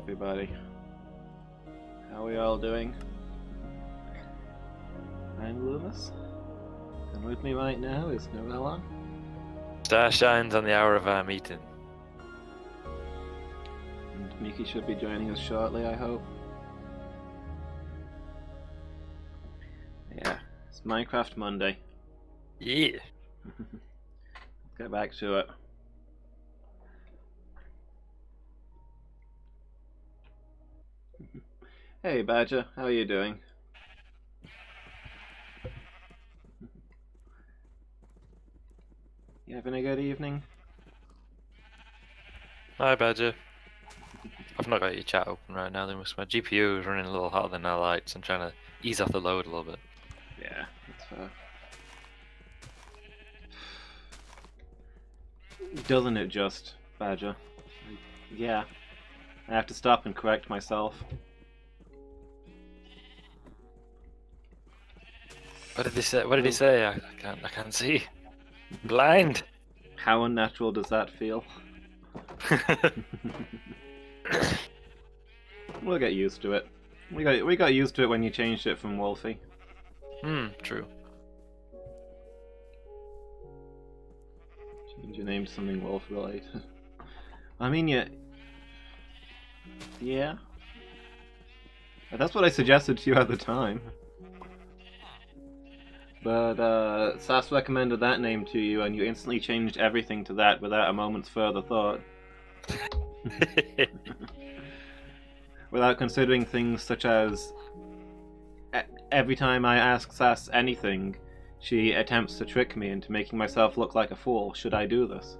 everybody. How are we all doing? I'm Loomis, and with me right now is Noella. Star shines on the hour of our meeting. And Miki should be joining us shortly, I hope. Yeah, it's Minecraft Monday. Yeah. Let's get back to it. Hey Badger, how are you doing? You having a good evening? Hi, Badger. I've not got your chat open right now. My GPU is running a little hotter than I like, so I'm trying to ease off the load a little bit. Yeah, that's fair. Doesn't it just, Badger? Yeah. I have to stop and correct myself. What did he say? What did he say? I can't see. Blind. How unnatural does that feel? We'll get used to it. We got used to it when you changed it from Wolfie. True. Change your name to something wolf related. I mean, yeah. That's what I suggested to you at the time. But Sass recommended that name to you, and you instantly changed everything to that without a moment's further thought. Without considering things such as every time I ask Sass anything, she attempts to trick me into making myself look like a fool. Should I do this?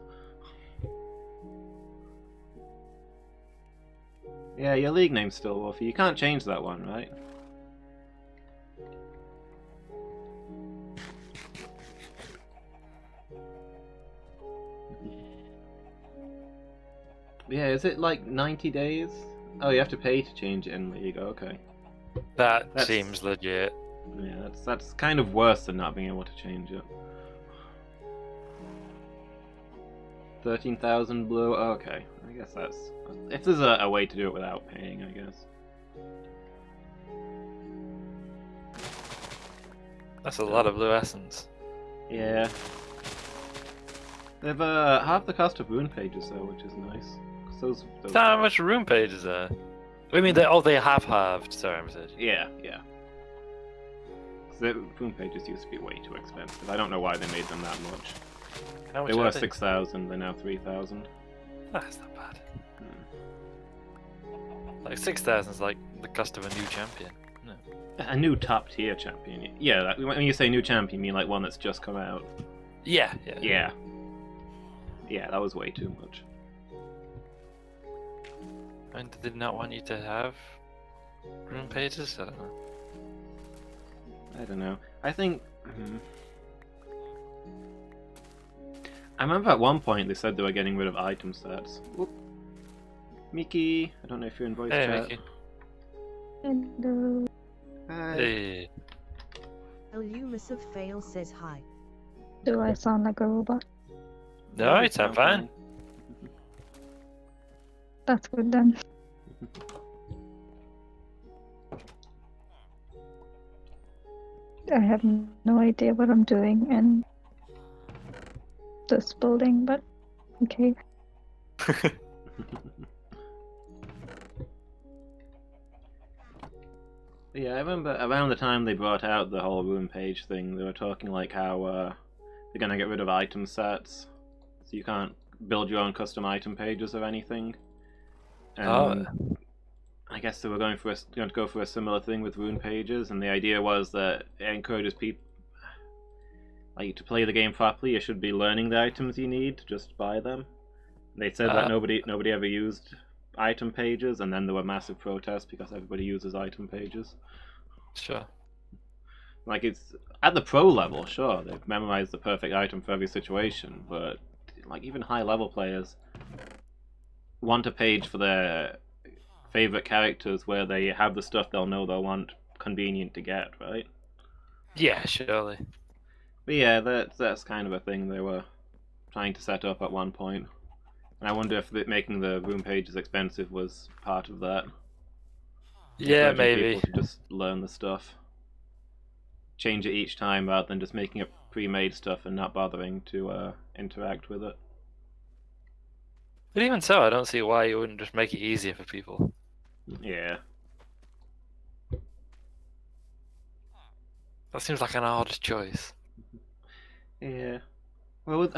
Yeah, your league name's still Wolfie. You can't change that one, right? Yeah, is it like 90 days? Oh, you have to pay to change it in League. Okay. That seems legit. Yeah, that's kind of worse than not being able to change it. 13,000 blue. Okay, I guess that's if there's a way to do it without paying, I guess. That's a lot of blue essence. Yeah. They've half the cost of rune pages though, which is nice. 'Cause those... How much room pages are? I mean, they have halved. Sorry, I misheard. Yeah. The rune pages used to be way too expensive. I don't know why they made them that much. How much They were are they? 6,000. They're now 3,000. That's not bad. Like 6,000 is like the cost of a new champion. No. A new top tier champion. Yeah, when you say new champion, you mean like one that's just come out. Yeah. Yeah, that was way too much. And did they not want you to have room pages? I don't know. I don't know. I think... I remember at one point they said they were getting rid of item sets. Whoop. Miki, I don't know if you're in voice Hey, chat. Mickey. Hello. Hi. Hey. Loomis of Fail says hi. Do I sound like a robot? No, it's I'm fine. That's good then. I have no idea what I'm doing in this building, but okay. Yeah, I remember around the time they brought out the whole room page thing, they were talking like how they're gonna get rid of item sets, so you can't build your own custom item pages or anything. And I guess they were going to go for a similar thing with rune pages, and the idea was that it encourages people like to play the game properly. You should be learning the items you need to just buy them. They said that nobody ever used item pages, and then there were massive protests because everybody uses item pages. Sure. Like, it's at the pro level, sure, they've memorized the perfect item for every situation, but like even high level players want a page for their favorite characters where they have the stuff they'll know they'll want convenient to get, right? Yeah, surely. But yeah, that's kind of a thing they were trying to set up at one point. And I wonder if making the room pages expensive was part of that. Yeah, Encouraging maybe. people to just learn the stuff. Change it each time rather than just making it pre-made stuff and not bothering to interact with it. But even so, I don't see why you wouldn't just make it easier for people. Yeah. That seems like an odd choice. Yeah. Well, with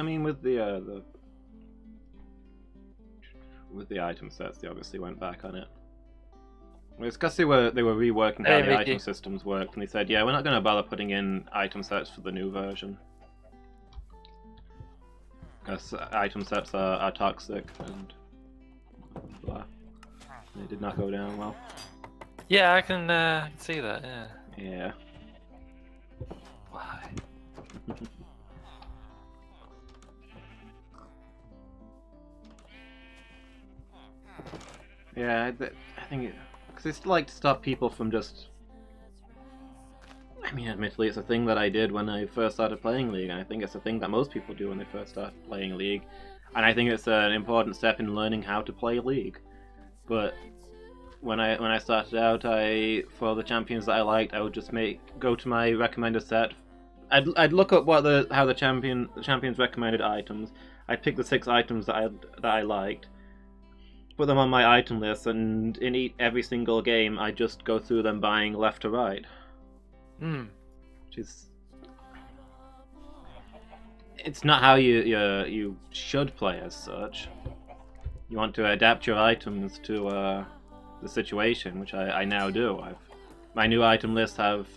the item sets, they obviously went back on it. Well, it's because they were reworking how Hey, the Mickey. item systems worked, and they said, yeah, we're not going to bother putting in item sets for the new version. Because item sets are toxic, and blah. They did not go down well. Yeah, I can see that, yeah. Yeah. Why? Yeah, I think because it's like to stop people from just. I mean, admittedly, it's a thing that I did when I first started playing League, and I think it's a thing that most people do when they first start playing League, and I think it's an important step in learning how to play League. But when I started out, for the champions that I liked, I would just go to my recommended set. I'd look up how the champions recommended items. I'd pick the 6 items that I liked, put them on my item list, and in every single game, I just go through them buying left to right. Which is, it's not how you should play as such. You want to adapt your items to the situation, which I now do. My new item lists have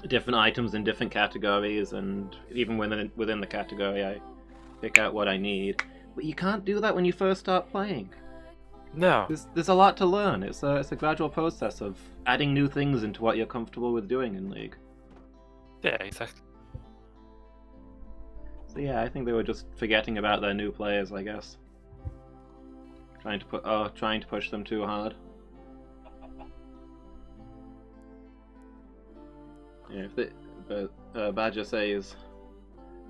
different items in different categories, and even within the category, I pick out what I need. But you can't do that when you first start playing. No. There's a lot to learn. It's a gradual process of adding new things into what you're comfortable with doing in League. Yeah, exactly. So yeah, I think they were just forgetting about their new players, I guess. Trying to push them too hard. Yeah, but Badger says,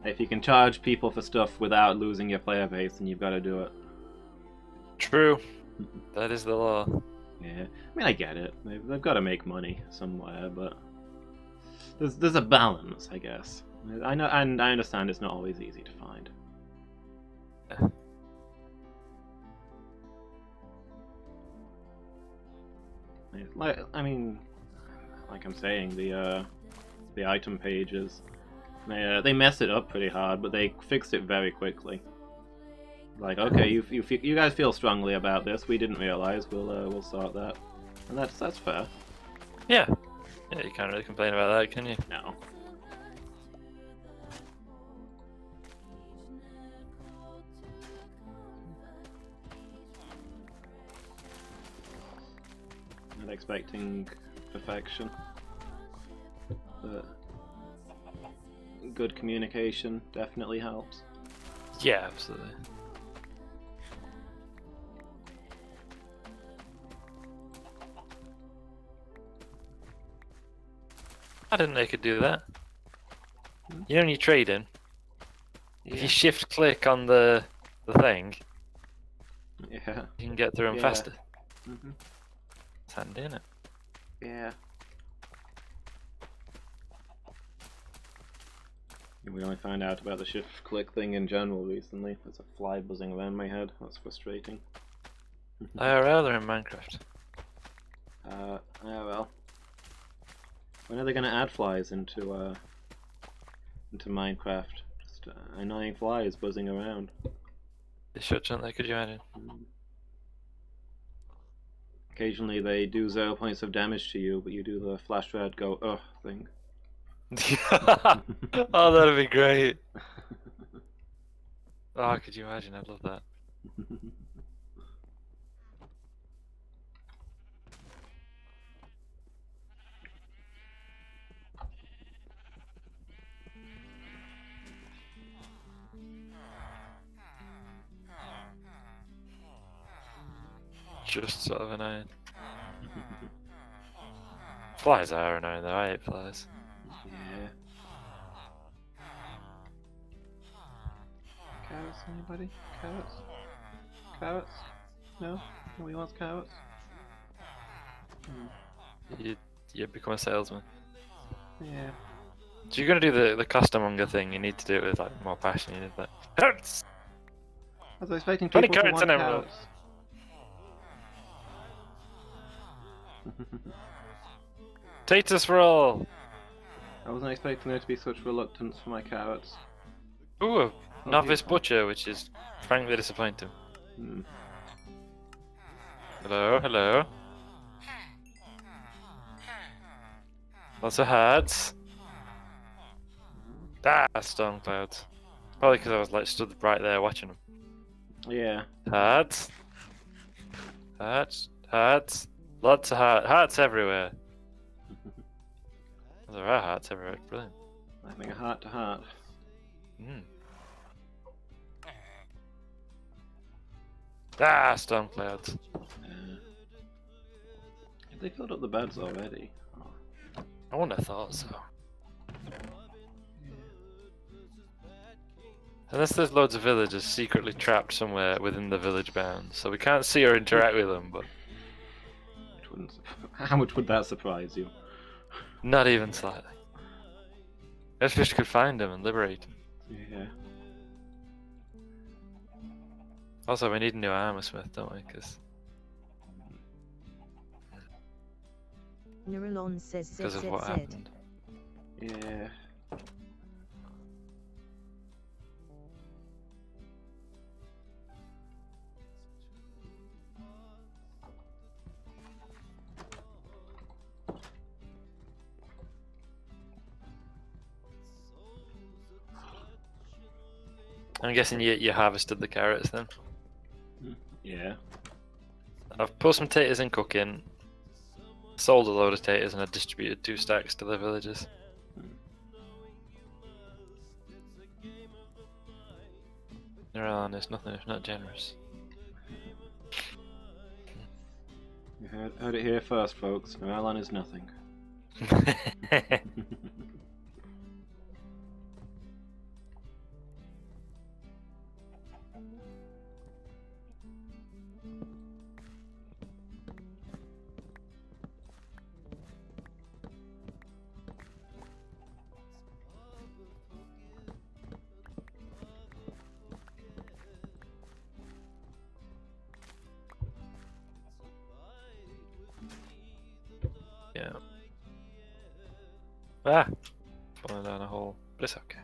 if you can charge people for stuff without losing your player base, then you've got to do it. True. That is the law. Yeah, I mean, I get it. They've got to make money somewhere, but there's a balance, I guess. I know, and I understand it's not always easy to find. Yeah. Like I'm saying, the item pages, they mess it up pretty hard, but they fixed it very quickly. Like, okay, you guys feel strongly about this. We didn't realize. We'll sort that, and that's fair. Yeah. Yeah, you can't really complain about that, can you? No. Not expecting perfection, but good communication definitely helps. Yeah, absolutely. I didn't know you could do that. You know when you trade in, if you shift click on the thing, Yeah. you can get through them Yeah. faster. Mm-hmm. It's handy, isn't it? Yeah. We only found out about the shift click thing in general recently. There's a fly buzzing around my head. That's frustrating. IRL or in Minecraft? Yeah, well. When are they going to add flies into Minecraft? Just annoying flies buzzing around. They should, shouldn't they? Could you imagine? Occasionally they do 0 points of damage to you, but you do the flash red go ugh thing. Oh, that'd be great. Oh, could you imagine? I'd love that. Just sort of annoying. Flies are annoying though, I hate flies. Yeah. Carrots, anybody? Carrots? carrots? No? Nobody wants carrots? You become a salesman. Yeah. So you're gonna do the costermonger thing. You need to do it with like more passion. You need that. Carrots! I was expecting 20 people to carrots want an envelope. carrots. Potatoes for all! I wasn't expecting there to be such reluctance for my carrots. Ooh, a novice beautiful. butcher, which is frankly disappointing. Hmm. Hello, hello. Lots of hearts. Ah, storm clouds. Probably because I was like stood right there watching them. Yeah. Hearts. Hearts. Hearts. Lots of hearts everywhere. There are hearts everywhere. Brilliant. Having a heart to heart. Mm. Ah, storm clouds. Have they filled up the beds already? Oh. I wouldn't have thought so. Unless there's loads of villagers secretly trapped somewhere within the village bounds, so we can't see or interact with them, but Which wouldn't how much would that surprise you? not even slightly. I just wish we could find them and liberate them. Yeah. Also, we need a new armor smith, don't we? Because Neuralon says of what happened. Yeah. I'm guessing you harvested the carrots then. Yeah. I've put some taters in cooking, sold a load of taters, and I distributed 2 stacks to the villagers. Neuralon is nothing if not generous. You heard it here first, folks. Neuralon is nothing. Yeah. Ah! Falling down a hole. But it's okay.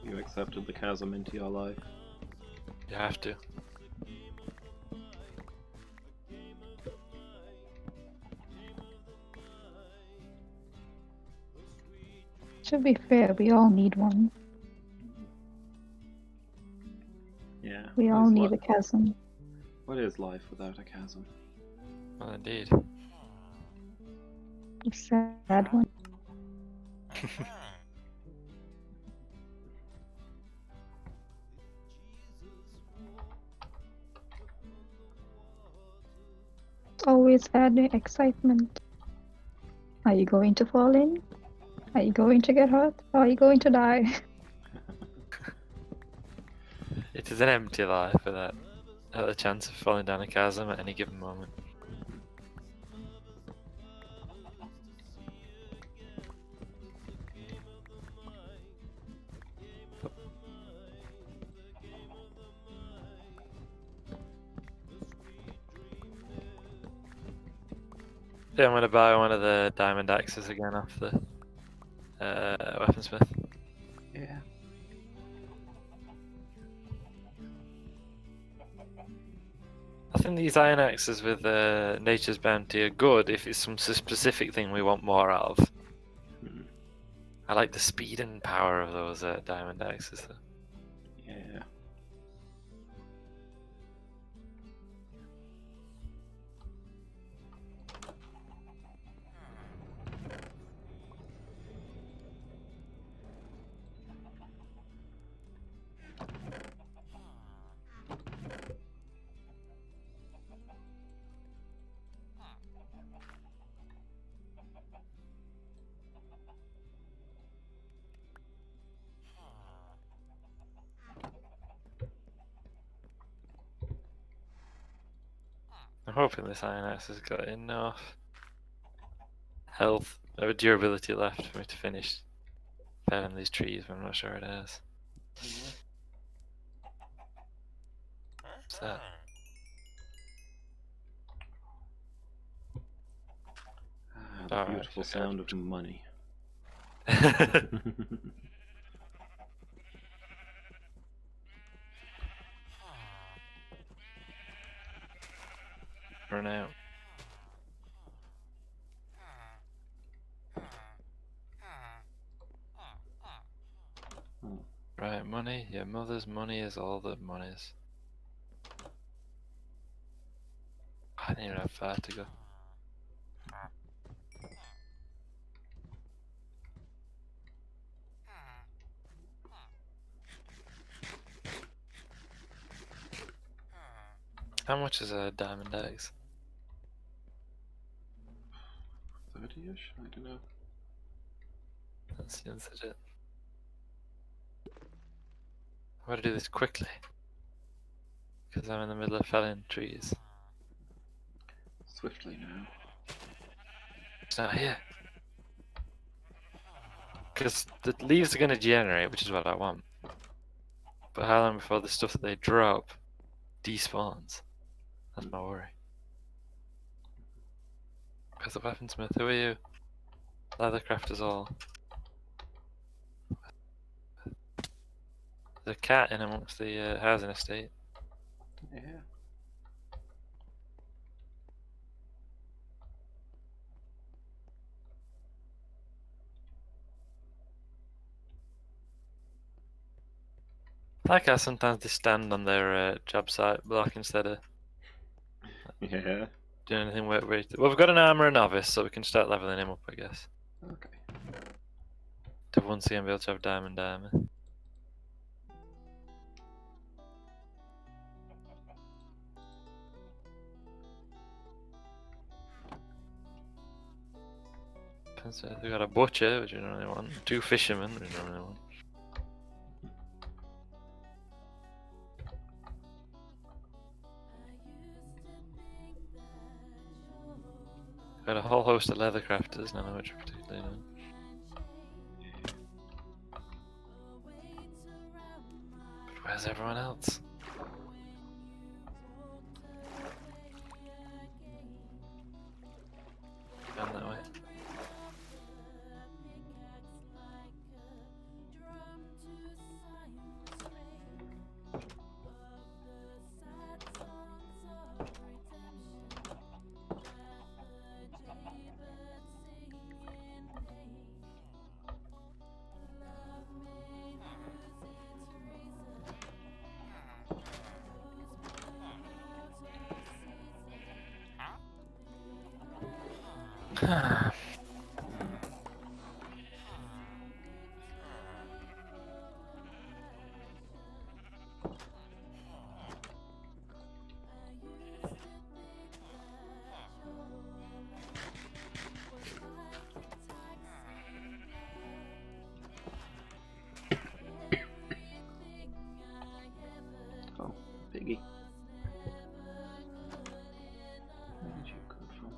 You accepted the chasm into your life. You have to. To be fair, we all need one. Yeah. We what all is need li- a chasm. What is life without a chasm? Well, indeed. A sad one. Always adding excitement. Are you going to fall in? Are you going to get hurt? Or are you going to die? It is an empty life without the chance of falling down a chasm at any given moment. Yeah, I'm gonna buy one of the diamond axes again off the weaponsmith. Yeah. I think these iron axes with Nature's Bounty are good if it's some specific thing we want more of. Hmm. I like the speed and power of those diamond axes though. Yeah. I'm hoping this Iron Axe has got enough health or durability left for me to finish felling these trees, but I'm not sure it has. What's that? Ah, the Alright, beautiful just gotta- sound of money. Run out. Right, money. Your mother's money is all the monies. I didn't even have far to go. How much is a diamond axe? 30-ish? I don't know. That seems legit. I gotta do this quickly. Because I'm in the middle of felling trees. Swiftly now. It's not here. Because the leaves are gonna generate, which is what I want. But how long before the stuff that they drop despawns? That's my worry. Where's the weaponsmith? Who are you? Leathercrafters all. There's a cat in amongst the housing estate. Yeah. I like how sometimes they stand on their job site block instead of Yeah. doing anything work related. Well, we've got an armourer novice, so we can start leveling him up, I guess. Okay. To once again be able to have diamond armour. So we got a butcher, which we don't really want. 2 fishermen, which we don't really want. Got a whole host of leathercrafters, none of which are particularly known. But where's everyone else? Down that way. Oh, piggy. Where did you come from?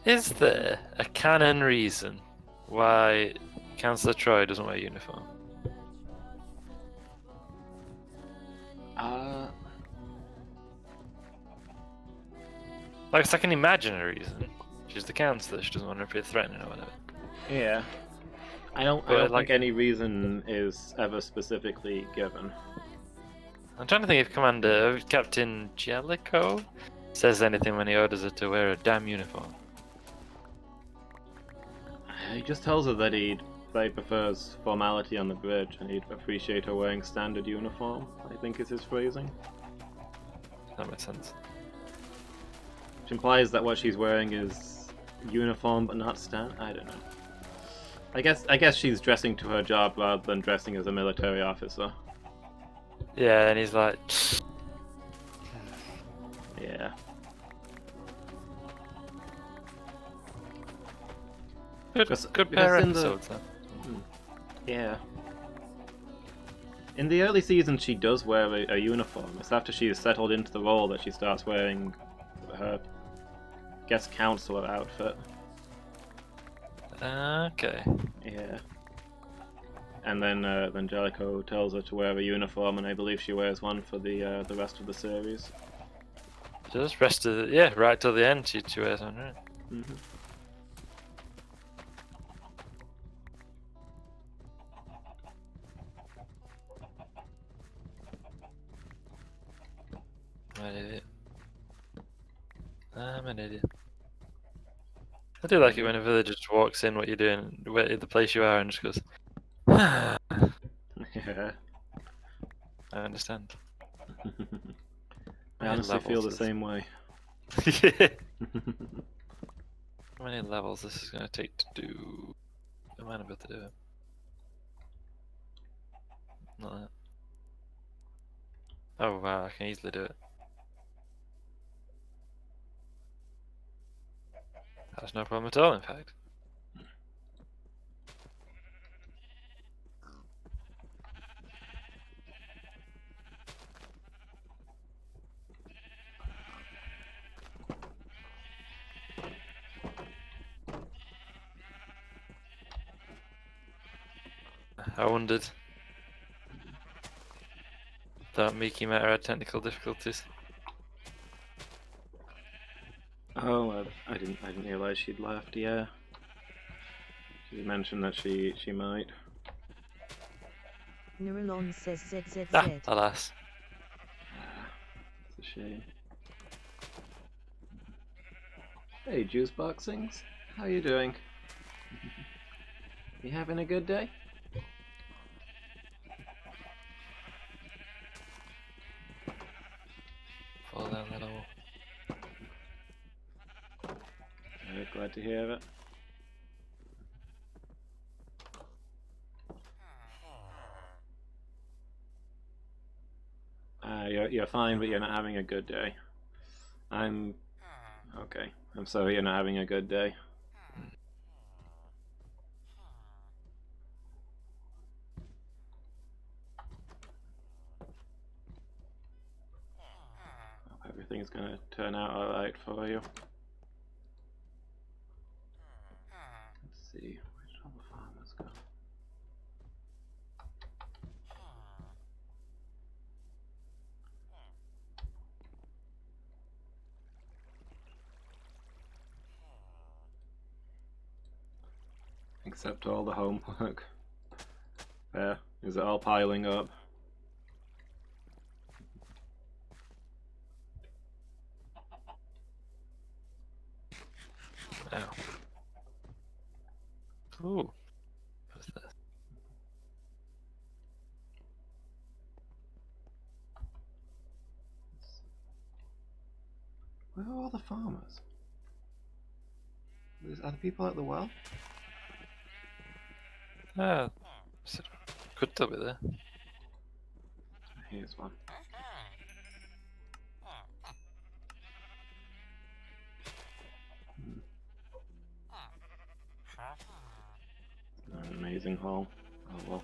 Is there a canon reason why Councillor Troy doesn't wear a uniform? Like, it's like an imaginary reason. She's the counselor, she doesn't want to appear threatening or whatever. Yeah. I don't like- think any reason is ever specifically given. I'm trying to think if Commander Captain Jellicoe says anything when he orders her to wear a damn uniform. He just tells her that he prefers formality on the bridge and he'd appreciate her wearing standard uniform, I think is his phrasing. That makes sense. Which implies that what she's wearing is uniform but not standard. I don't know. I guess she's dressing to her job rather than dressing as a military officer. Yeah, and he's like, Yeah. good, Because- good because pair of in the- episodes. Then. Yeah. In the early seasons, she does wear a uniform. It's after she is settled into the role that she starts wearing her, guest counselor outfit. Okay. Yeah. And then Jellicoe tells her to wear a uniform, and I believe she wears one for the rest of the series. Just rest of the, right till the end she wears one, right? Mm-hmm. I'm an idiot. I'm an idiot. I do like it when a villager just walks in what you're doing, the place you are, and just goes, I Yeah. understand. I honestly feel the levels is- same way. How many levels this is going to take to do? I might not be able to do it. Not that. Oh wow, I can easily do it. That's no problem at all, in fact. I wondered. Thought Miki might have had technical difficulties. Oh, I didn't realize she'd left. Yeah. She mentioned that she might. Neuralon says Z. Alas. It's a shame. Hey, Juice Boxings. How you doing? You having a good day? Fall down that hole. Very glad to hear it. You're fine, but you're not having a good day. I'm okay. I'm sorry you're not having a good day. Hope everything's gonna turn out alright for you. Let's see, where did all the farmers go? Except all the homework. There, is it all piling up? Ow. Ooh. What's this? Where are all the farmers? Are the people at the well? Ah, could still be there. Here's one. An amazing haul. Oh well.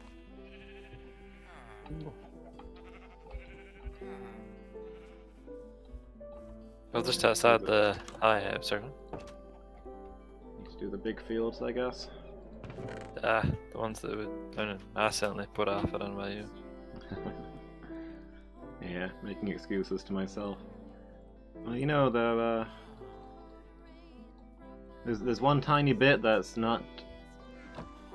Well, just outside the sorry. Need to do the big fields, I guess. The ones that would, I don't know, I certainly put off, I don't know about you. Yeah, making excuses to myself. Well, you know, There's one tiny bit that's not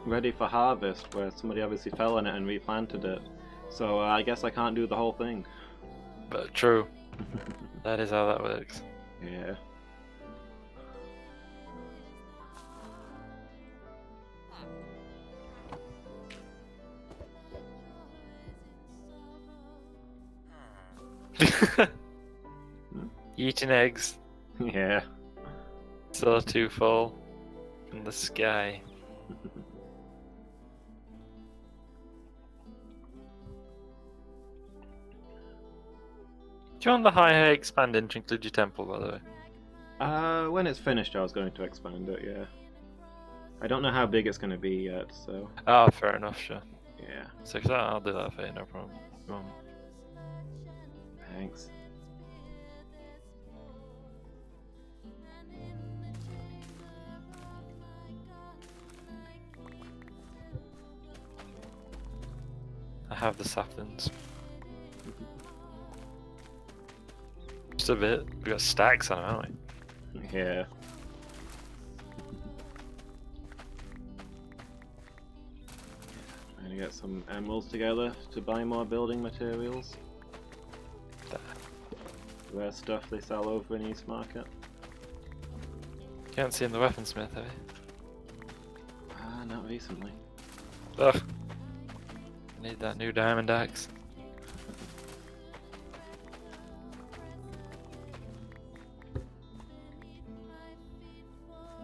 ready for harvest, where somebody obviously fell on it and replanted it. So I guess I can't do the whole thing. But true. That is how that works. Yeah. Eating eggs. Yeah. Saw two fall from the sky. Do you want the high expanding to include your temple, by the way? When it's finished, I was going to expand it. Yeah. I don't know how big it's going to be yet, so Oh, fair enough, sure. yeah. So I'll do that for you, no problem. Thanks. I have the saplings. Just a bit. We got stacks on them, haven't we? Yeah. Trying to get some emeralds together to buy more building materials. Rare stuff they sell over in East Market. Can't see in the weaponsmith, have you? Not recently. Ugh. I need that new diamond axe.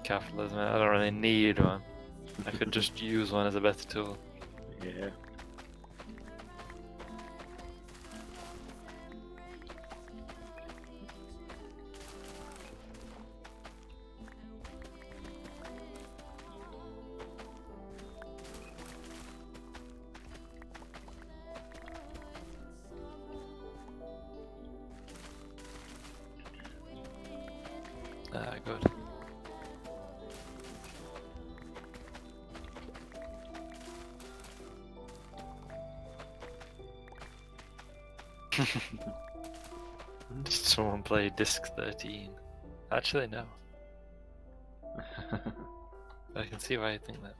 Capitalism, I don't really need one. I could just use one as a better tool. Yeah. Ah, good. Did someone play Disc 13? Actually, no. I can see why you think that.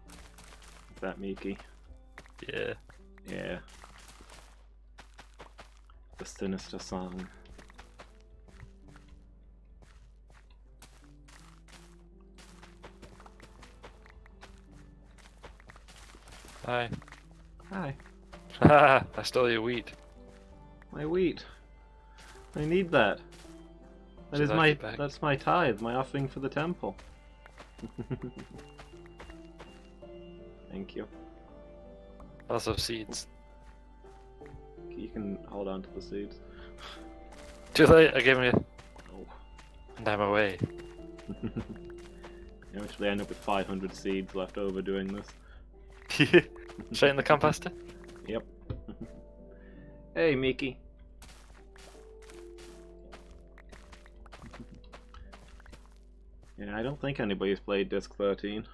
Is that Miki? Yeah. Yeah. The sinister song. Hi. Hi. Haha, I stole your wheat. My wheat. I need that. That Should is I my get back? that's my tithe, my offering for the temple. Thank you. Also seeds. You can hold on to the seeds. Too late, I gave me Oh. and I'm away. You actually end up with 500 seeds left over doing this. Straight in the composter? Yep. Hey, Miki. Yeah, I don't think anybody's played Disc 13.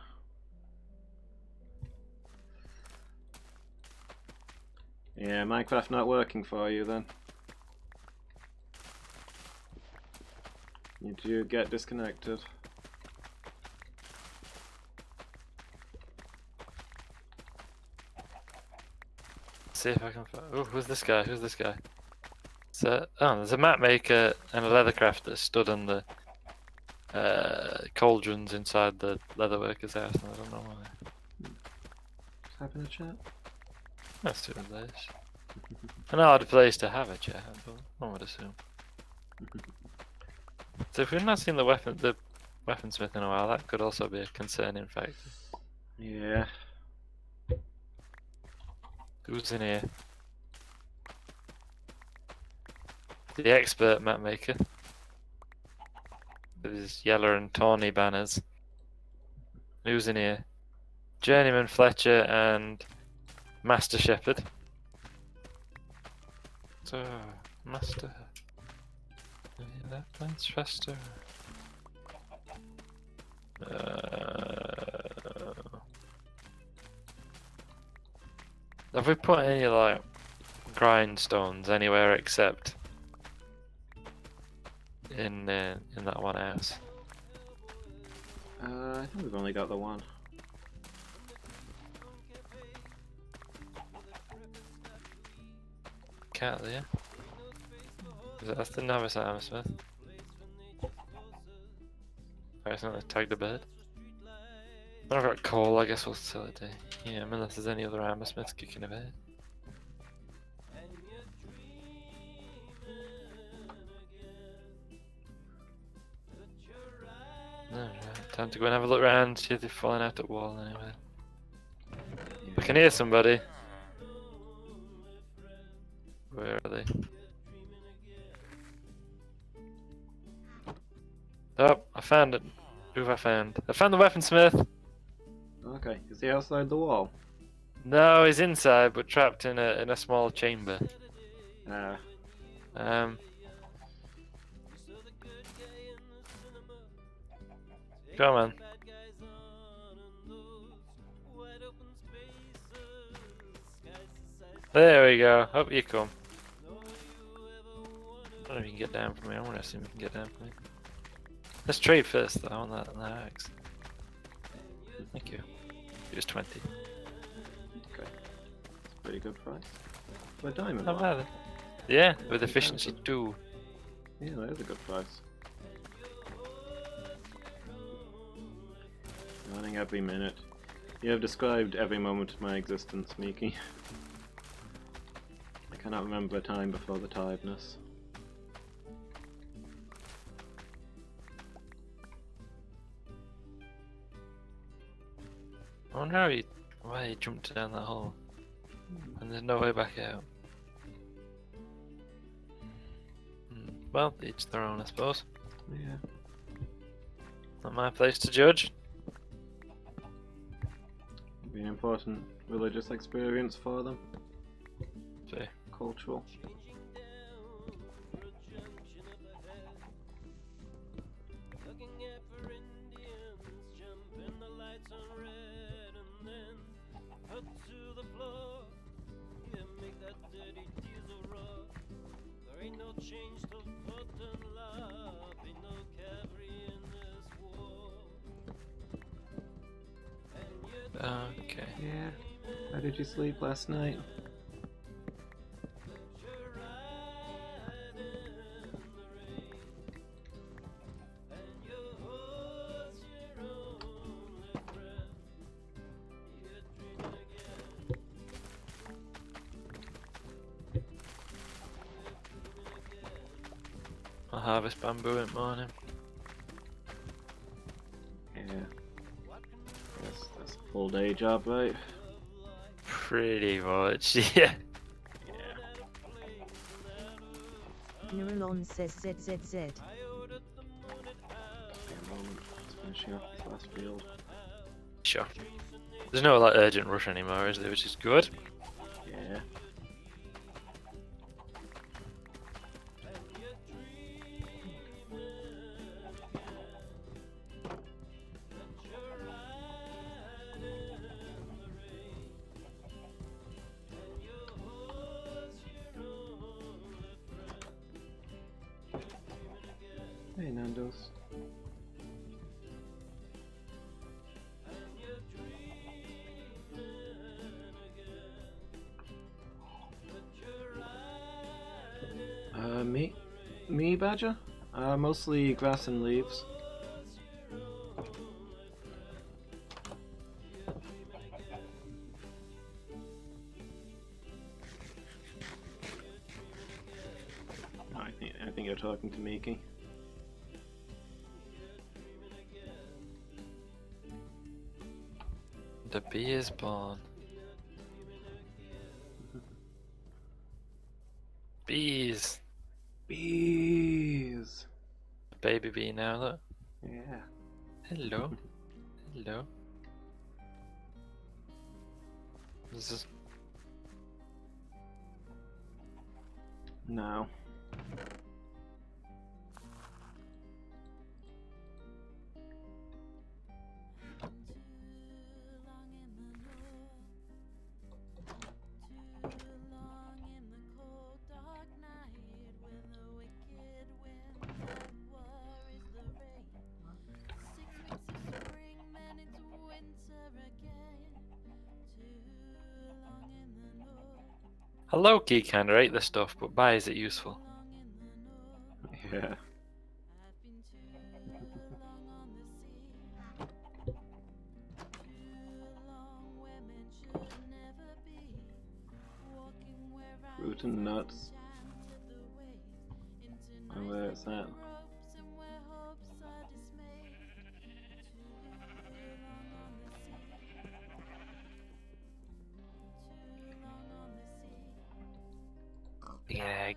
Yeah, Minecraft not working for you then. Did you get disconnected? See if I can find. Oh, who's this guy? Who's this guy? So, oh, there's a map maker and a leather crafter stood on the cauldrons inside the leather worker's house, and I don't know why. Type in the chat. That's too nice. An odd place to have a chat, I would assume. So if we've not seen the weaponsmith in a while, that could also be a concerning factor. Yeah. Who's in here? The expert map maker. With his yellow and tawny banners. Who's in here? Journeyman Fletcher and Master Shepherd. So, Master. That plant's faster. Have we put any like grindstones anywhere except in that one house? I think we've only got the one. Cat there. That's the novice Hammersmith. Alright, it's not tagged a bed. I've got coal, I guess we'll sell it to him unless there's any other Hammersmiths kicking a bed. Alright, time to go and have a look around, see if they've fallen out the wall anyway. I can hear somebody. Where are they? Oh, I found it. Who have I found? I found the weaponsmith! Okay, is he outside the wall? No, he's inside, but trapped in a small chamber. Ah. Come on. There we go. Up you come. I don't know if you can get down from me. I want to see if you can get down from me. Let's trade first, though, on that axe. Thank you. It was 20. Okay. That's a pretty good price. For a diamond Not one. bad. Yeah, with efficiency 2. Yeah, that is a good price. Running every minute. You have described every moment of my existence, Miki. I cannot remember a time before the tiredness. I wonder why he jumped down that hole. And there's no way back out. Well, each their own, I suppose. Yeah. Not my place to judge. It'd be an important religious experience for them. See. Cultural. Okay. Yeah. How did you sleep last night? I'll harvest bamboo in the morning. Yeah. That's a full day job, right? Pretty much, yeah. Neuralon says ZZZ. Give me a moment. Just finishing off this last field. Sure. There's no like urgent rush anymore, is there? Which is good. Yeah. Hey, Nando's. Me, Badger? Mostly grass and leaves. I think you're talking to Miki. The bee is born. Bees. Bees! Baby bee now, look. Yeah. Hello. Hello. This is No. I low-key kinda rate this stuff, but why is it useful? Yeah. Fruit and nuts. And where it's at. Yeah.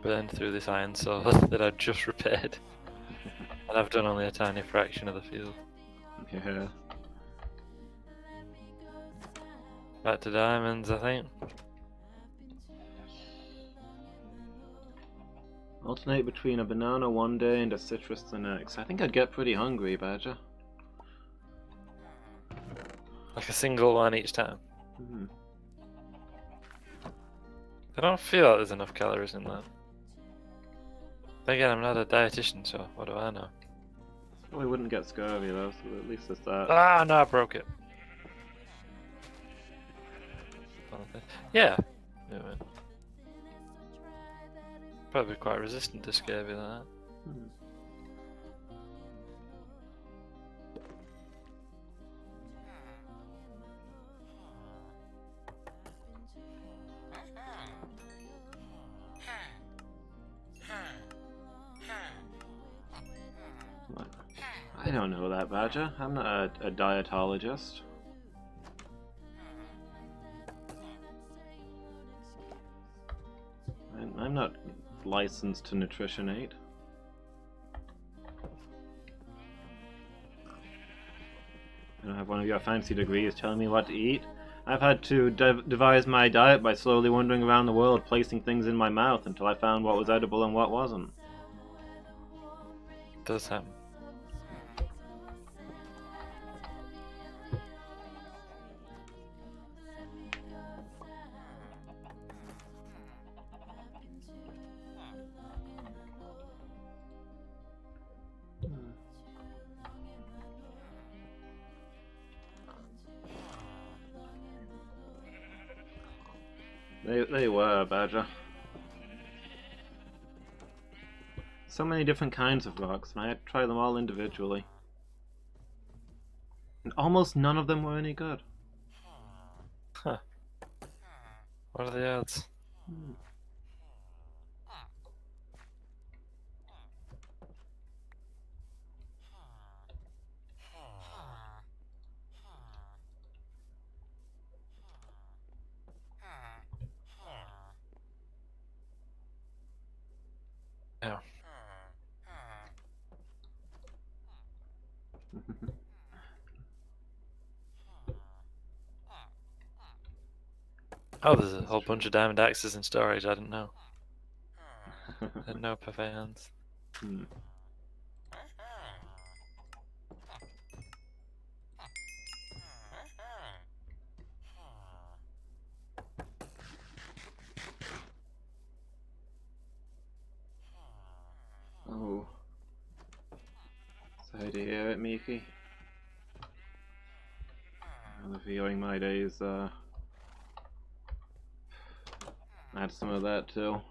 Burn through this iron sword that I've just repaired. And I've done only a tiny fraction of the field. Yeah. Back to diamonds, I think. Alternate between a banana one day and a citrus the next. I think I'd get pretty hungry, Badger. Like a single one each time. Hmm. I don't feel like there's enough calories in that. Then again, I'm not a dietitian, so what do I know? Probably wouldn't get scurvy though, so at least there's that. Ah, no, I broke it. Yeah. Yeah, man. Probably quite resistant to scurvy like that. Hmm. What? I don't know that, Badger. I'm not a dietologist. I'm not licensed to nutritionate. I don't have one of your fancy degrees telling me what to eat. I've had to devise my diet by slowly wandering around the world, placing things in my mouth until I found what was edible and what wasn't. Does happen. They were, Badger. So many different kinds of rocks, and I had to try them all individually. And almost none of them were any good. Huh. What are the odds? Hmm. Yeah. Oh, there's a whole bunch of diamond axes in storage, I didn't know. I had no perfect hands. Hmm. Oh. Sorry to hear it, Miki. I have a feeling my days, had some of that too.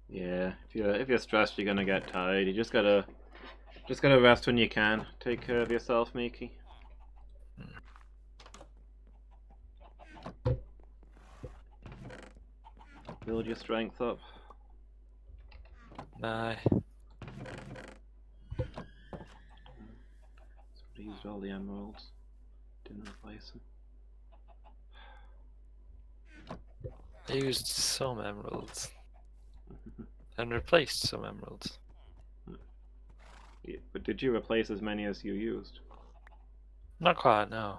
Yeah, if you're stressed, you're gonna get tired. You just gotta rest when you can. Take care of yourself, Miki. Build your strength up. Nah. Somebody used all the emeralds. Didn't replace them. I used some emeralds. And replaced some emeralds. Yeah, but did you replace as many as you used? Not quite, no.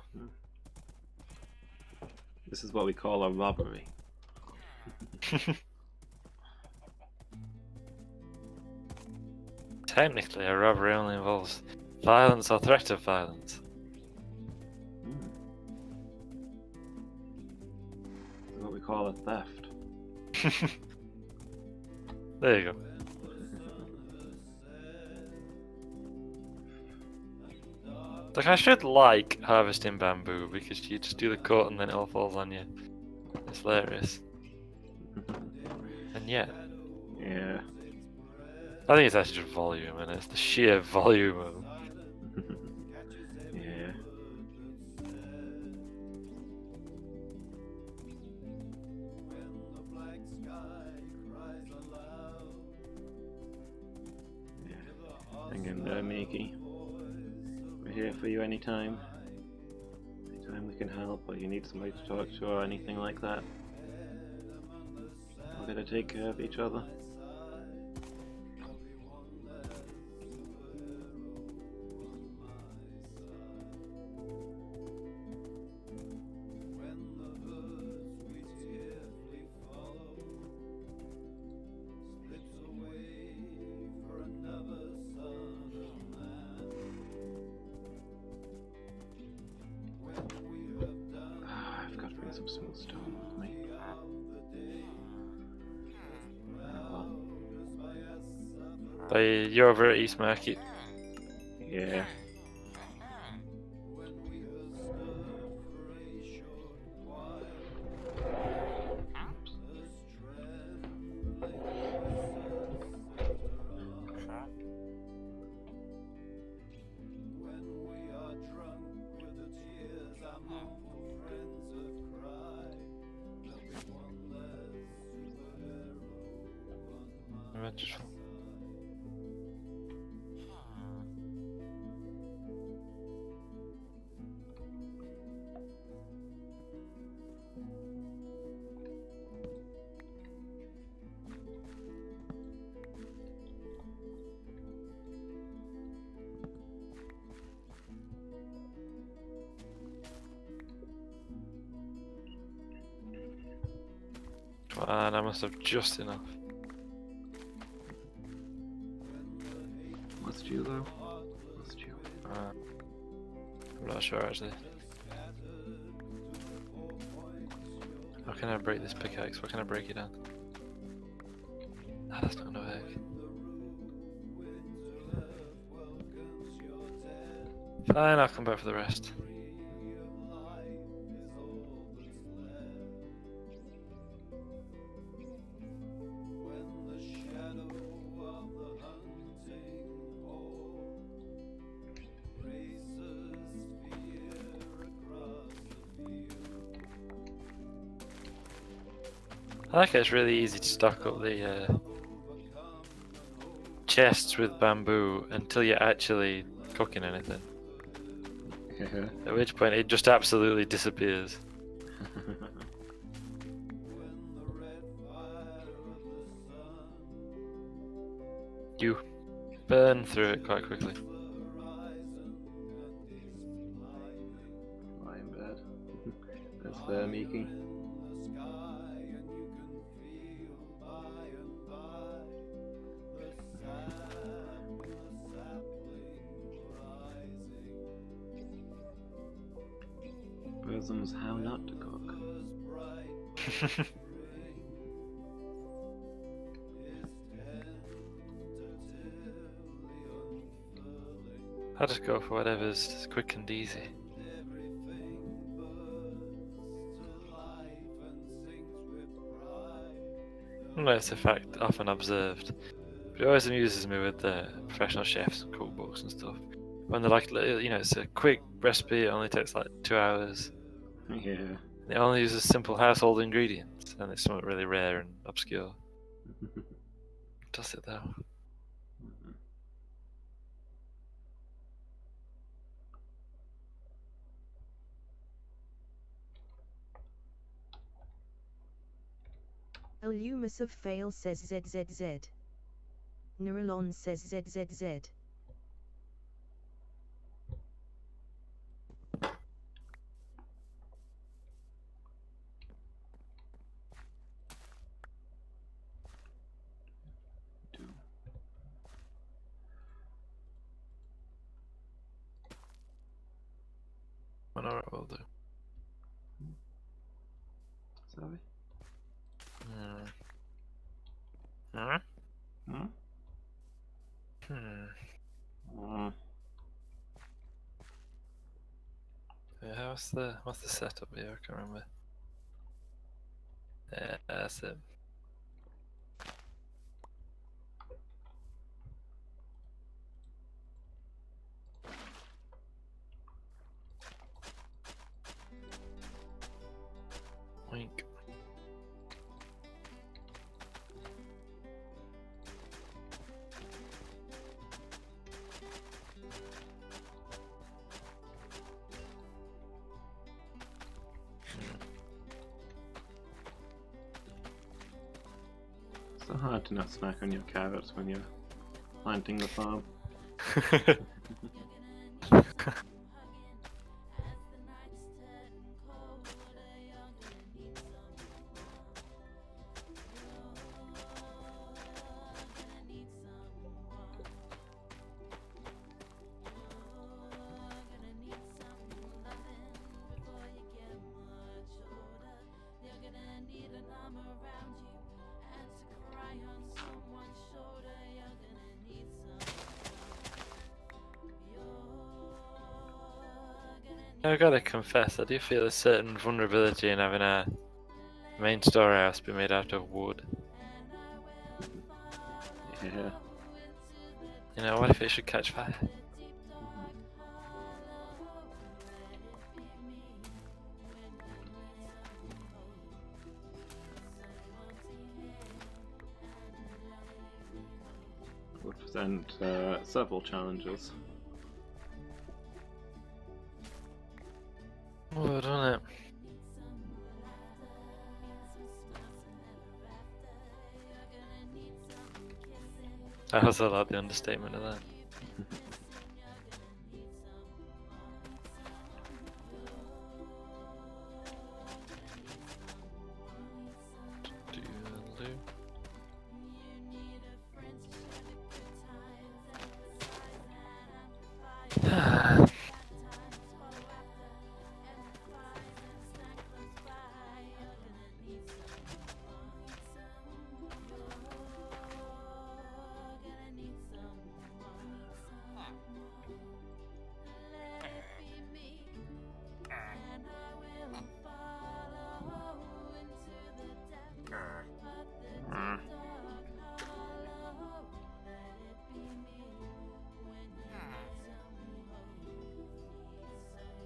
This is what we call a robbery. Technically, a robbery only involves violence or threat of violence. This is what we call a theft. There you go. Like, I should like harvesting bamboo because you just do the cut and then it all falls on you. It's hilarious. And yet, Yeah. I think it's actually just volume, and it's the sheer volume of. Yeah. Hang in there, Miki. We're here for you anytime. Anytime we can help, or you need somebody to talk to, or anything like that. We're gonna take care of each other. I've got to bring some smooth stone with me. Oh, But you're over at East Market. yeah. And I must have just enough. Must you though? Must you? I'm not sure actually. How can I break this pickaxe? What can I break it down? Ah, that's not gonna work. Fine, I'll come back for the rest. I like it's really easy to stock up the chests with bamboo until you're actually cooking anything. Yeah. At which point it just absolutely disappears. You burn through it quite quickly. Lie in bed. That's there, Miki. Bosoms, how not to cook. I'll just go for whatever's quick and easy. No, it's a fact often observed. But it always amuses me with the professional chefs and cookbooks and stuff. When they're like, you know, it's a quick recipe, it only takes like 2 hours. Yeah. And it only uses simple household ingredients, and it's something really rare and obscure. Does it though? Illumus of Fail says ZZZ. Neuralon says ZZZ. Alright, will do. Sorry? Yeah, what's the setup here? I can't remember. Yeah, that's it. Wink. It's so hard to not snack on your carrots when you're planting the farm. I gotta confess, I do feel a certain vulnerability in having a main storehouse be made out of wood. Yeah. You know, what if it should catch fire? Would present several challenges. Oh, don't it? I also like the understatement of that.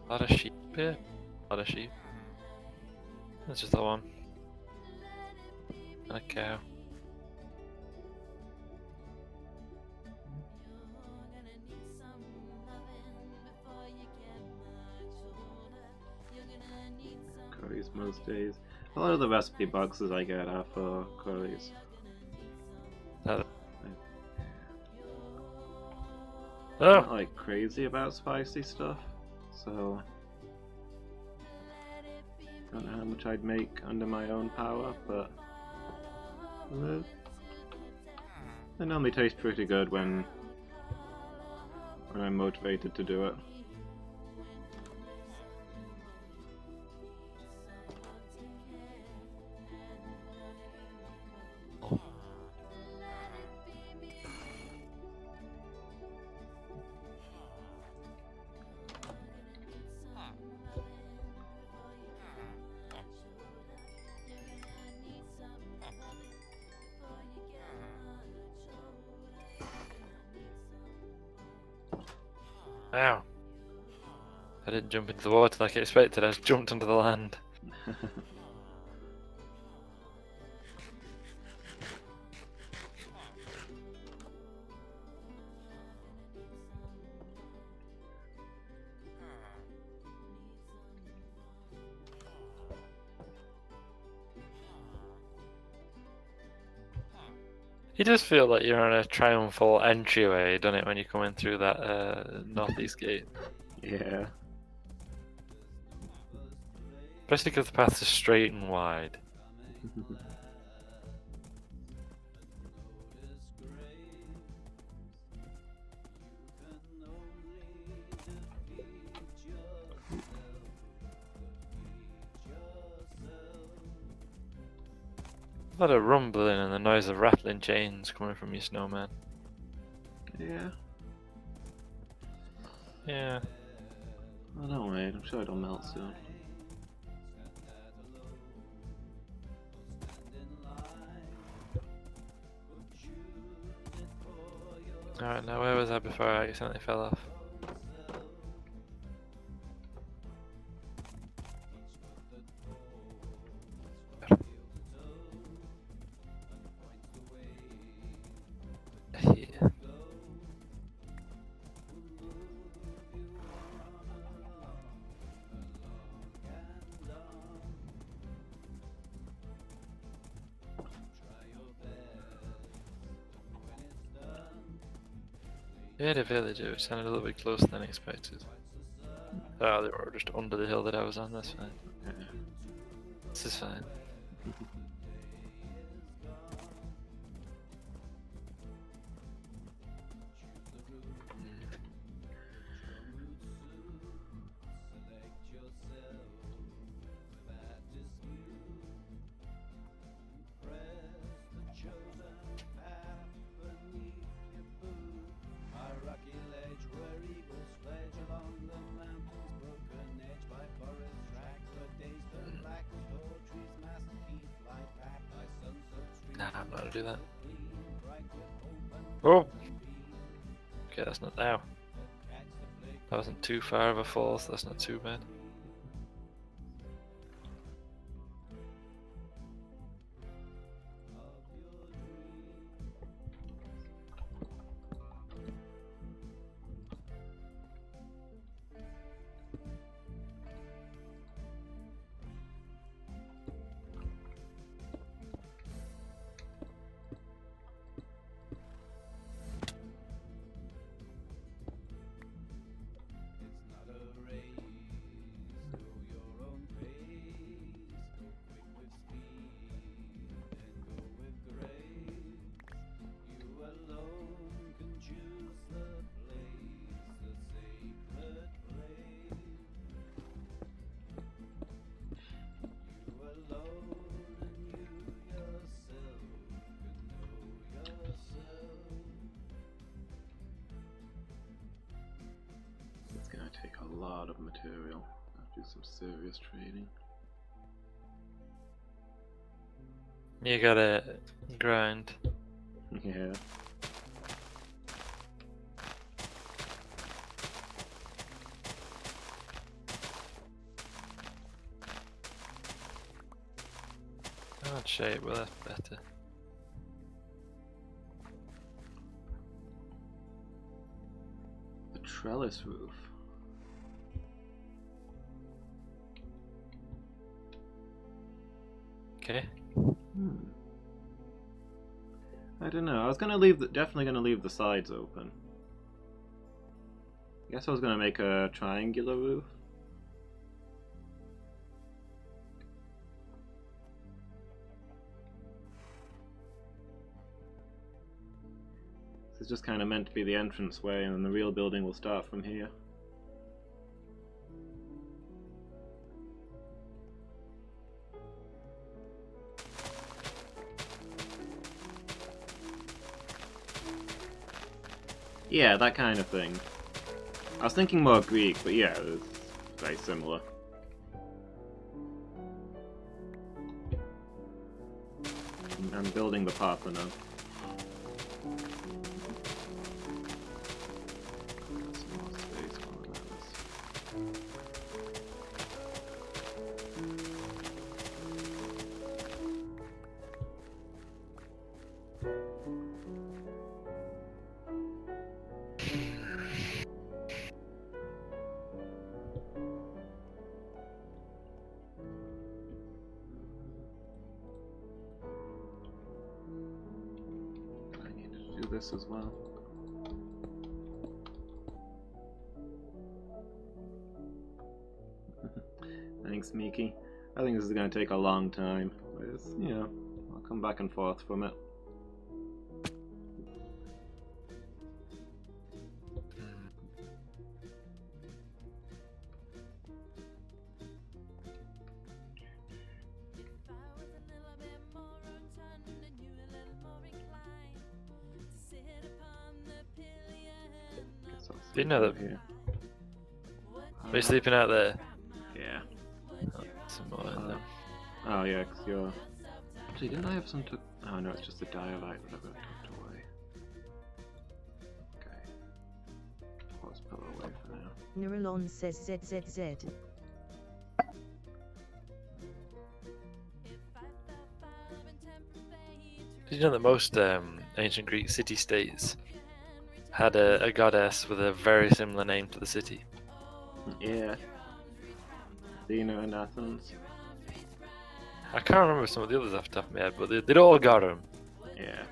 A lot of sheep here. A lot of sheep. That's just that one. And a cow. Curries most days. A lot of the recipe boxes I get are for curries. Oh. I'm not like crazy about spicy stuff, so I don't know how much I'd make under my own power, but they normally taste pretty good when I'm motivated to do it. Wow. I didn't jump into the water like I expected, I just jumped onto the land. You just feel like you're on a triumphal entryway, doesn't it, when you're coming through that northeast gate? Yeah. Especially because the paths are straight and wide. A lot of rumbling and the noise of rattling chains coming from your snowman. Yeah. Yeah. I don't made. I'm sure it'll melt soon. Alright, now where was I before I accidentally fell off? Here. Yeah, the villager, which sounded a little bit closer than expected. Oh, they were just under the hill that I was on, that's fine. Yeah. This is fine. Nah, I'm not gonna do that. Oh! Okay, that's not now. That wasn't too far of a fall, so that's not too bad. It's gonna take a lot of material. I'll do some serious trading. You gotta grind. Yeah. Not shape, well that's better. The trellis roof. Okay. I don't know. I was gonna leave definitely gonna leave the sides open. I guess I was gonna make a triangular roof. This is just kind of meant to be the entrance way, and then the real building will start from here. Yeah, that kind of thing. I was thinking more Greek, but yeah, it's very similar. I'm building the Parthenon. Some more space for those. I need to do this as well. Thanks, Miki. I think this is going to take a long time. But it's, you know, I'll come back and forth from it. Didn't know that. Here. Are you sleeping out there? Yeah. Some more in there. Oh yeah, 'cause you're... Actually, didn't I have some to... Oh no, it's just the diorite that I've got tucked away. Okay. Let's put it away for now. Neuralon says ZZZ. Did you know that most ancient Greek city-states had a goddess with a very similar name to the city? Yeah. Athena and Athens. I can't remember some of the others off the top of my head, but they'd all got them. Yeah.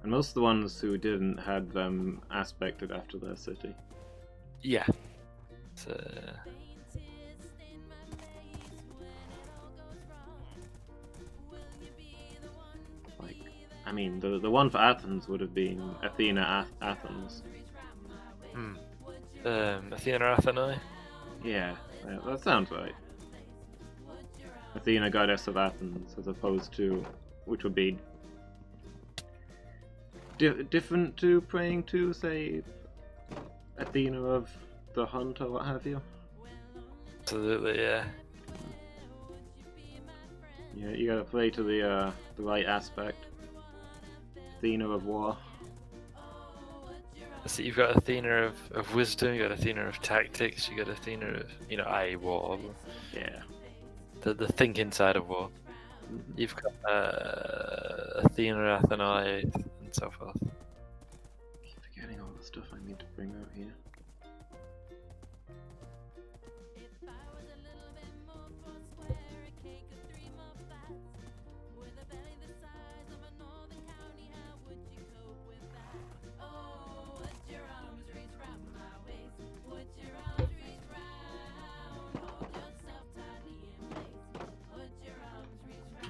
And most of the ones who didn't had them aspected after their city. Yeah. So, Like, I mean, the one for Athens would have been Athena Athens. Athena Athenae? Yeah, that sounds right. Athena, goddess of Athens, as opposed to, which would be different to praying to, say, Athena of the Hunt or what have you. Absolutely, yeah. Yeah, you gotta play to the right aspect. Athena of war. So you've got Athena of wisdom, you got Athena of tactics, you got Athena of, i.e. war. Yeah. The thinking side of war. Mhm. You've got Athena, Athenae, and so forth. Keep forgetting all the stuff I need to bring out here.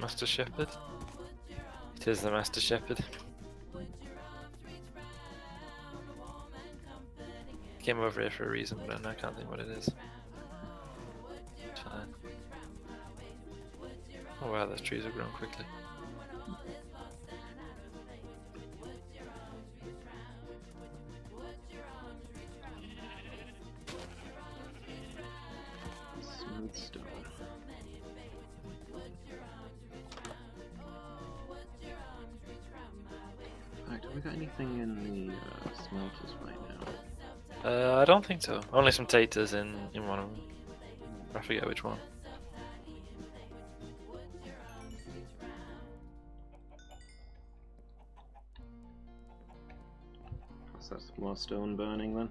Master Shepherd? It is the Master Shepherd. Came over here for a reason, but I can't think what it is. It's fine. Oh wow, those trees have grown quickly. Smooth stone. Alright, have we got anything in the smelters right now? I don't think so. Only some taters in one of them. I forget which one. So that's more stone burning then.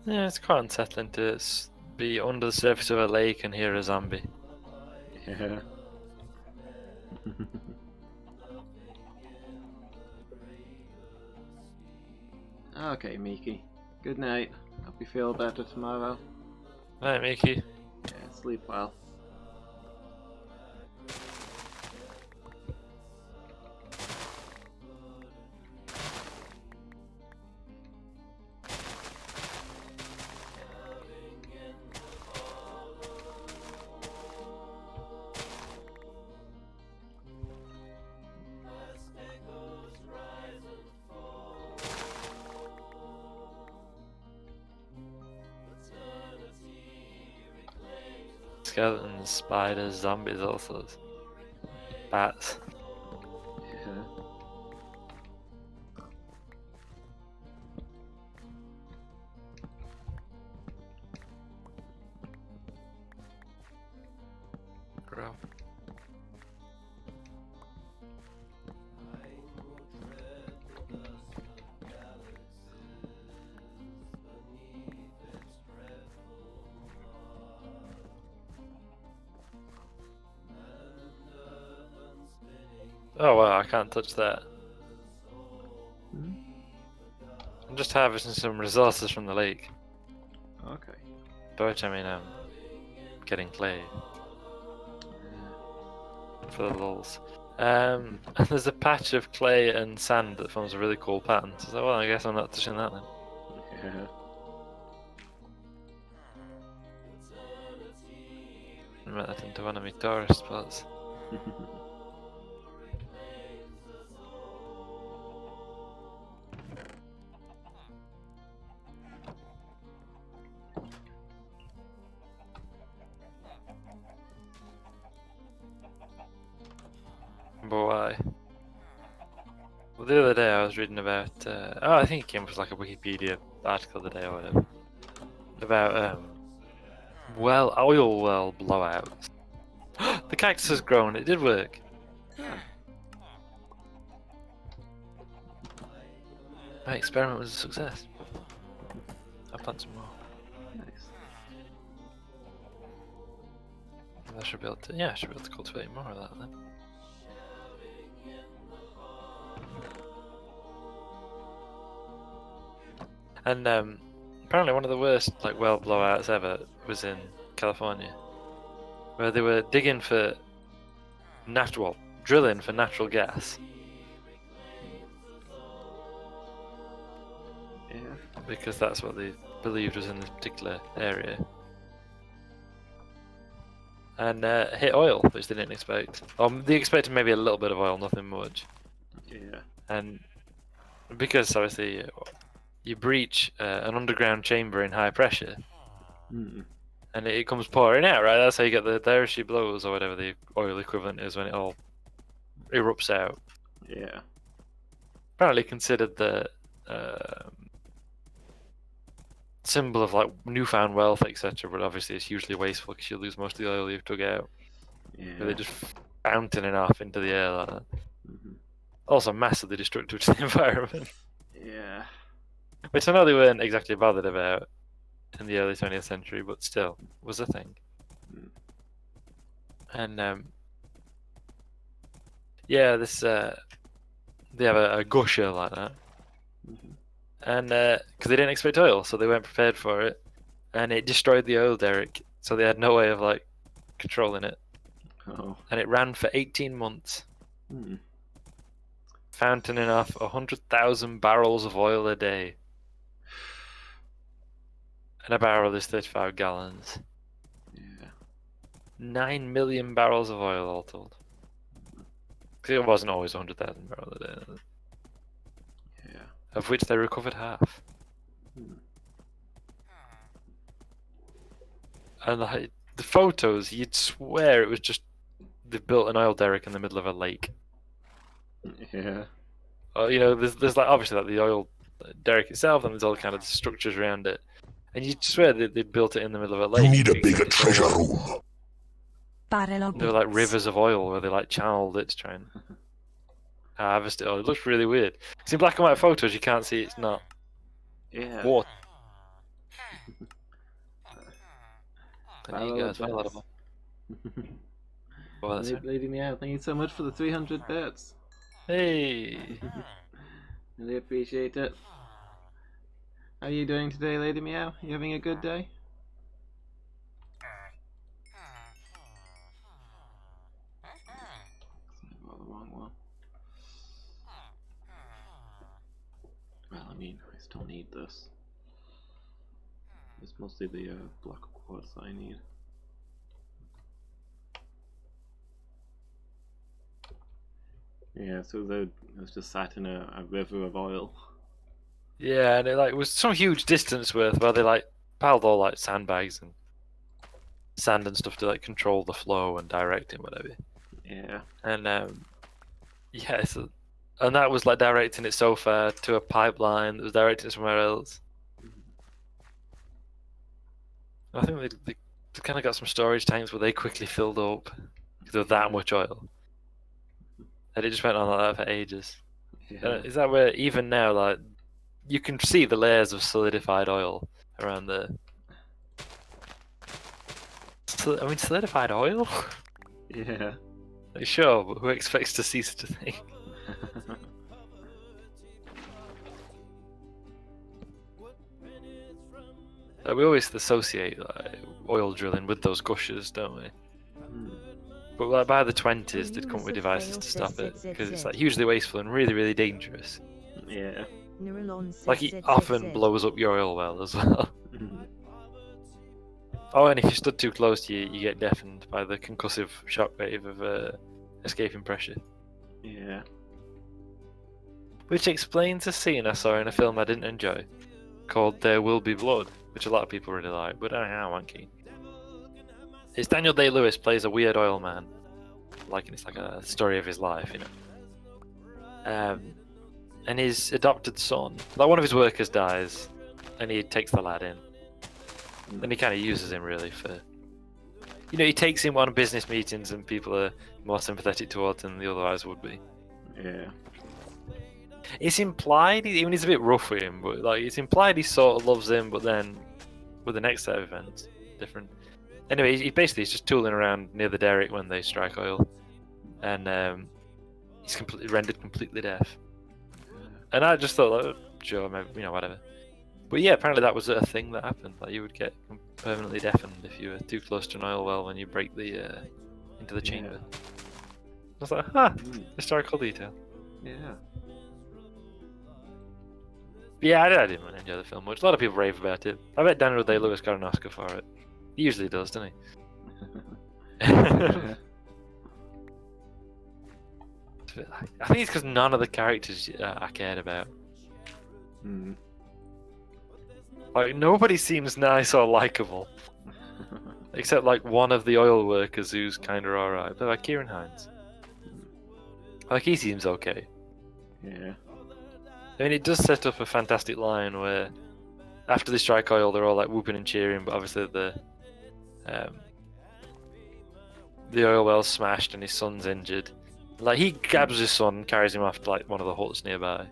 Yeah, it's quite unsettling to be under the surface of a lake and hear a zombie. Yeah. Okay, Miki. Good night. Hope you feel better tomorrow. Right, Mickey. Yeah, sleep well. skeletons, spiders, zombies, all sorts. Bats. Yeah. Grow. Oh wow, I can't touch that. Hmm? I'm just harvesting some resources from the lake. Okay. By which I mean getting clay for the lulz. And there's a patch of clay and sand that forms a really cool pattern. So well, I guess I'm not touching that then. Yeah. I made that into one of my tourist spots. But why? Well, the other day I was reading about. I think it came from like a Wikipedia article the day or whatever. About oil well blowouts. The cactus has grown. It did work. My experiment was a success. I'll plant some more. Nice. I should be able to. Yeah, I should be able to cultivate more of that then. And apparently one of the worst like well blowouts ever was in California, where they were digging for drilling for natural gas. Yeah. Because that's what they believed was in this particular area. And hit oil, which they didn't expect. They expected maybe a little bit of oil, nothing much. Yeah. And because obviously you breach an underground chamber in high pressure, Mm. and it comes pouring out, right? That's how you get the Daiichi blows, or whatever the oil equivalent is when it all erupts out. Yeah. Apparently considered the symbol of like newfound wealth, etc. But obviously it's hugely wasteful because you lose most of the oil you've dug out. Yeah. They're just fountaining off into the air like that. Mhm. Also massively destructive to the environment. Yeah. Which I know they weren't exactly bothered about in the early 20th century, but still was a thing. Mm. And yeah, this they have a gusher like that, Mhm. and because they didn't expect oil, so they weren't prepared for it, and it destroyed the oil derrick, so they had no way of like controlling it, Oh. and it ran for 18 months, Mm. fountaining off 100,000 barrels of oil a day. And a barrel is 35 gallons. Yeah. 9 million barrels of oil all told. Because it wasn't always 100,000 barrels a day, Yeah. of which they recovered half. Mm. And like, the photos, you'd swear it was just they built an oil derrick in the middle of a lake. Yeah. You know, there's like obviously like the oil derrick itself, and there's all kind of structures around it. And you'd swear that they built it in the middle of a lake. You need a except bigger it's all treasure like- room. There were like rivers of oil where they like channeled it to try and harvest it. It looks really weird. It's in black and white photos. You can't see it's not Yeah. water. And Follow you guys, the a lot of bits. well, that's it. Lady Meow, thank you so much for the 300 bits. Hey, Really appreciate it. How are you doing today, Lady Meow? You having a good day? Oh, the wrong one. Well, I mean, I still need this. It's mostly the block quartz I need. Yeah, so it was just sat in a river of oil. yeah, and it like was some huge distance worth where they like piled all like sandbags and sand and stuff to like control the flow and direct it, whatever. Yeah. And yeah, and that was like directing it so far to a pipeline that was directing it somewhere else. I think they kind of got some storage tanks where they quickly filled up because there was that much oil, and it just went on like that for ages. Yeah. Is that where even now, like, you can see the layers of solidified oil around there? I mean, solidified oil? Yeah. Like, sure, but who expects to see such a thing? We always associate like, oil drilling with those gushers, don't we? But like, by the 20s, they'd come up with devices to stop it because it's like hugely wasteful and really, really dangerous. Yeah. Like it often blows up your oil well as well. Oh, and if you stood too close to you get deafened by the concussive shockwave of escaping pressure. Yeah. Which explains a scene I saw in a film I didn't enjoy, called There Will Be Blood, which a lot of people really like, but I don't know, wanky. It's Daniel Day-Lewis plays a weird oil man, like it's like a story of his life, you know. And his adopted son, like one of his workers dies, and he takes the lad in. And he kind of uses him really for, you know, he takes him on business meetings and people are more sympathetic towards him than they otherwise would be. Yeah. It's implied, even he's a bit rough with him, but like it's implied he sort of loves him, but then with the next set of events, different. Anyway, he basically is just tooling around near the derrick when they strike oil, and he's rendered completely deaf. And I just thought, like, sure, maybe, you know, whatever. But yeah, apparently that was a thing that happened. Like you would get permanently deafened if you were too close to an oil well when you break the into the chamber. I was like, historical detail. Yeah. But yeah, I didn't really enjoy the film much. A lot of people rave about it. I bet Daniel Day-Lewis got an Oscar for it. He usually does, doesn't he? I think it's because none of the characters I cared about. Like, nobody seems nice or likable. Except, like, one of the oil workers who's kind of alright. But, like, Kieran Hines. Like, he seems okay. Yeah. I mean, it does set up a fantastic line where after they strike oil, they're all, like, whooping and cheering, but obviously the oil well's smashed and his son's injured. Like, he grabs his son and carries him off to, like, one of the huts nearby.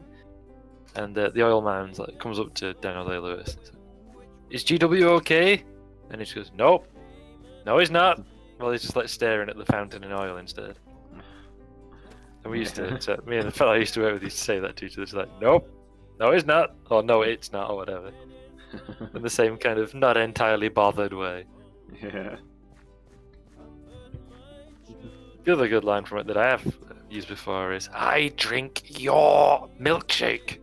And the oil man like comes up to Daniel Day-Lewis and says, "Is GW okay?" And he just goes, "Nope. No, he's not." Well, he's just like staring at the fountain in oil instead. And we used to, so me and the fellow I used to work with used to say that to each other. It's like, "Nope. No, he's not." Or "No, it's not," or whatever. In the same kind of not entirely bothered way. Yeah. The other good line from it that I have used before is, "I drink your milkshake."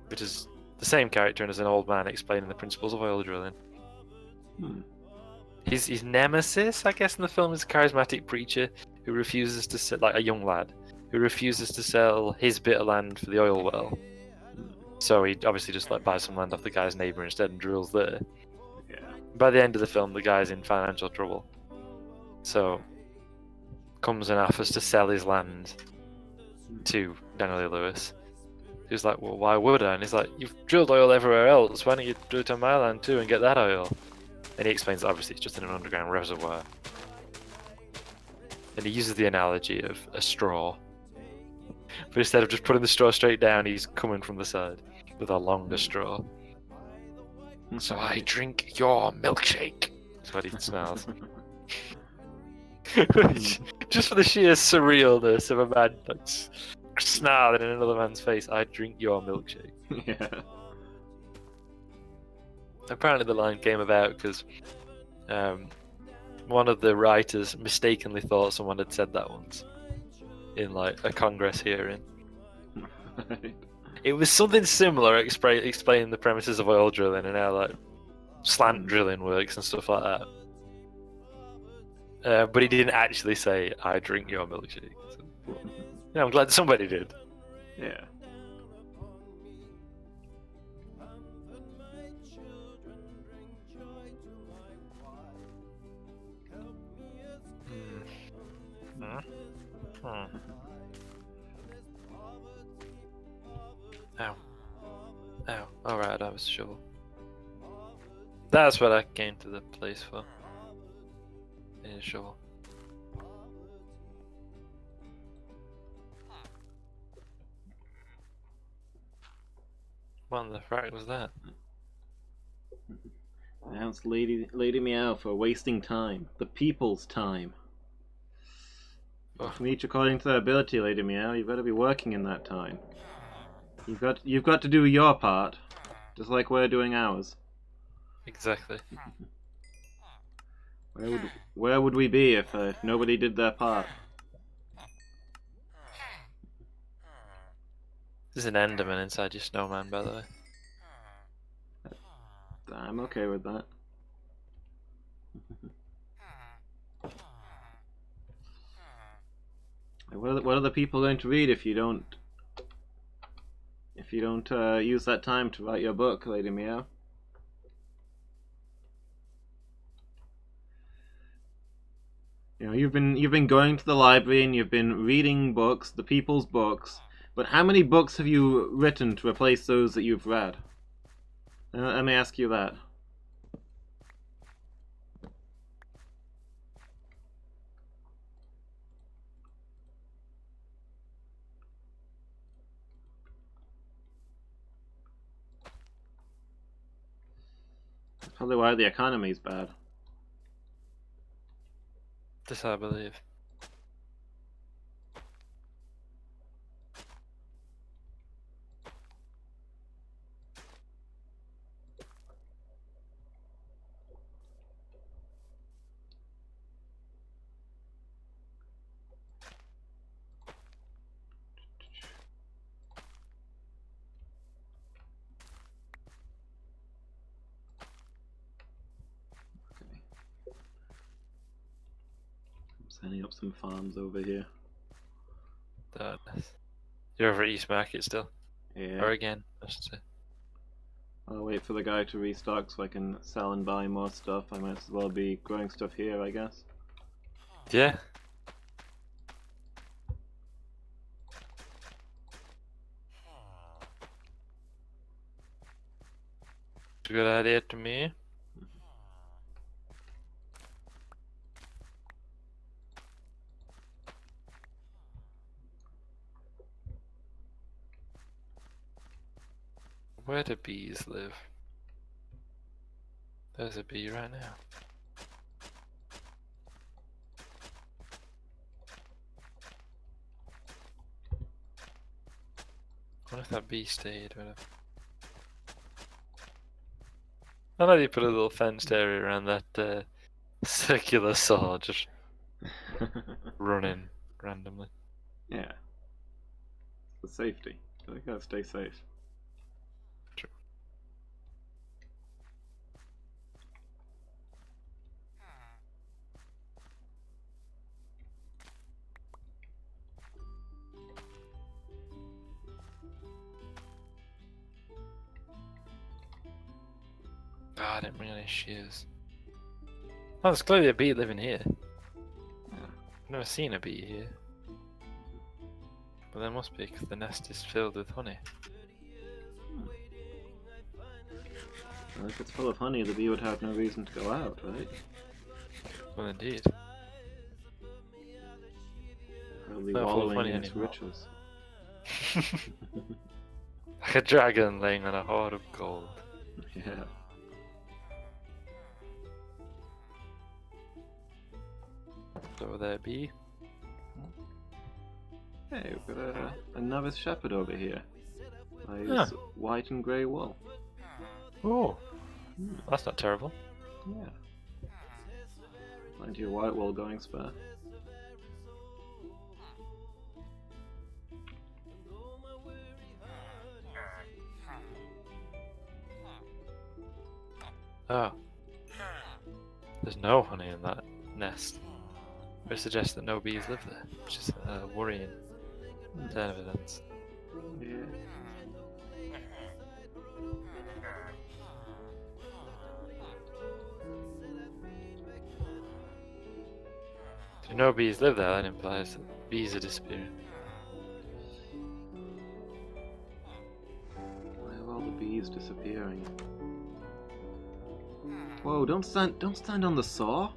Which is the same character and as an old man explaining the principles of oil drilling. His nemesis, I guess, in the film is a charismatic preacher who refuses to sell, like a young lad, who refuses to sell his bit of land for the oil well. So he obviously just like buys some land off the guy's neighbour instead and drills there. Yeah. By the end of the film, the guy's in financial trouble. So comes and offers to sell his land to Daniel Day-Lewis. He was like, "Well, why would I?" And he's like, "You've drilled oil everywhere else. Why don't you do it on my land too and get that oil?" And he explains that obviously it's just in an underground reservoir. And he uses the analogy of a straw. But instead of just putting the straw straight down, he's coming from the side with a longer straw. "So I drink your milkshake." That's what he smells. Just for the sheer surrealness of a man like, snarling in another man's face, "I drink your milkshake." Yeah. Apparently the line came about because one of the writers mistakenly thought someone had said that once in like a Congress hearing. It was something similar, explaining the premises of oil drilling and how like slant drilling works and stuff like that. But he didn't actually say, "I drink your milkshake." So, yeah, I'm glad somebody did. Yeah. Ow. Ow. Alright, that was a shovel. That's what I came to the place for. I need a shovel. What the frack was that? That's Lady Meow for wasting time. The people's time. From each according to their ability, Lady Meow. You've got to be working in that time. You've got to do your part, just like we're doing ours. Exactly. Where would we be if nobody did their part? There's an Enderman inside your snowman, by the way. I'm okay with that. What are the people going to read if you don't use that time to write your book, Lady Meow? You know, you've been going to the library and you've been reading books, the people's books, but how many books have you written to replace those that you've read? Let me ask you that. That's probably why the economy's bad. This I believe. Setting up some farms over here. You're over at East Market still? Yeah. Or again, I should say. I'll wait for the guy to restock so I can sell and buy more stuff. I might as well be growing stuff here, I guess. Yeah. It's a good idea to me. Where do bees live? There's a bee right now. What if that bee stayed? Whatever. I know you put a little fenced area around that circular saw, just running randomly. Yeah. For safety. I gotta stay safe. True. Oh, I didn't bring any shears. Oh, there's clearly a bee living here. I've never seen a bee here. But there must be, because the nest is filled with honey. Well, if it's full of honey, the bee would have no reason to go out, right? Well, indeed. Probably Not full of wallowing honey in its anymore. riches. Like a dragon laying on a hoard of gold. Yeah. Over there, bee. Hey, we've got a novice shepherd over here. His Huh. white and grey wool. Oh, that's not terrible. Yeah. Plenty of white wool going spare. Oh. There's no honey in that nest. Which suggests that no bees live there, which is a worrying turn of events. Yeah. Do If no bees live there, that implies that bees are disappearing. Why are all the bees disappearing? Whoa! Don't stand on the saw.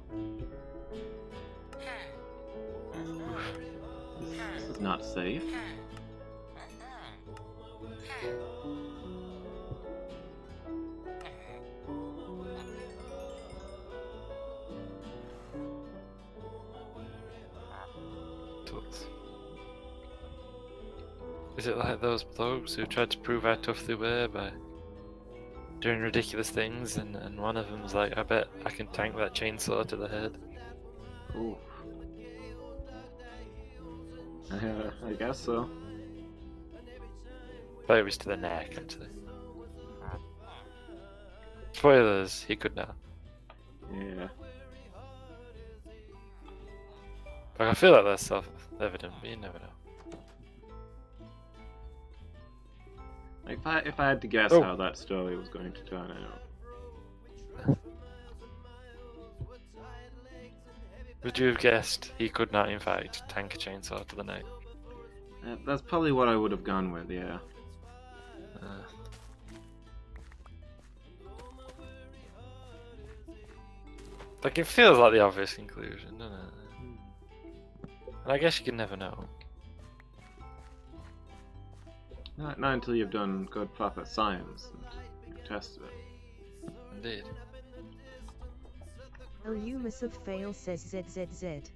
This is not safe. Is it like those blokes who tried to prove how tough they were by doing ridiculous things, and one of them's like, I bet I can tank that chainsaw to the head. Ooh. I guess so. But it was to the neck, actually. Spoilers, he could not. Yeah. Like, I feel like that's self-evident, but you never know. Like if I had to guess Oh. how that story was going to turn out. Would you have guessed he could not, in fact, tank a chainsaw to the neck? That's probably what I would have gone with, yeah. Like, it feels like the obvious conclusion, doesn't it? And I guess you can never know. Not until you've done good proper science and you've tested it. Indeed. Elumus of fail says ZZZ.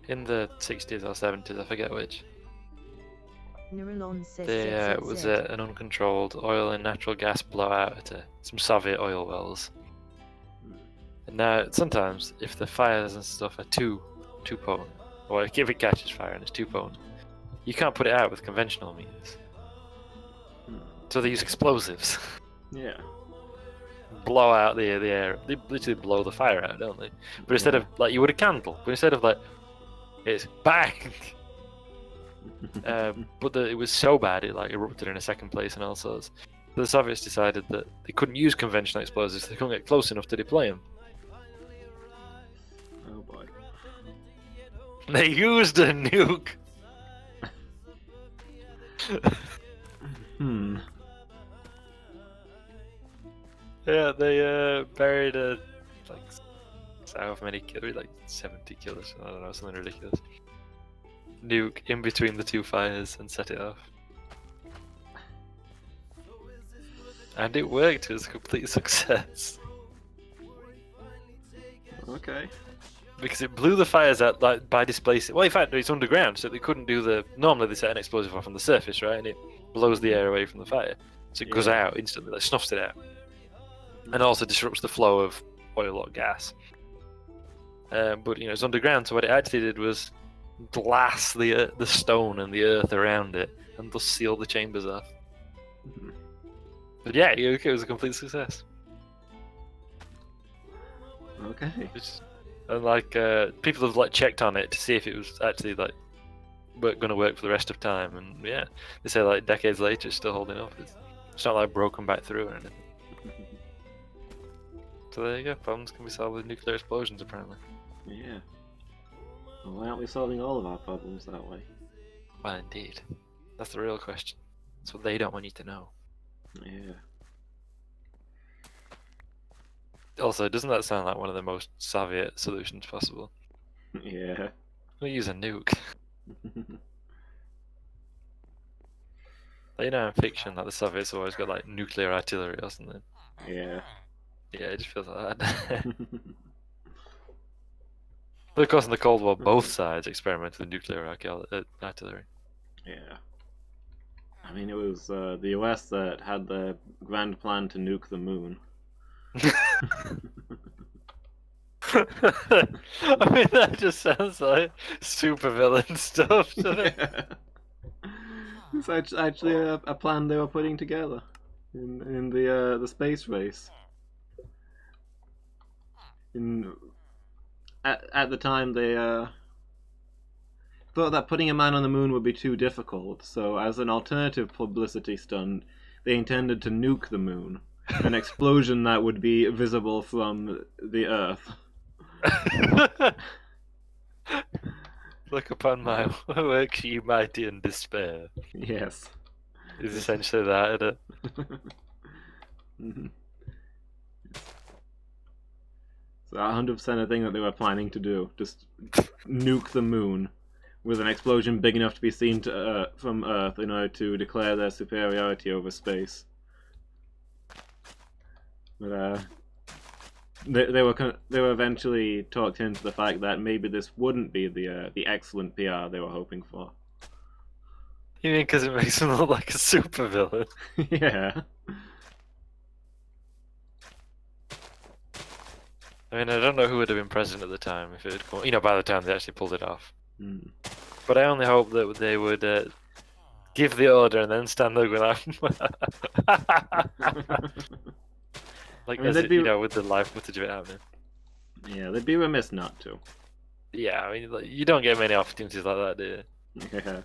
In the 60s or 70s, I forget which, Neuralon says there ZZZ. was an uncontrolled oil and natural gas blowout at some Soviet oil wells. And now, sometimes, if the fires and stuff are too potent, or if it catches fire and it's too potent, you can't put it out with conventional means. So they use explosives. Yeah. Blow out the air. They literally blow the fire out, don't they? But instead of, like, you would a candle, but instead of, like, it's bang! But it was so bad, it, like, erupted in a second place and all sorts. The Soviets decided that they couldn't use conventional explosives, they couldn't get close enough to deploy them. Oh boy. They used a nuke! Hmm. Yeah, they buried a, like, however many kilos, like 70 kilos, I don't know, something ridiculous. Nuke in between the two fires and set it off. And it worked, it was a complete success. Okay. Because it blew the fires out, like, by displacing. Well, in fact, it's underground, so they couldn't do the. Normally, they set an explosive off on the surface, right? And it blows the air away from the fire. So it goes Yeah. out instantly, like, snuffs it out. And also disrupts the flow of oil or gas. But, you know, it's underground, so what it actually did was glass the stone and the earth around it, and thus seal the chambers off. Mhm. But yeah, it was a complete success. Okay. And like people have like checked on it to see if it was actually like going to work for the rest of time, and yeah, they say like decades later it's still holding up. It's not like broken back through or anything. So there you go. Problems can be solved with nuclear explosions, apparently. Yeah. Well, why aren't we solving all of our problems that way? Well, indeed, that's the real question. That's what they don't want you to know. Yeah. Also, doesn't that sound like one of the most Soviet solutions possible? Yeah. We'll use a nuke. Like, you know, in fiction, like the Soviets have always got like nuclear artillery or something. Yeah. Yeah, it just feels like that. But of course, in the Cold War, both sides experimented with nuclear artillery. Yeah. I mean, it was the US that had the grand plan to nuke the moon. I mean, that just sounds like supervillain stuff, doesn't it? Yeah. It's actually a plan they were putting together in the space race. At the time, they thought that putting a man on the moon would be too difficult, so as an alternative publicity stunt, they intended to nuke the moon. an explosion that would be visible from the Earth. Look upon my works, ye mighty in despair. Yes. Is essentially that, isn't it? Mhm. So 100% a thing that they were planning to do. Just nuke the moon with an explosion big enough to be seen from Earth in order to declare their superiority over space. But they were eventually talked into the fact that maybe this wouldn't be the excellent PR they were hoping for. You mean because it makes him look like a supervillain? Yeah. I mean, I don't know who would have been president at the time if it had come. You know, by the time they actually pulled it off. Mm. But I only hope that they would give the order and then stand there going like, I mean, you know, with the live footage of it happening. Yeah, they'd be remiss not to. Yeah, I mean, like, you don't get many opportunities like that, do you? Yeah.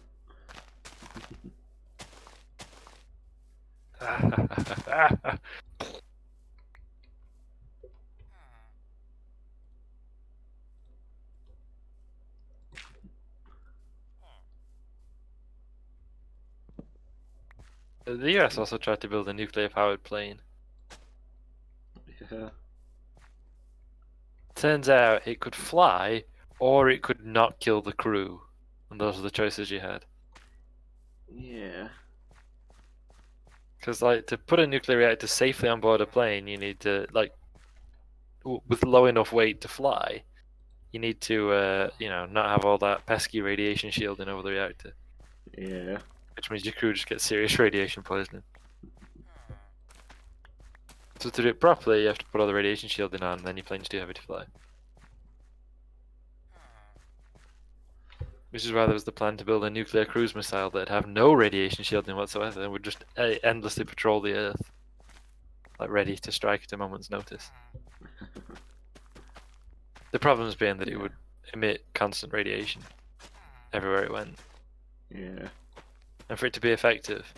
The US also tried to build a nuclear-powered plane. Yeah. Turns out it could fly, or it could not kill the crew. And those are the choices you had. Yeah. Because, like, to put a nuclear reactor safely on board a plane, you need to, like, with low enough weight to fly, you need to, you know, not have all that pesky radiation shielding over the reactor. Yeah. Which means your crew just gets serious radiation poisoning. So to do it properly, you have to put all the radiation shielding on, and then your plane's too heavy to fly. Which is why there was the plan to build a nuclear cruise missile that'd have no radiation shielding whatsoever, and would just endlessly patrol the Earth, like ready to strike at a moment's notice. The problems being that it would emit constant radiation everywhere it went. Yeah. And for it to be effective,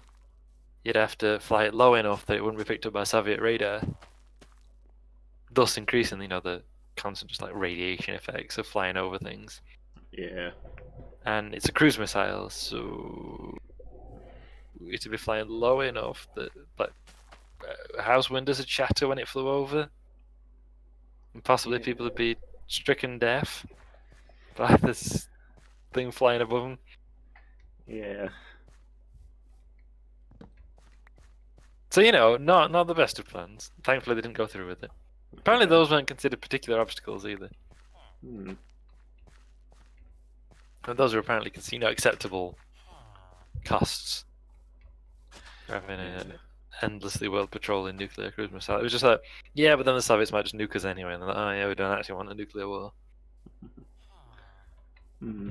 you'd have to fly it low enough that it wouldn't be picked up by Soviet radar, thus increasing, you know, the constant just like radiation effects of flying over things. Yeah. And it's a cruise missile, so it would be flying low enough that like house windows would shatter when it flew over, and possibly people would be stricken deaf by this thing flying above them. Yeah. So, you know, not the best of plans. Thankfully, they didn't go through with it. Apparently, those weren't considered particular obstacles either. Hmm. And those were apparently, you know, acceptable costs for having an endlessly world patrolling nuclear cruise missile. It was just like, yeah, but then the Soviets might just nuke us anyway, and they're like, oh yeah, we don't actually want a nuclear war. Hmm.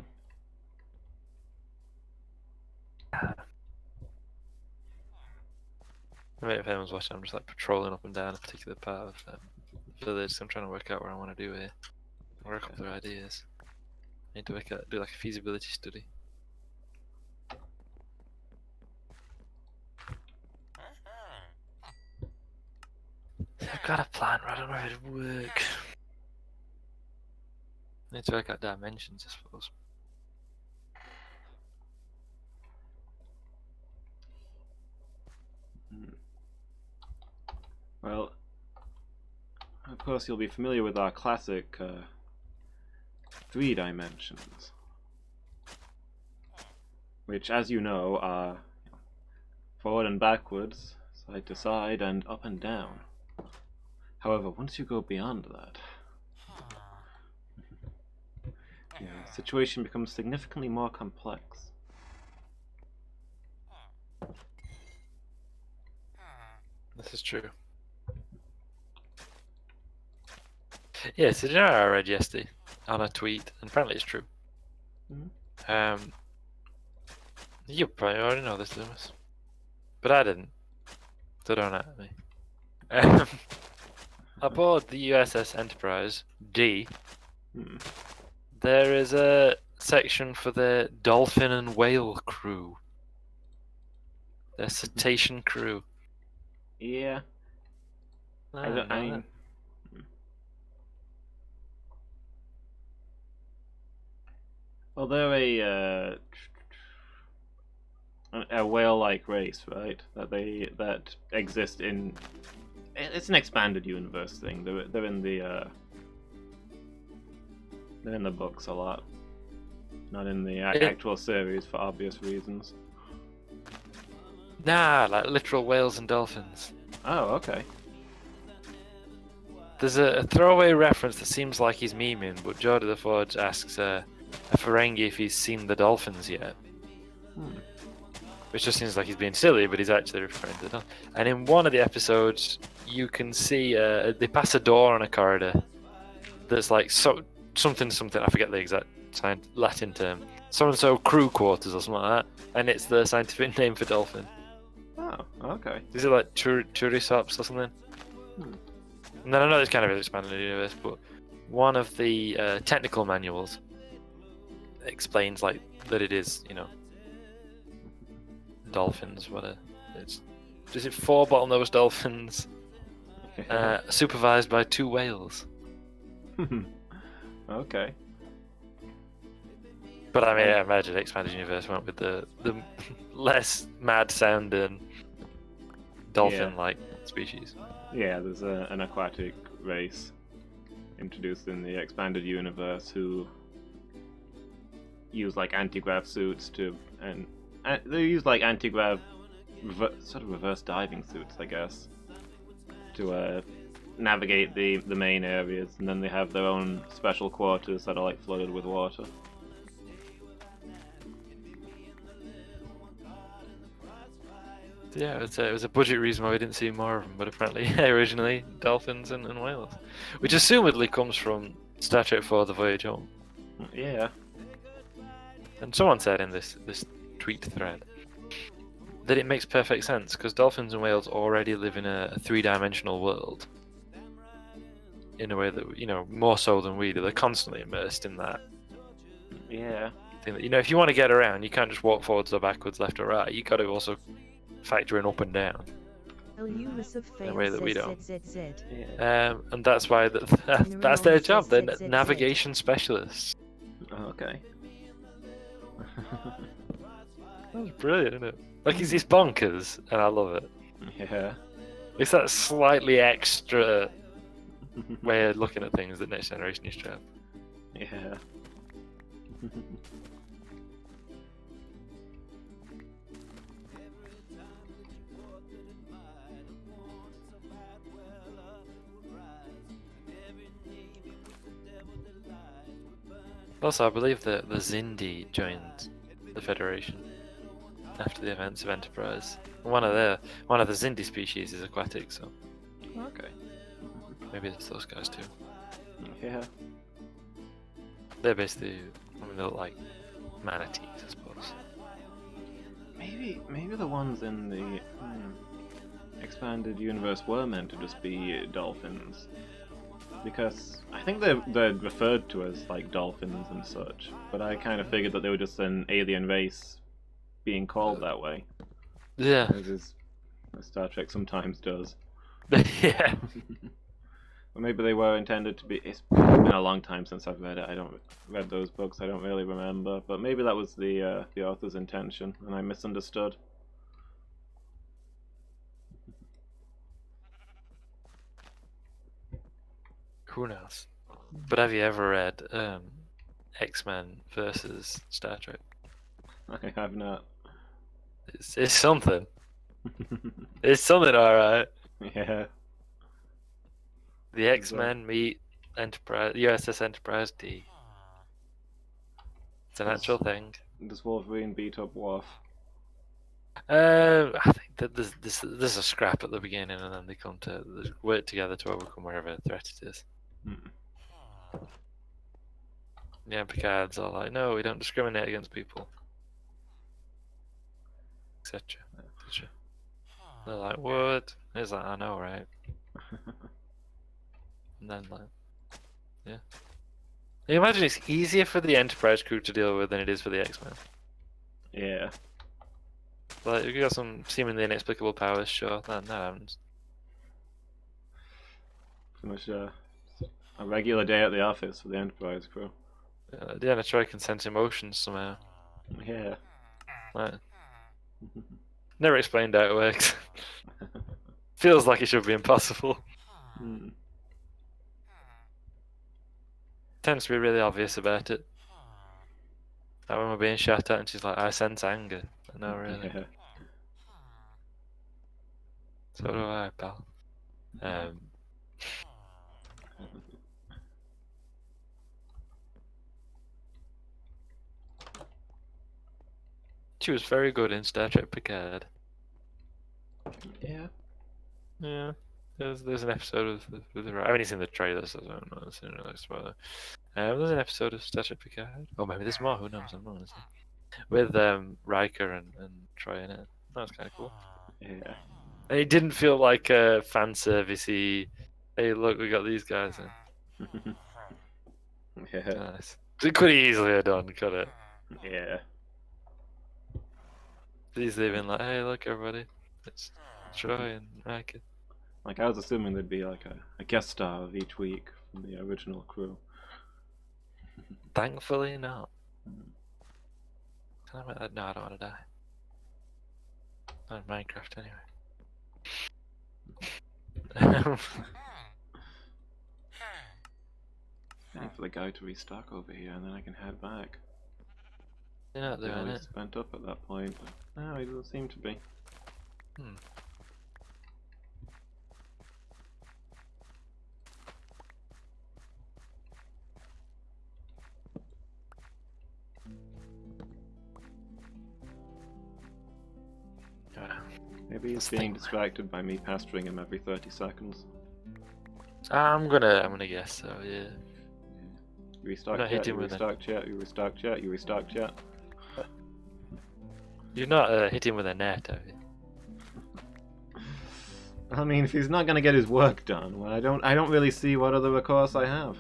I mean, if anyone's watching, I'm just like patrolling up and down a particular part of the village. So I'm trying to work out what I want to do here. Work up their ideas. I need to do like a feasibility study. I've got a plan, but I don't know how it would work. I need to work out dimensions, I suppose. Well, of course you'll be familiar with our classic 3 dimensions, which, as you know, are forward and backwards, side to side, and up and down. However, once you go beyond that, the situation becomes significantly more complex. This is true. Yeah, so you know I read yesterday on a tweet, and apparently it's true. Mm-hmm. You probably already know this, Loomis, but I didn't. So don't at me. Aboard the USS Enterprise D, there is a section for the dolphin and whale crew. The cetacean crew. Yeah. I don't. I mean, well, they're a whale-like race, right? That exist in. It's an expanded universe thing. They're in the books a lot, not in the actual series for obvious reasons. Nah, like literal whales and dolphins. Oh, okay. There's a throwaway reference that seems like he's memeing, but Jordan the Forge asks a Ferengi if he's seen the dolphins yet. Which just seems like he's being silly, but he's actually referring to them. And in one of the episodes, you can see they pass a door on a corridor that's like something, I forget the exact Latin term. So-and-so crew quarters or something like that. And it's the scientific name for dolphin. Oh, okay. Is it like Churisops or something? And then I know it's kind of an expanded universe, but one of the technical manuals explains like that it is, dolphins. Is it 4 bottlenose dolphins supervised by 2 whales? Okay. But I mean, I imagine expanded universe went with the less mad sounding dolphin-like species. Yeah, there's an aquatic race introduced in the expanded universe who use like anti-grav suits and they use like anti-grav sort of reverse diving suits, I guess, to navigate the main areas, and then they have their own special quarters that are like flooded with water. Yeah, it was a budget reason why we didn't see more of them, but apparently originally dolphins and whales, which assumedly comes from Star Trek IV: The Voyage Home. Yeah. And someone said in this tweet thread that it makes perfect sense because dolphins and whales already live in a 3-dimensional world in a way that, more so than we do. They're constantly immersed in that. Yeah. Thing that, if you want to get around, you can't just walk forwards or backwards, left or right. You got to also factor in up and down. In a way that we don't. And that's why that's their job. They're navigation specialists. Okay. That's brilliant, isn't it? Like, it's bonkers, and I love it. Yeah. It's that slightly extra way of looking at things that Next Generation used to have. Yeah. Also, I believe that the Zindi joined the Federation after the events of Enterprise. One of the Zindi species is aquatic, so Okay. maybe it's those guys too. Yeah. They're basically, they look like manatees, I suppose. Maybe the ones in the expanded universe were meant to just be dolphins, because I think they're referred to as like dolphins and such. But I kind of figured that they were just an alien race being called that way. Yeah. As Star Trek sometimes does. Yeah. Or maybe they were intended to be. It's been a long time since I've read it. I don't read those books. I don't really remember. But maybe that was the author's intention, and I misunderstood. Who knows? But have you ever read X-Men versus Star Trek? I have not. It's something. It's something, alright. Yeah. The X-Men meet Enterprise, USS Enterprise D. It's an actual thing. Does Wolverine beat up Worf? I think that there's a scrap at the beginning, and then they come to work together to overcome whatever threat it is. Yeah, Picard's all like, "No, we don't discriminate against people," etc. They're like, "What?" He's like, "I know, right?" And then like, yeah. Can you imagine it's easier for the Enterprise crew to deal with than it is for the X-Men? Yeah. Like, if you got some seemingly inexplicable powers, sure, that happens. Pretty much a regular day at the office for the Enterprise crew. Yeah, and I try can sense emotions somehow. Yeah. Like, never explained how it works. Feels like it should be impossible. Hmm. Tends to be really obvious about it. Like when we're being shot at and she's like, I sense anger. But no, really. Yeah. So do I, pal. She was very good in Star Trek Picard. Yeah. Yeah. There's an episode with I've only seen the trailers, so I don't know. It's really spoiler. There's an episode of Star Trek Picard. Oh, maybe there's more. Who knows? I'm not honestly. With Riker and Troy in it. That was kind of cool. Yeah. And it didn't feel like fan servicey. Hey, look, we got these guys in. Yeah. Nice. It could easily have done, could it? Yeah. Easily been like, hey, look, everybody, it's Troy and Riker. Like, I was assuming there'd be like a guest star of each week from the original crew. Thankfully, not. No, I don't want to die. Not in Minecraft, anyway. Waiting for the guy to restock over here, and then I can head back. You're not They're doing always it. spent up at that point. But no, he doesn't seem to be. Hmm. Maybe he's being distracted by me pestering him every 30 seconds. I'm gonna guess so. Yeah. You restock Not chat, hit you him with it. restock chat, you restock chat, you restock chat. You're not hitting with a net, are you? I mean, if he's not gonna get his work done, well, I don't really see what other recourse I have.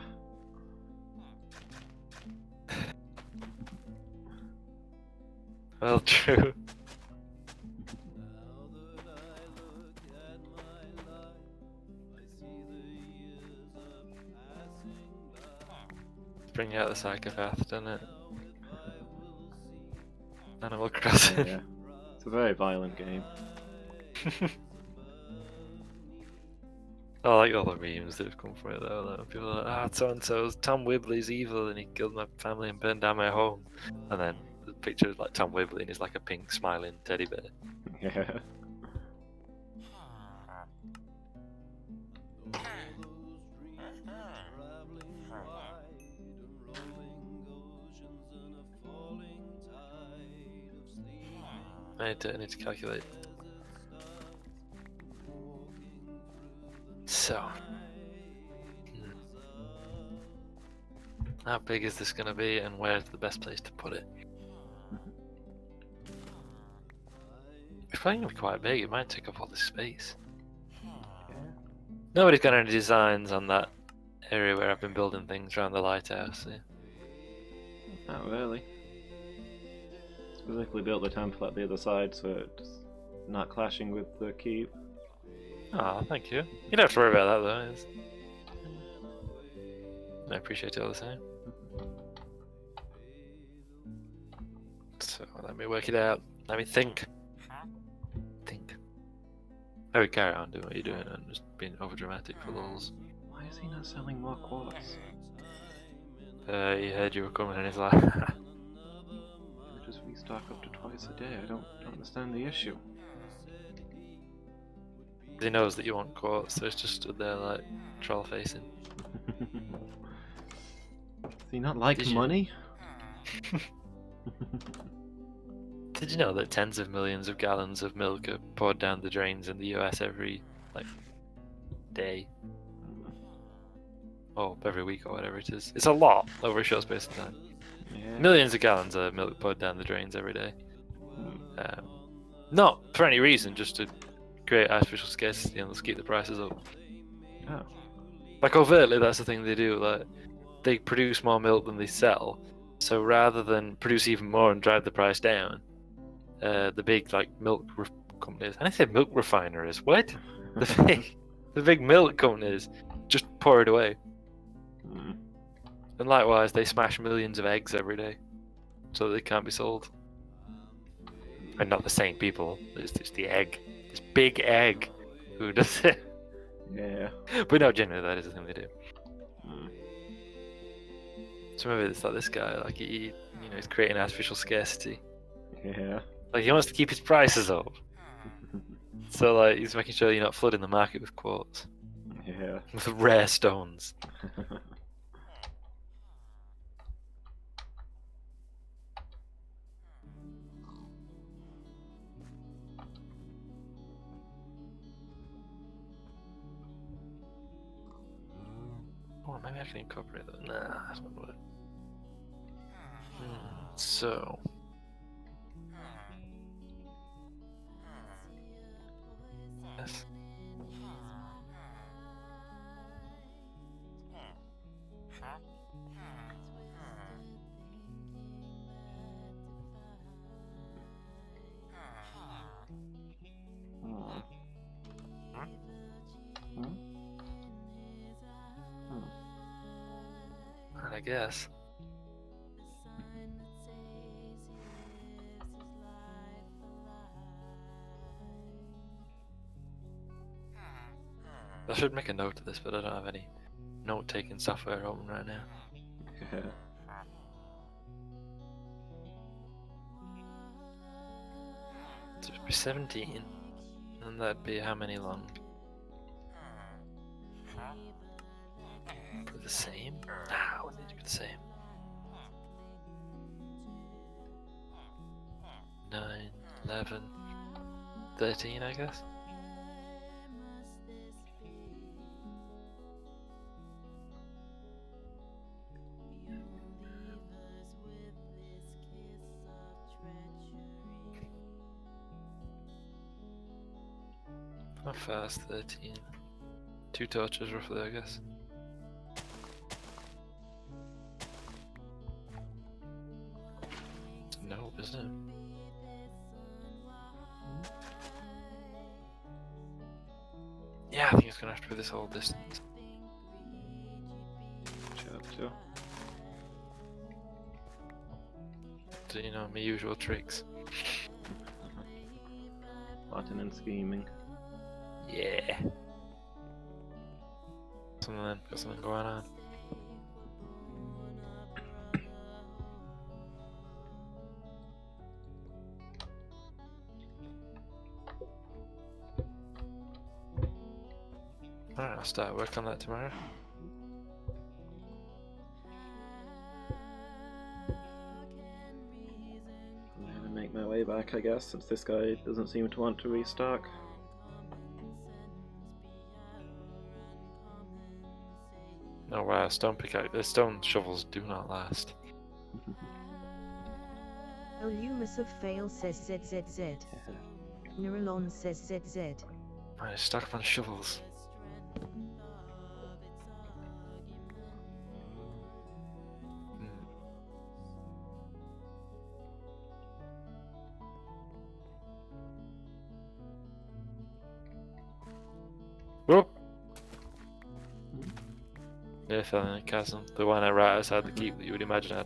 Well, true. Bring out the psychopath, doesn't it? Animal Crossing. Yeah. It's a very violent game. I like all the memes that have come from it though. Like, people are like, so and so's Tom Wibley's evil and he killed my family and burned down my home. And then the picture is like Tom Wibley and he's like a pink smiling teddy bear. Yeah. I need to calculate. So, how big is this going to be, and where's the best place to put it? It's probably going to be quite big. It might take up all this space. Nobody's got any designs on that area where I've been building things around the lighthouse. Yeah. Not really. Specifically built the temple at the other side so it's not clashing with the keep. Oh, thank you. You don't have to worry about that though. I appreciate it all the same. So let me work it out. Let me think. I would carry on doing what you're doing and just being overdramatic for lulz. Why is he not selling more quartz? He heard you were coming and he's like, We just restock up to twice a day. I don't understand the issue. he knows that you want quartz, so it's just stood there like troll facing. Does he not like money? Did you know that tens of millions of gallons of milk are poured down the drains in the US every day? Or every week or whatever it is. It's a lot over a short space of time. Yeah. Millions of gallons of milk poured down the drains every day. Not for any reason, just to create artificial scarcity and let's keep the prices up. Oh. Like overtly, that's the thing they do. Like they produce more milk than they sell. So rather than produce even more and drive the price down, the big milk companies, and I said milk refineries. What? The big The big milk companies just pour it away. Hmm. And likewise, they smash millions of eggs every day, so they can't be sold. And not the same people. It's just the egg. This big egg. Who does it? Yeah. But no, generally that is the thing they do. Hmm. So maybe it's like this guy, like he's creating artificial scarcity. Yeah. Like he wants to keep his prices up. So like he's making sure you're not flooding the market with quartz. Yeah. With rare stones. Oh, maybe I can incorporate that. Nah, that's not good. So. Yes. Hmm. Hmm? Hmm. I guess. I should make a note of this, but I don't have any note-taking software open right now. Yeah. So it'd be 17, and that'd be how many long? Probably the same? Nah, we need to be the same. 9, 11, 13, I guess? How fast? 13. 2 torches roughly, I guess. No, isn't it? Yeah, I think it's gonna have to be this whole distance. Sure. So, my usual tricks. Plotting and scheming. Yeah. Got something going on. Alright, I'll start work on that tomorrow. I'm gonna make my way back, I guess, since this guy doesn't seem to want to restock. Oh wow, stone shovels do not last. Olumus of Fail says ZZZ. Neuralon says ZZ. Right, stock up on shovels. Whoop! Yeah, I fell in a chasm. The one right outside the keep that you would imagine I'm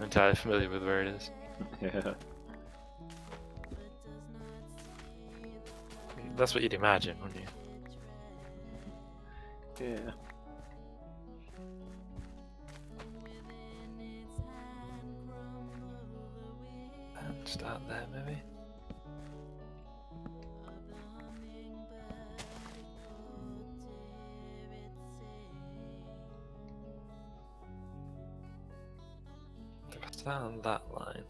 entirely familiar with where it is. Yeah. That's what you'd imagine, wouldn't you? Yeah. And start there, maybe? Start on that line.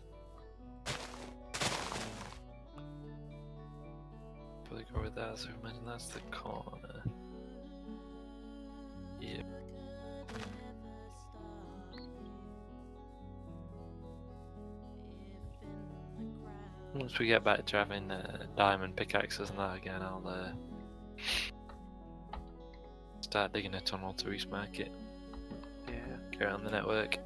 Probably go with that, so imagine that's the corner. Yeah. Once we get back to having diamond pickaxes and that again, I'll start digging a tunnel to East Market. Yeah. Get on the network.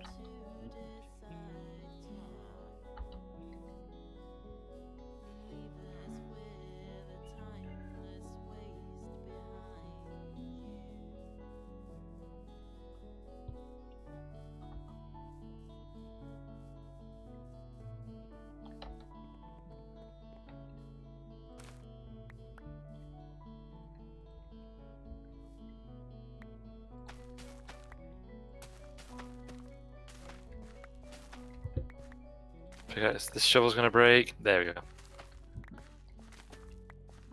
Okay, this shovel's gonna break. There we go.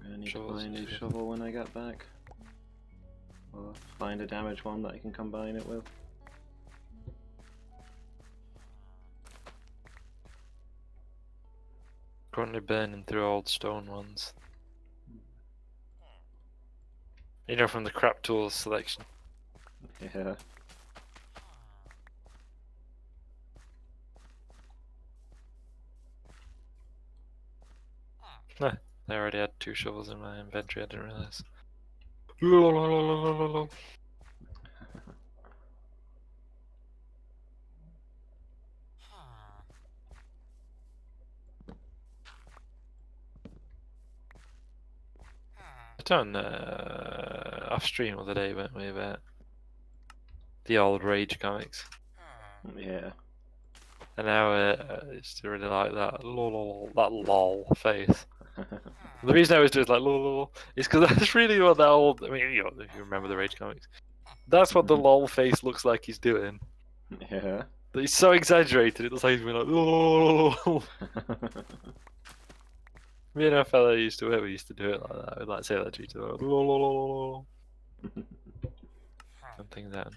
I need to Shovels buy a new and shit. shovel when I get back. Or find a damaged one that I can combine it with. Currently burning through old stone ones. You know, from the crap tools selection. Yeah. I already had 2 shovels in my inventory, I didn't realise. I done off stream the other day, weren't we, about the old Rage comics. Yeah. And now I used to really like that lol face. The reason I was doing like lol is because that's really what that old. I mean, you know, if you remember the Rage comics, that's what the lol face looks like he's doing. Yeah. But he's so exaggerated. It looks like he's been like lol. Me and a fella used to we used to do it like that. We'd like say that to each other, lol, and things that.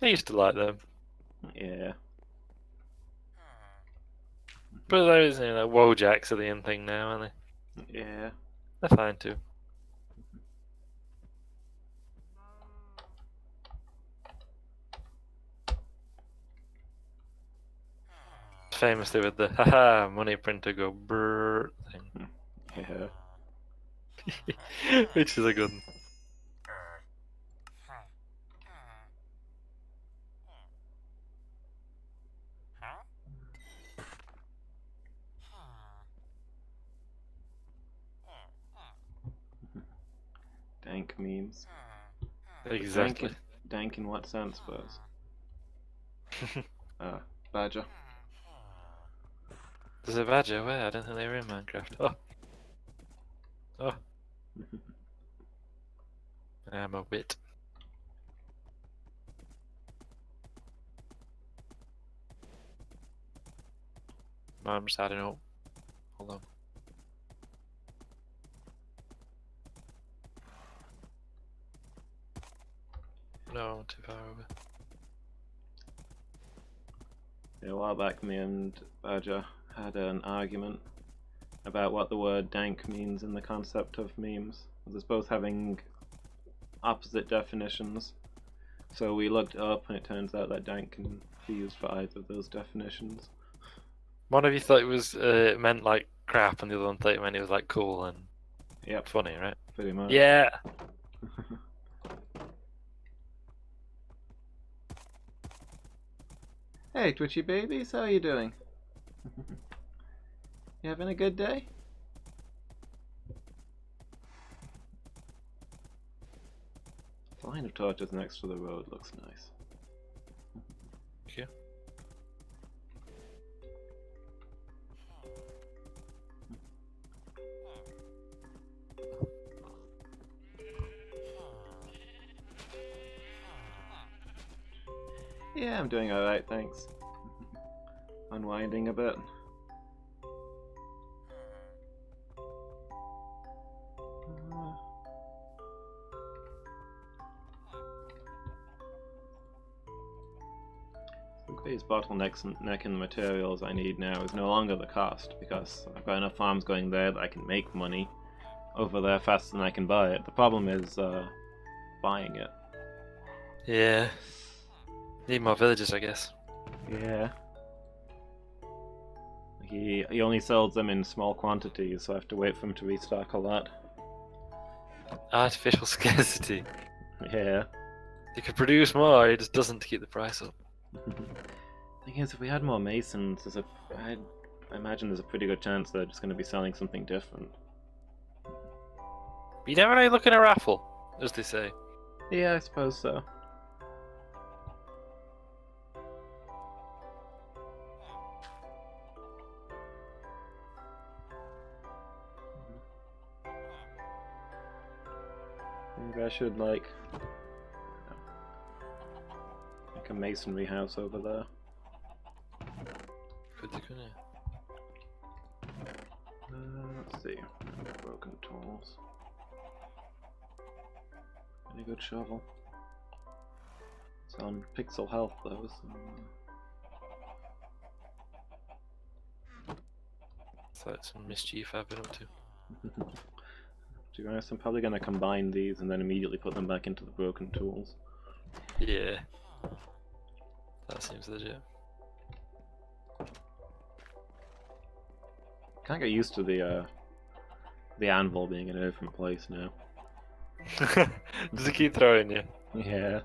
I used to like them, Yeah. but those like Wojaks are the in thing now, aren't they? Yeah. They're fine too. Famously with the haha money printer go brrr thing, Yeah. which is a good one. Dank memes. Exactly. Dank in what sense, Buzz? Badger. There's a badger. Where? I don't think they were in Minecraft. Oh. Oh. I'm a wit. No, I'm just adding up. Hold on. No, too far over. Yeah, a while back, me and Badger had an argument about what the word dank means in the concept of memes. There's both having opposite definitions. So we looked it up, and it turns out that dank can be used for either of those definitions. One of you thought it was meant like crap, and the other one thought it meant it was like cool and Yep, funny, right? pretty much. Yeah. Hey, Twitchy babies, how are you doing? You having a good day? The line of torches next to the road looks nice. Okay. Yeah, I'm doing alright, thanks. Unwinding a bit. The greatest bottleneck in the materials I need now is no longer the cost, because I've got enough farms going there that I can make money over there faster than I can buy it. The problem is buying it. Yeah. Need more villagers, I guess. Yeah. He only sells them in small quantities, so I have to wait for him to restock a lot. Artificial scarcity. Yeah. He could produce more, he just doesn't to keep the price up. Thing is, if we had more masons, I imagine there's a pretty good chance they're just going to be selling something different. But you never know, look in a raffle, as they say. Yeah, I suppose so. Maybe I should, like a masonry house over there. with it, couldn't you? Let's see. Broken tools. Any good shovel? It's on pixel health though, so. So that's some mischief I've been up to. To be honest, I'm probably going to combine these and then immediately put them back into the broken tools. Yeah. That seems legit. Can't get used to the anvil being in a different place now. Does it keep throwing you? Yeah.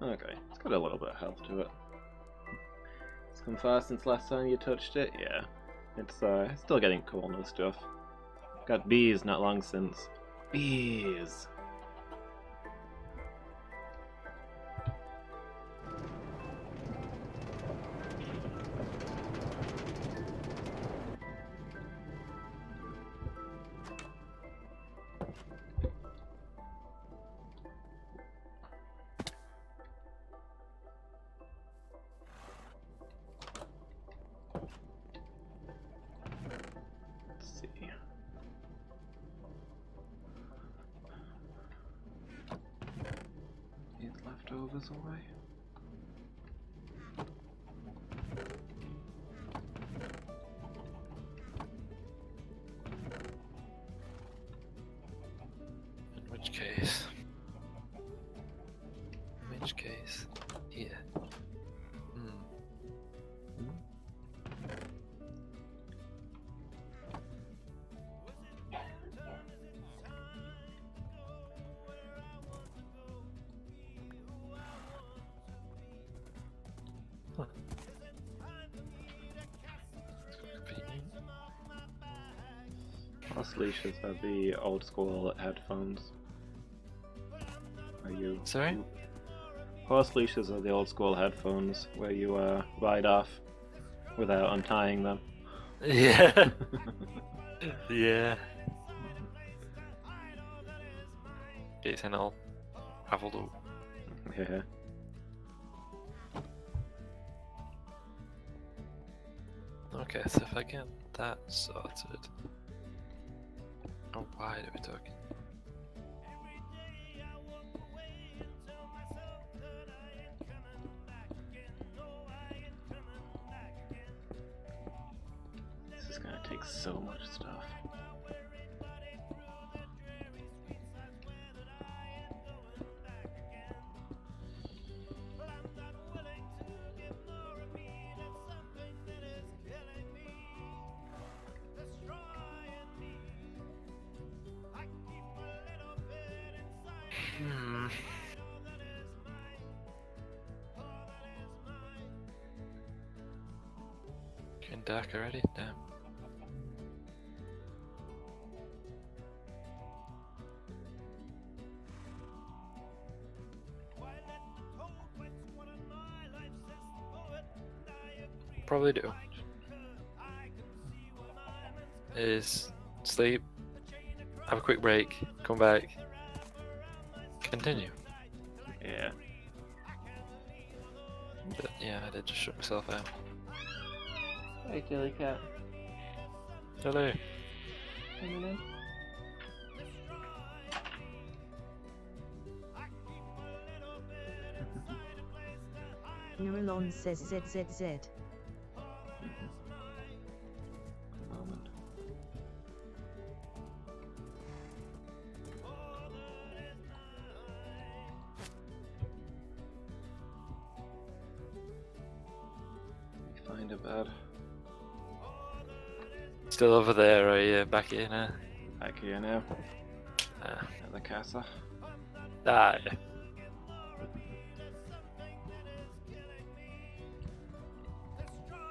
Okay, it's got a little bit of health to it. It's come far since last time you touched it. Yeah, it's still getting cool and stuff. Got bees not long since. Bees. Let's see. Need leftovers away. In which case? Here. Huh. Convenient. Horse leashes are the old school headphones. Are you? Sorry? Horse leashes are the old school headphones where you ride off without untying them. Yeah. Yeah. It's an all raveled up. Yeah. Okay, so if I get that sorted. How wide are we talking? This is gonna take so much stuff. Hmm. Getting dark already? Damn. Probably do. Is sleep, have a quick break, come back, continue. Yeah. But yeah, I did just shut myself out. Hey, Jelly Cat. Hello. Neuralon says ZZZ. Moment. Find a bed. Still over there, or are you back here now? Back here now. Ah, At the casa. yeah.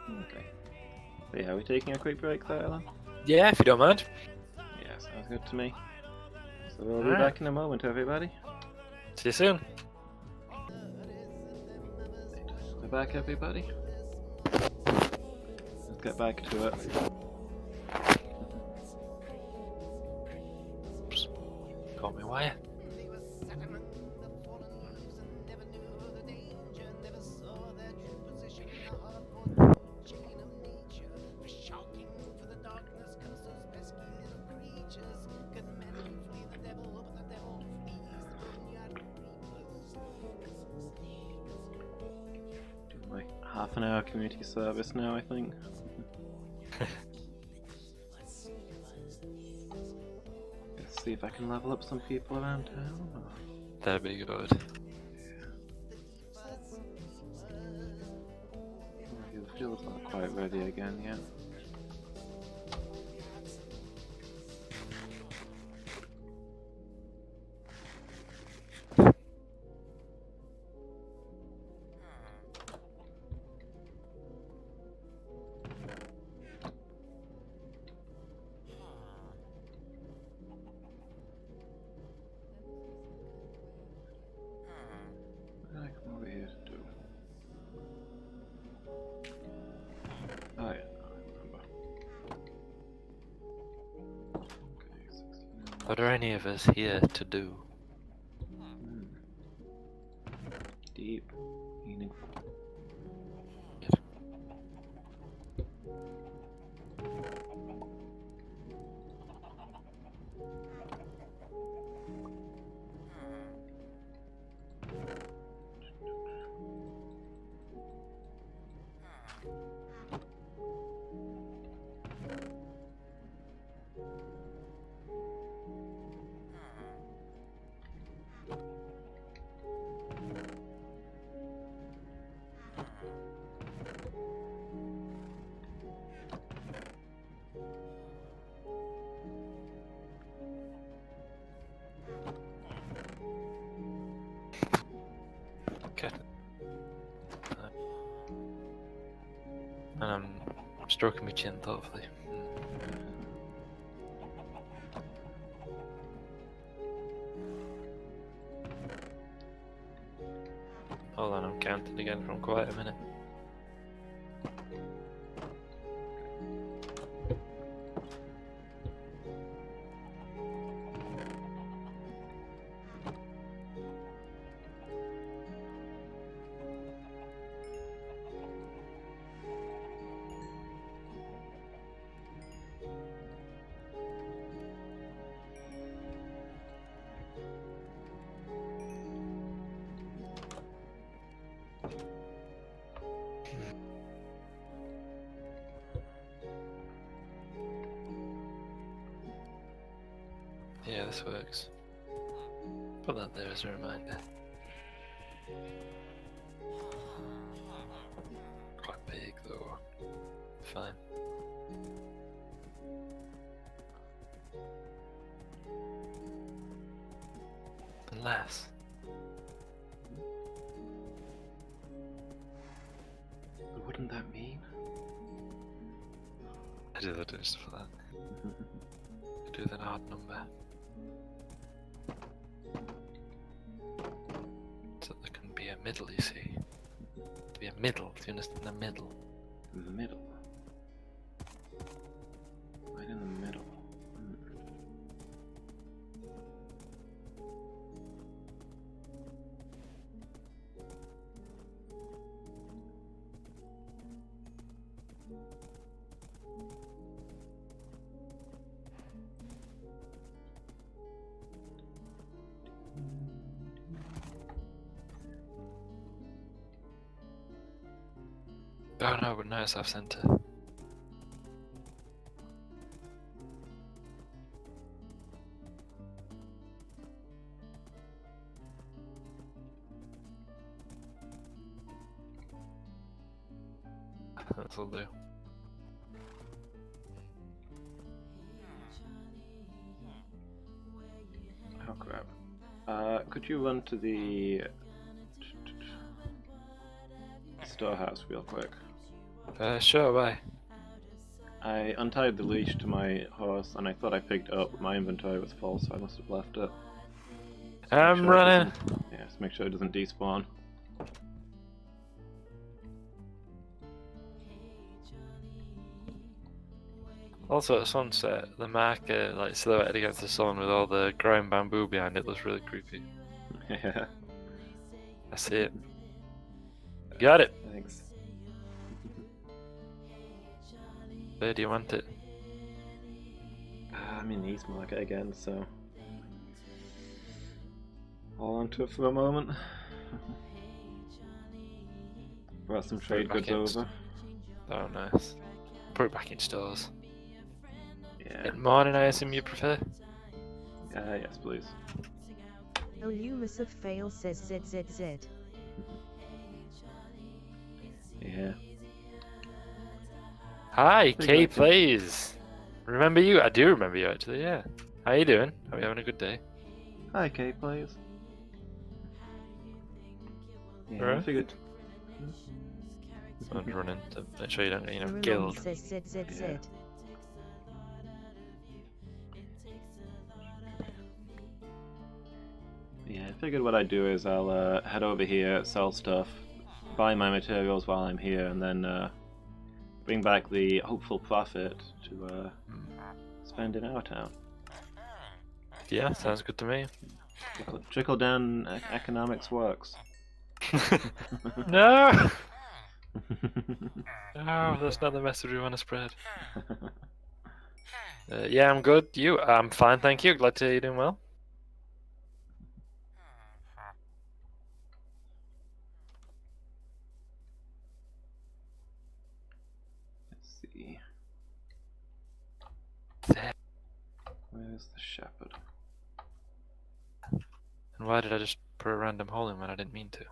Okay. So yeah, are we taking a quick break there then? Yeah, if you don't mind. Yeah, sounds good to me. So we'll be Alright. back in a moment, everybody. See you soon. We're back, everybody. Let's get back to it. Oops. Caught me wire. half an hour community service now, I think. Let's see if I can level up some people around town. That'd be good. The field's not quite ready again yet. What did I come over here to do? Oh yeah, I remember. Okay, 69. What are any of us here to do? Deep, meaningful. Okay. And I'm stroking my chin thoughtfully. Hold on, I'm counting again from quite a minute. Yeah, this works. Put that there as a reminder. Quite big though. Fine. Unless. But wouldn't that mean? I do the just for that. Do the odd number. So there can be a middle, you see. To be a middle, do you understand the middle? In the middle. Right in the middle. Oh no, but no, it's off center. That'll do. Oh crap. Could you run to the storehouse real quick? Sure, bye. I untied the leash to my horse and I thought I picked it up, but my inventory was full, so I must have left it. I'm Make sure it running. doesn't- Yeah, just make sure it doesn't despawn. Also at sunset, the marker like silhouetted against the sun with all the growing bamboo behind it looks really creepy. Yeah, I see it. Got it. thanks. Where do you want it? I'm in East Market again, so hold on to it for a moment. Brought some Put trade it back goods in. over. Oh, nice. Put it back in stores. Yeah. In morning, I assume you prefer? Yes, please. Olumus of Fail says ZZZ. Yeah. Hi, Think K I can- Plays. Remember you? I do remember you actually. Yeah. How you doing? Are you having a good day? Hi, K please. Yeah, I Alright. figured. I'm running to make sure you don't get, Nurulon killed. says ZZZ. Yeah. Yeah, I figured what I'd do is I'll head over here, sell stuff, buy my materials while I'm here, and then bring back the hopeful profit to spend in our town. Yeah, sounds good to me. Trickle down economics works. No! No, that's not the message we want to spread. Yeah, I'm good. You? I'm fine, thank you. Glad to hear you're doing well. Let's see. There. Where's the shepherd? And why did I just put a random hole in when I didn't mean to?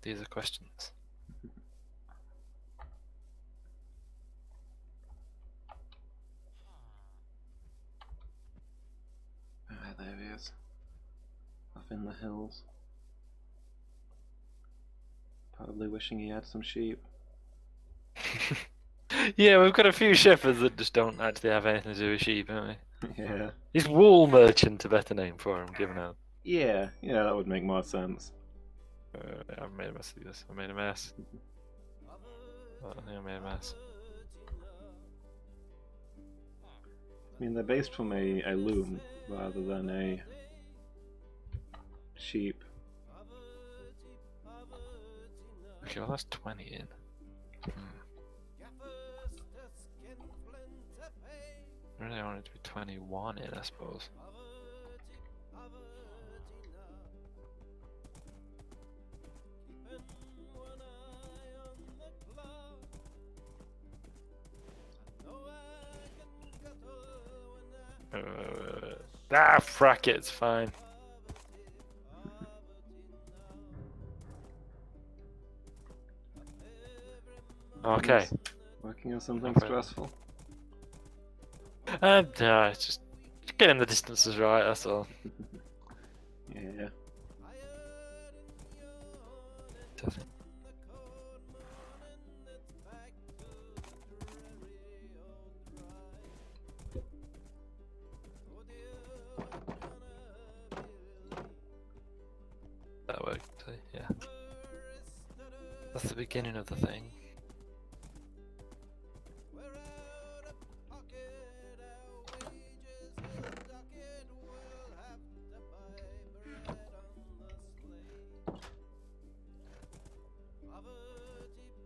These are questions. Ah, there he is. Up in the hills. Probably wishing he had some sheep. Yeah, we've got a few shepherds that just don't actually have anything to do with sheep, haven't we? Yeah. He's wool merchant, a better name for him, given out. Yeah, that would make more sense. I've made a mess of this. I made a mess. I think I made a mess. I mean, they're based from a loom rather than a sheep. Okay, well that's 20 in. Really, I want it to be 21 in, I suppose. Frack it, it's fine. Okay. Working on something Okay. stressful. No, it's just getting the distances right, that's all. Yeah. That worked, yeah. That's the beginning of the thing.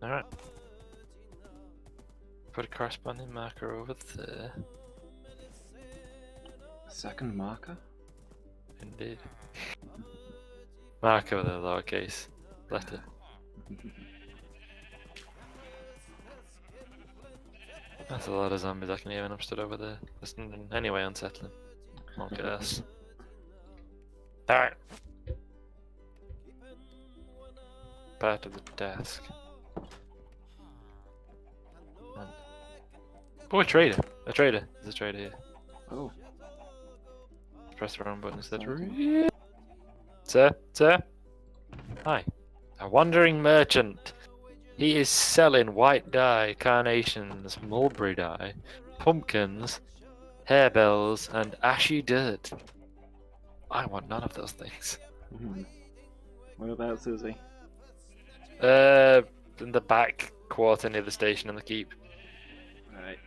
Alright. Put a corresponding marker over there. Second marker? Indeed. Marker with a lowercase letter. That's a lot of zombies I can hear when I'm stood over there. That's anyway unsettling. Look at us. Alright. Part of the desk. Oh, a trader! A trader! There's a trader here. Oh. Press the wrong button instead. Exciting. Sir? Hi. A wandering merchant. He is selling white dye, carnations, mulberry dye, pumpkins, harebells, and ashy dirt. I want none of those things. What about Susie? In the back quarter near the station and the keep. Right.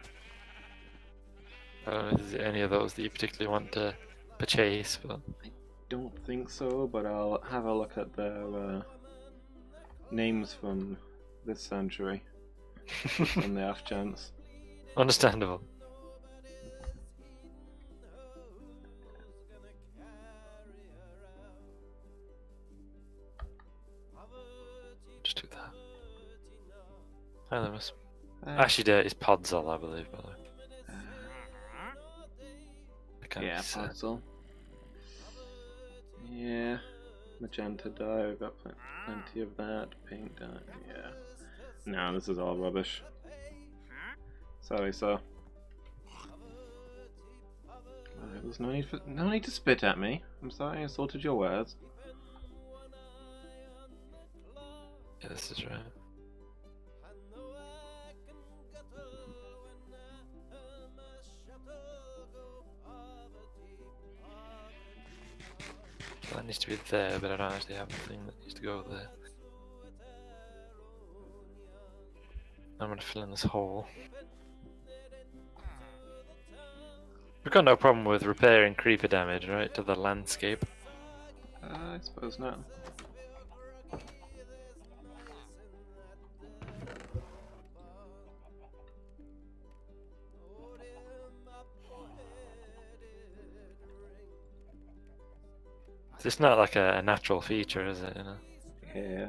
Is there any of those that you particularly want to purchase? But Don't think so, but I'll have a look at their names from this century on the off chance. understandable. Hi, Loomis. Uh, Actually, it's Podzol, I believe, by the way. I can't yeah, say. Podzol. Yeah. Magenta dye, we've got plenty of that. Pink dye, yeah. No, this is all rubbish. Sorry, sir. There's no need to spit at me. I'm sorry I insulted your words. Yeah, this is right. So that needs to be there, but I don't actually have a thing that needs to go there. I'm gonna fill in this hole. We've got no problem with repairing creeper damage, right, to the landscape. I suppose not. It's not like a natural feature, is it? You know. Yeah.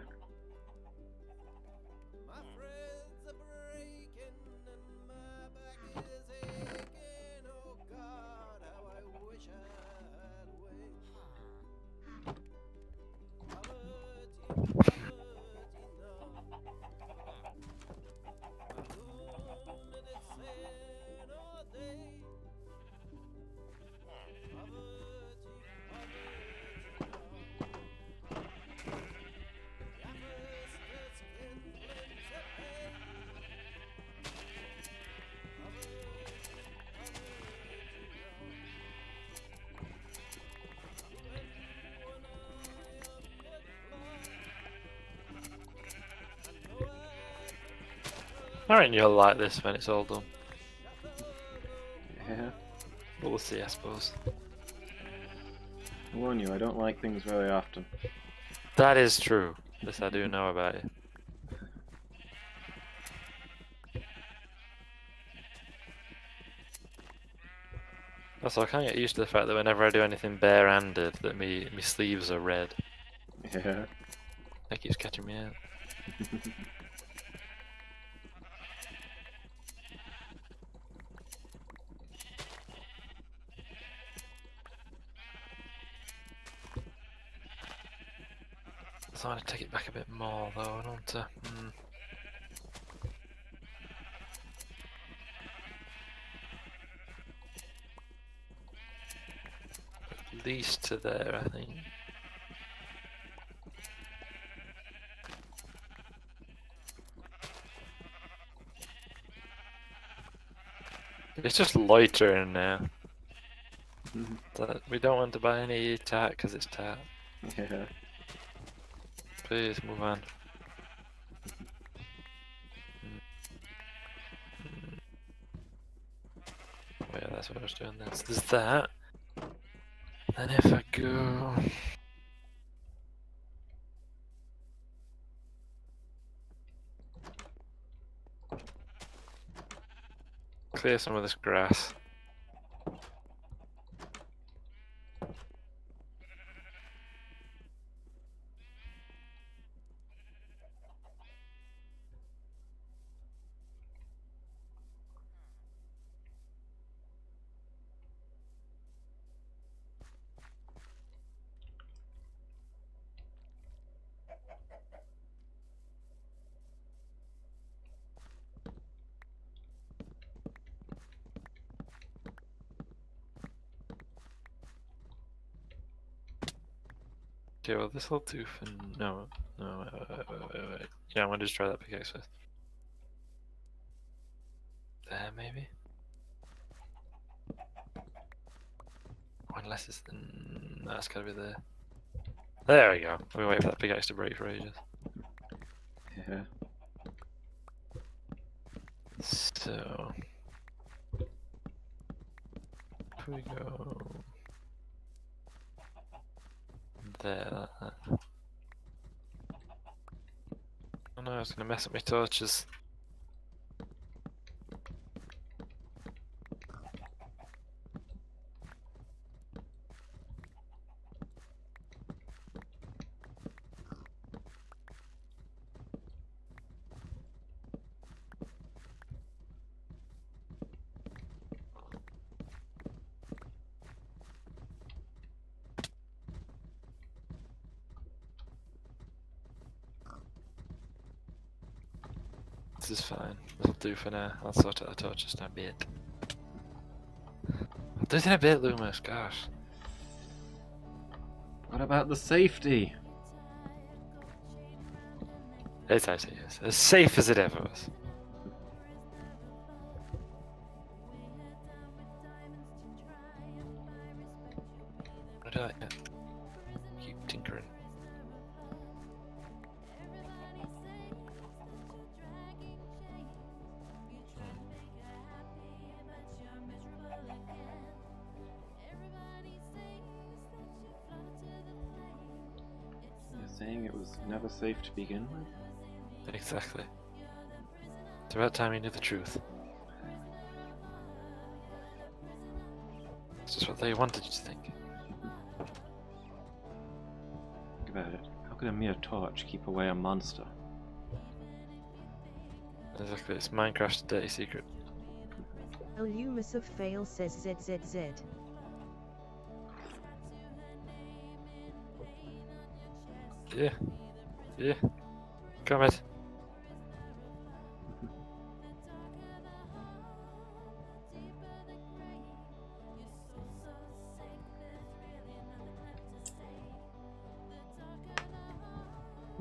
I reckon you'll like this when it's all done. Yeah. But we'll see, I suppose. I warn you, I don't like things very often. That is true. This I do know about you. Also, I can't get used to the fact that whenever I do anything bare-handed, that me sleeves are red. Yeah. That keeps catching me out. So I want to take it back a bit more, though. I don't want to. At least to there, I think. It's just loitering now. We don't want to buy any tat because it's tat. Yeah. Please move on. Oh yeah, that's what I was doing. There's that. Then if I go. Clear some of this grass. Okay, well this will do for no, wait. Yeah, I'm gonna just try that pickaxe first. There, maybe. Unless it's no, it's gotta be there. There we go. We wait for that pickaxe to break for ages. Yeah. So if we go there, that. Oh no, I was gonna mess up my torches. This is fine. This'll do for now. I'll sort out the torches in a bit. There's in a bit, Loomis, gosh. What about the safety? It's actually as safe as it ever was. What do I keep tinkering? You're saying it was never safe to begin with? Exactly. It's about time you knew the truth. It's just what they wanted you to think. Think about it. How could a mere torch keep away a monster? Exactly, it's Minecraft's dirty secret. Illumus of Fail says ZZZ. Yeah. Yeah. Comment.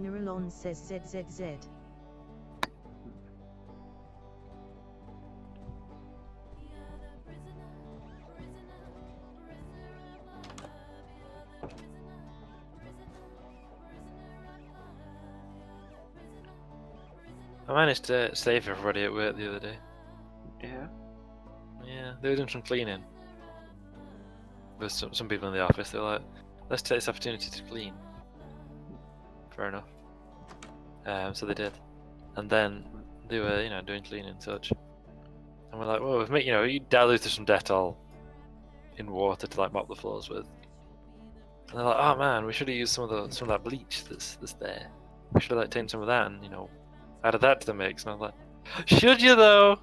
Neuralon says ZZZ. I managed to save everybody at work the other day. Yeah. Yeah, they were doing some cleaning. There's some people in the office, they were like, let's take this opportunity to clean. Fair enough. So they did. And then they were, doing cleaning and such. And we're like, well, we've made, you diluted some Dettol in water to like mop the floors with. And they're like, oh man, we should have used some of that bleach that's there. We should have like taken some of that and, added that to the mix. And I was like, should you though?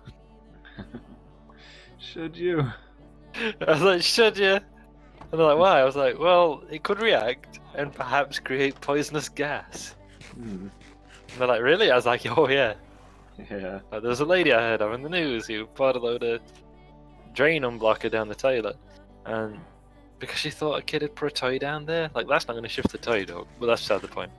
Should you? I was like, should you? And they're like, why? I was like, well, it could react and perhaps create poisonous gas. Hmm. And they're like, really? I was like, oh yeah. Yeah. Like, there was a lady I heard of in the news who poured a load of drain unblocker down the toilet. And because she thought a kid had put a toy down there, like, that's not going to shift the toy, though. But that's beside the point.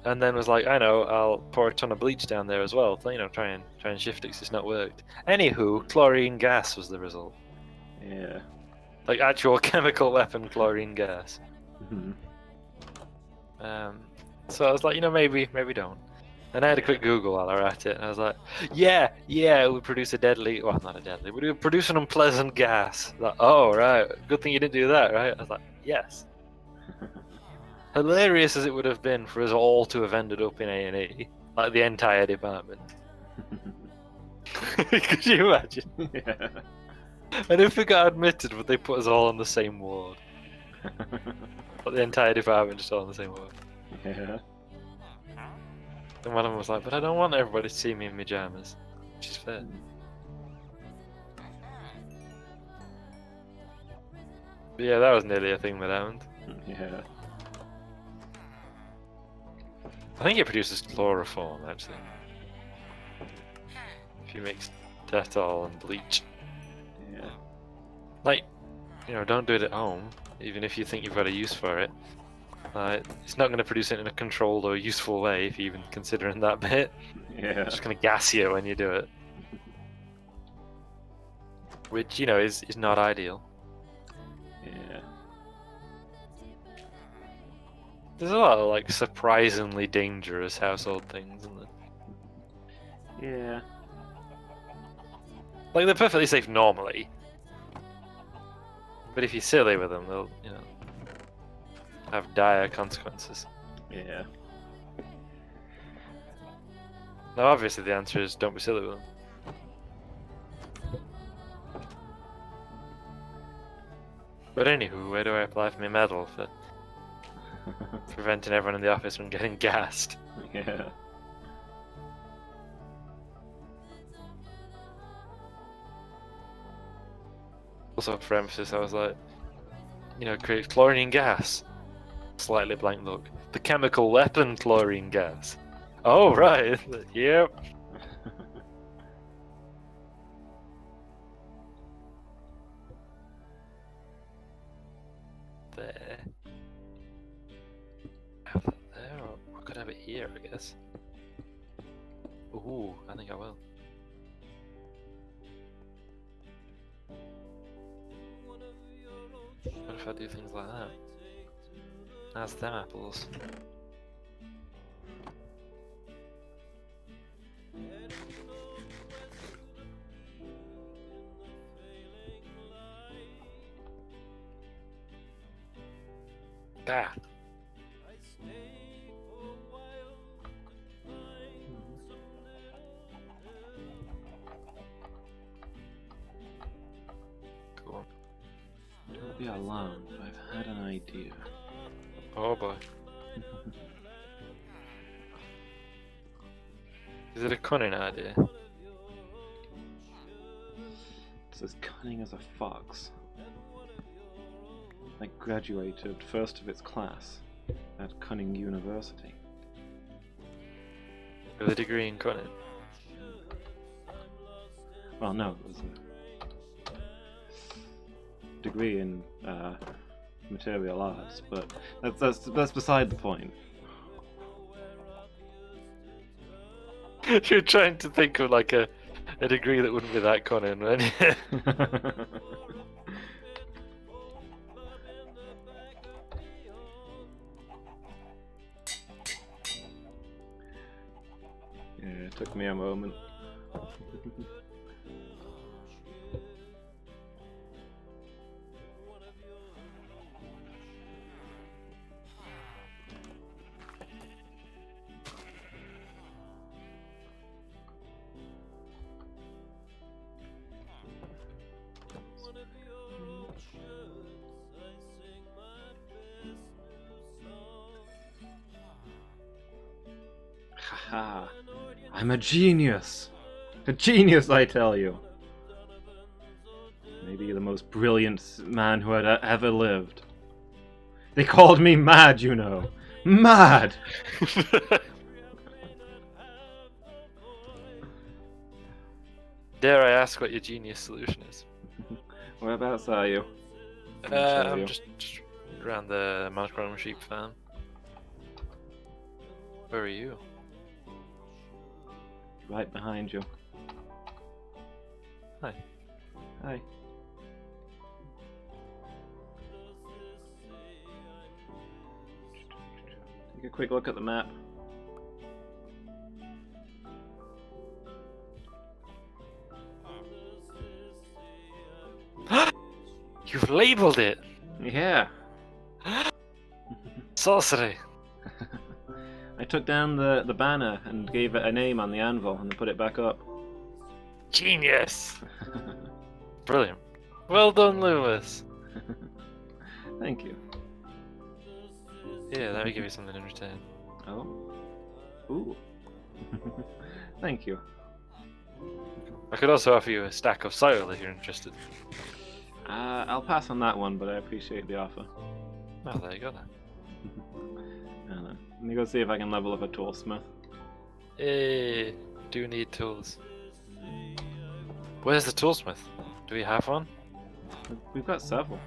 And then was like, I know, I'll pour a ton of bleach down there as well. Try and shift it because it's not worked. Anywho, chlorine gas was the result. Yeah. Like actual chemical weapon chlorine gas. Hmm. So I was like, maybe don't. And I had a quick Google while I was at it, and I was like, yeah, it would produce a deadly, well, not a deadly, but it would produce an unpleasant gas. Like, oh, right, good thing you didn't do that, right? I was like, yes. Hilarious as it would have been for us all to have ended up in A&E, like the entire department. Could you imagine? Yeah. And if it got admitted, would they put us all on the same ward? Like the entire department just all on the same ward. Yeah. And one of them was like, but I don't want everybody to see me in pyjamas. Which is fair. But yeah, that was nearly a thing that happened. Yeah. I think it produces chloroform, actually. If you mix Dettol and bleach. Yeah. Like, don't do it at home, even if you think you've got a use for it. It's not going to produce it in a controlled or useful way if you're even considering that bit. Yeah. It's just going to gas you when you do it. Which, is not ideal. Yeah. There's a lot of, like, surprisingly dangerous household things, isn't there? Yeah. Like, they're perfectly safe normally. But if you're silly with them, they'll, have dire consequences. Yeah. Now, obviously, the answer is don't be silly with them. But anywho, where do I apply for my medal for preventing everyone in the office from getting gassed? Yeah. Also, for emphasis, I was like, creates chlorine gas. Slightly blank look. The chemical weapon chlorine gas. Oh, right. Yep. There. Have that there, or I could have it here, I guess. Ooh, I think I will. What if I do things like that? That's them apples. Ah. Cool. Don't be alarmed, I've had an idea. Oh boy. Is it a cunning idea? It's as cunning as a fox. I graduated first of its class at Cunning University. With a degree in cunning? Well, no, it was a degree in material arts, but that's beside the point. You're trying to think of like a degree that wouldn't be that cunning, right? Yeah, it took me a moment. Haha, I'm a genius! A genius, I tell you! Maybe the most brilliant man who had ever lived. They called me mad, you know! Mad! Dare I ask what your genius solution is? Whereabouts are you? I'm just around the monochrome sheep farm. Where are you? Right behind you. Hi. Hi. Take a quick look at the map. You've labelled it! Yeah. Sorcery! I took down the banner and gave it a name on the anvil and then put it back up. Genius! Brilliant. Well done, Lewis. Thank you. Yeah, let me give you something in return. Oh. Ooh. Thank you. I could also offer you a stack of soil if you're interested. I'll pass on that one, but I appreciate the offer. Oh, there you go then. Let me go see if I can level up a toolsmith. Hey, do need tools. Where's the toolsmith? Do we have one? We've got several.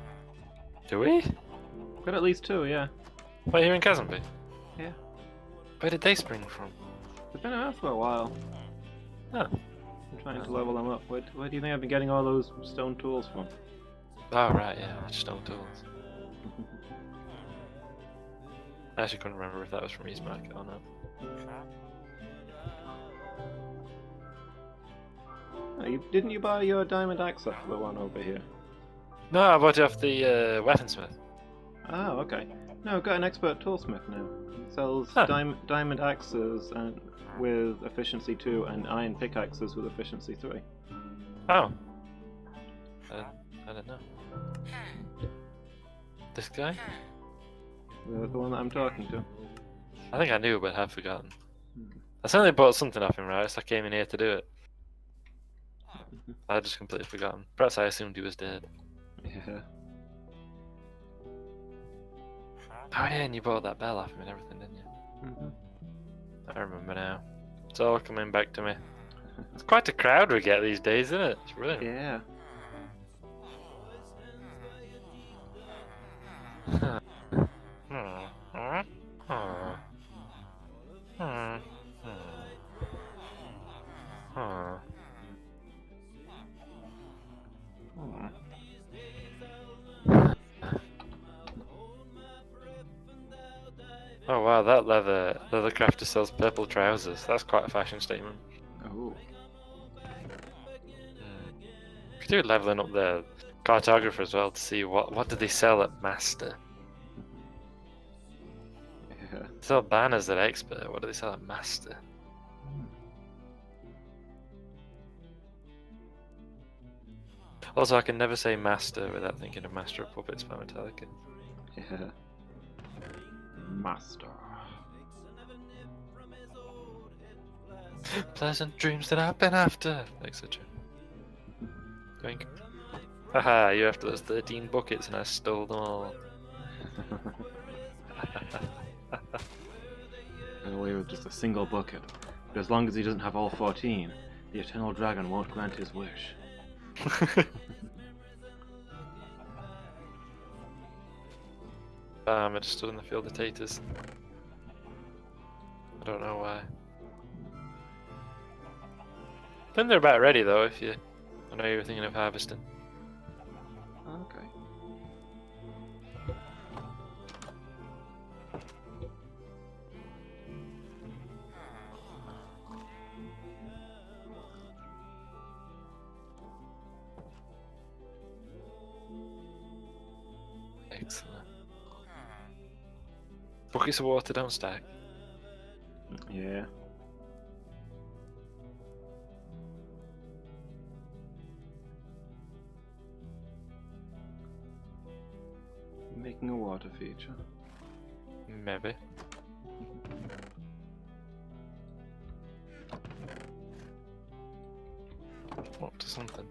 Do we? We've got at least two, yeah. Wait, here in Kazanby? Yeah. Where did they spring from? They've been around for a while. Oh. I'm trying to level them up. Where do you think I've been getting all those stone tools from? Oh, right, yeah, stone tools. I actually couldn't remember if that was from East Market or not. Oh, didn't you buy your diamond axe off the one over here? No, I bought it off the weaponsmith. Oh, okay. No, I've got an expert toolsmith now. He sells Huh. diamond axes and with efficiency 2 and iron pickaxes with efficiency 3. Oh. I don't know. This guy? The one that I'm talking to. I think I knew, but I've forgotten. I certainly bought something off him, right? So I came in here to do it. I just completely forgotten. Perhaps I assumed he was dead. Yeah. Oh yeah, and you bought that bell off him and everything, didn't you? I remember now. It's all coming back to me. It's quite a crowd we get these days, isn't it? It's brilliant. Yeah. Hmm. Oh wow, that leather crafter sells purple trousers. That's quite a fashion statement. Oh. If you do leveling up the cartographer as well to see what do they sell at Master. Yeah. They sell banners at Expert. What do they sell at Master? Also, I can never say Master without thinking of Master of Puppets by Metallica. Yeah. Master. Pleasant dreams that I've been after, etc. Going. Haha, you're after those 13 buckets and I stole them all. Got away with just a single bucket. But as long as he doesn't have all 14, the Eternal Dragon won't grant his wish. I just stood in the field of taters. I don't know why. I think they're about ready though, if you... I know you were thinking of harvesting. Okay. Excellent. Buckets of water don't stack. Yeah. Making a water feature. Maybe. Up to something.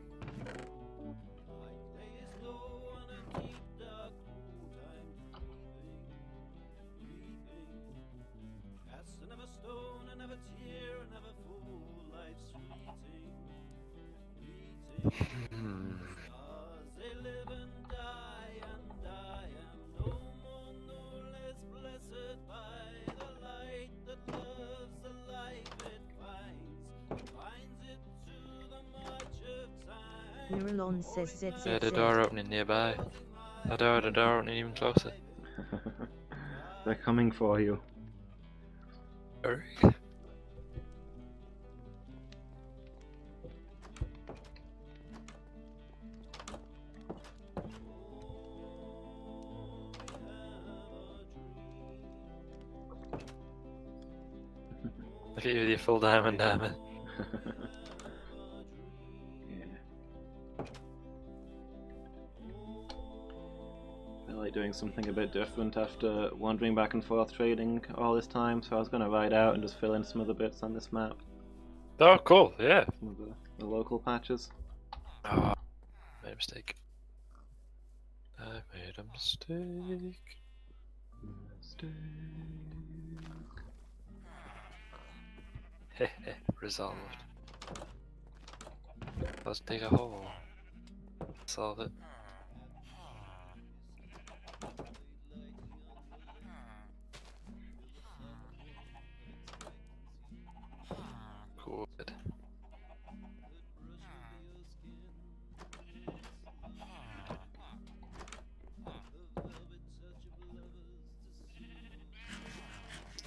Nurulon says ZZZ. Yeah, the door opening nearby. The door opening even closer. They're coming for you. Hurry. Look at you with your full diamond armor. Doing something a bit different after wandering back and forth trading all this time, so I was going to ride out and just fill in some other bits on this map. Oh, cool, yeah. Some of the local patches. Oh, made a mistake. I made a mistake. Hehe, resolved. Let's dig a hole. Solve it. Good.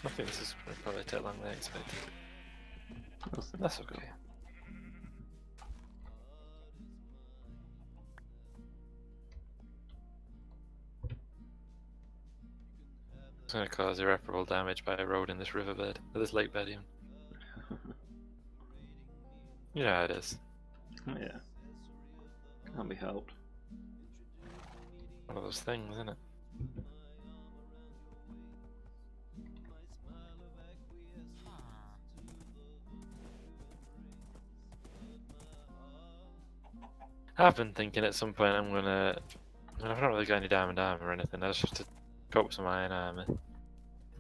I think this is gonna probably take longer than I expected. That's okay. It's gonna cause irreparable damage by eroding this riverbed, or this lake bed even. You know how it is. Yeah. Can't be helped. One of those things, isn't it? I've been thinking at some point I'm gonna... I mean, I've not really got any diamond armor or anything, I just have to cope with some iron armor.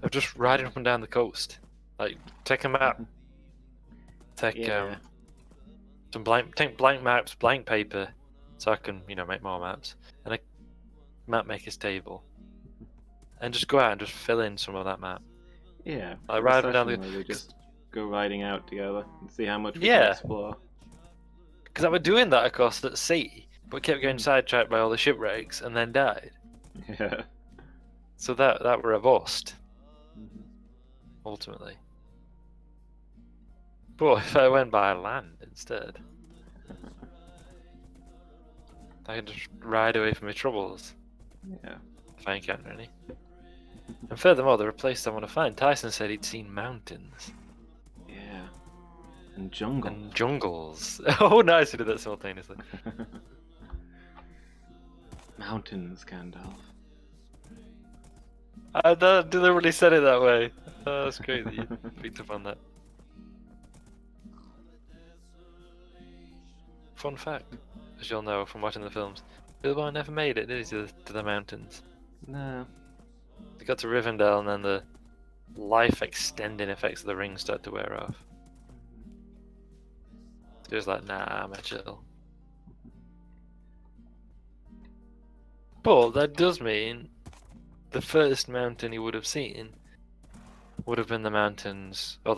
I'm just riding up and down the coast, Like, take a map. Take Yeah. some blank maps, blank paper, so I can, you know, make more maps, and a map maker's table, and just go out and just fill in some of that map. Yeah. Like For a riding down session where we just go riding out together and see how much we can Yeah. explore. Because I was doing that, of course, at sea, but kept getting Mm. sidetracked by all the shipwrecks and then died. Yeah. So that were a bust, Mhm. ultimately. But if I went by land instead, I could just ride away from my troubles Yeah. if I encounter any. And furthermore, there are places I want to find. Tyson said he'd seen mountains Yeah. And jungle. and jungles. Oh, nice, we did that simultaneously. Mountains, Gandalf. I deliberately said it that way. Oh, that's great that you picked up on that. Fun fact, as you'll know from watching the films, Bilbo never made it, did he, to the mountains? No. He got to Rivendell and then the life extending effects of the ring started to wear off. So he was like, nah, I'm a chill. But that does mean the first mountain he would have seen would have been the mountains, would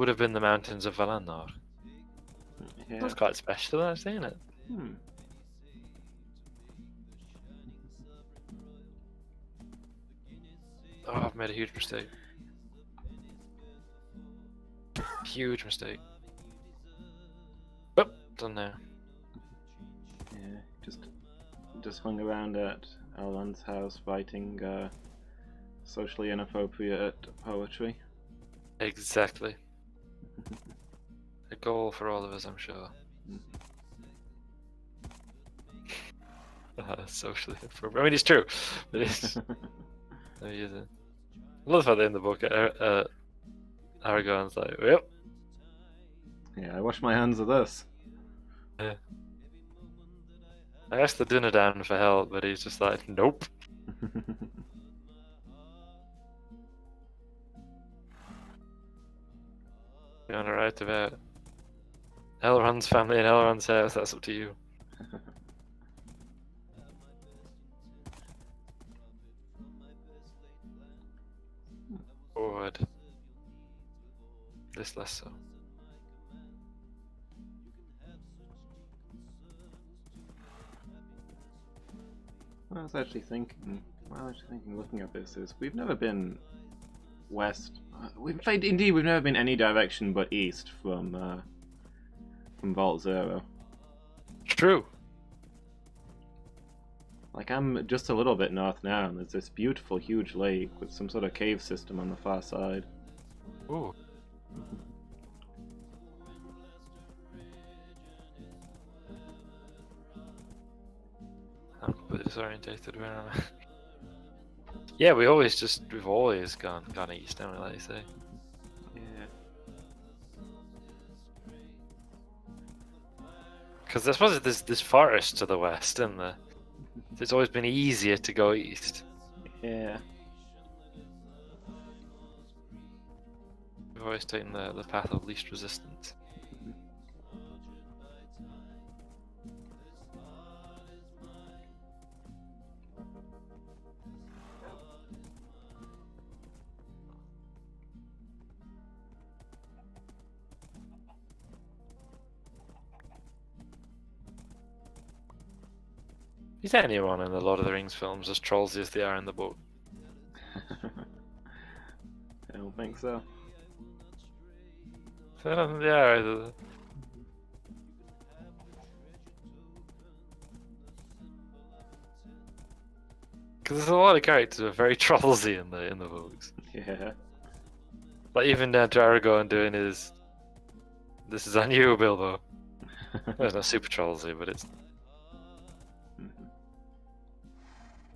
have been the mountains of Valinor. Yeah. That's quite special, actually, isn't it? Hmm. Oh, I've made a huge mistake. Huge mistake. Oh, done now. Yeah. Just hung around at Elrond's house writing socially inappropriate poetry. Exactly. A goal for all of us, I'm sure. Socially inappropriate. I mean, it's true. But it's... I love how they in the book, Aragorn's like, yep. Yeah, I wash my hands of this. I asked the Dunedain for help, but he's just like, nope. You want to write about Elrond's family and Elrond's house, that's up to you. Forward. This less so. What I was actually thinking, looking at this, is we've never been west. We've never been any direction but east from Vault Zero. True. Like, I'm just a little bit north now, and there's this beautiful, huge lake with some sort of cave system on the far side. Ooh. I'm completely disorientated. Where am I? Yeah, we've always gone east, haven't we, like you say? Yeah. Because I suppose there's this forest to the west, isn't there? So it's always been easier to go east. Yeah. We've always taken the path of least resistance. Is anyone in the Lord of the Rings films as trollsy as they are in the book? I don't think so. I don't think they are either. Because there's a lot of characters who are very trollsy in the books. Yeah. Like even down to Aragorn doing his "This is on you, Bilbo." Well, it's not super trollsy, but it's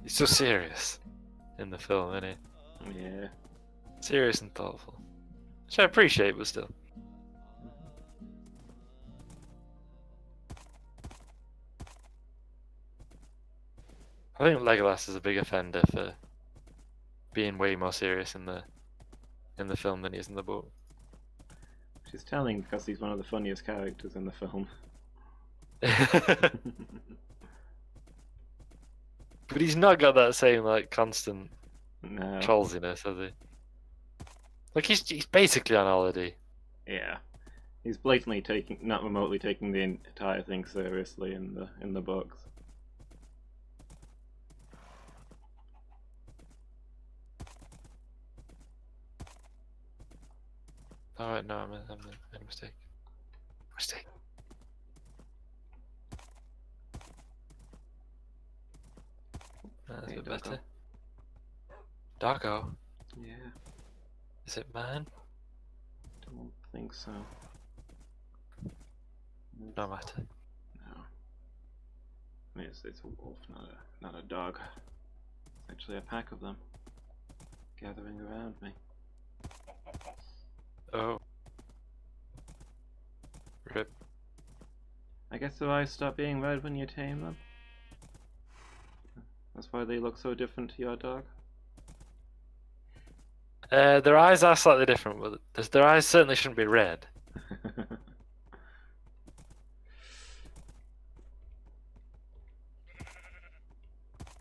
he's so serious in the film, isn't he? Yeah. Serious and thoughtful, which I appreciate, but still. I think Legolas is a big offender for being way more serious in the in the film than he is in the book. She's telling because he's one of the funniest characters in the film. But he's not got that same like constant No. trollsiness, has he? Like he's basically on holiday. Yeah. He's blatantly not remotely taking the entire thing seriously in the books. Oh wait, no, I made a mistake. Mistake. That's a Hey, bit Doggo. better. Doggo? Yeah, Is it man? don't think so. No matter. No. I mean, it's a wolf, not a dog. It's actually a pack of them gathering around me. Oh. Rip. I guess their eyes stop being red when you tame them. That's why they look so different to your dog. Their eyes are slightly different, but their eyes certainly shouldn't be red.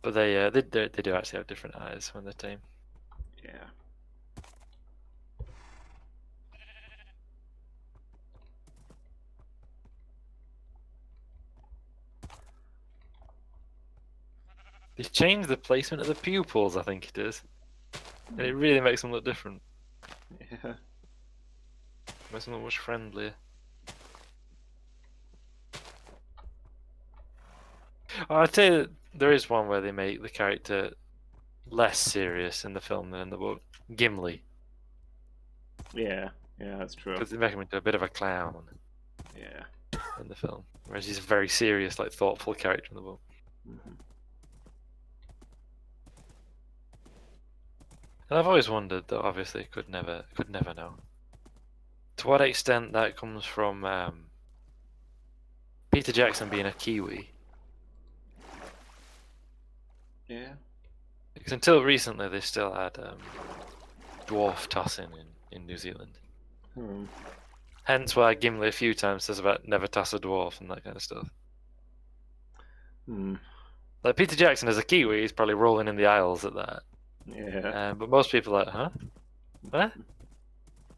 But they do actually have different eyes when they're tame. Yeah. They've changed the placement of the pupils, I think it is. And it really makes them look different. Yeah. Makes them look much friendlier. Oh, I'd say that there is one where they make the character less serious in the film than in the book. Gimli. Yeah, that's true. Because they make him into a bit of a clown Yeah. in the film. Whereas he's a very serious, like thoughtful character in the book. Mm-hmm. And I've always wondered, though obviously could never know, to what extent that comes from Peter Jackson being a Kiwi. Yeah. Because until recently they still had dwarf tossing in New Zealand. Hmm. Hence why Gimli a few times says about never toss a dwarf and that kind of stuff. Hmm. Like Peter Jackson as a Kiwi, he's probably rolling in the aisles at that. Yeah. But most people are like, huh? What?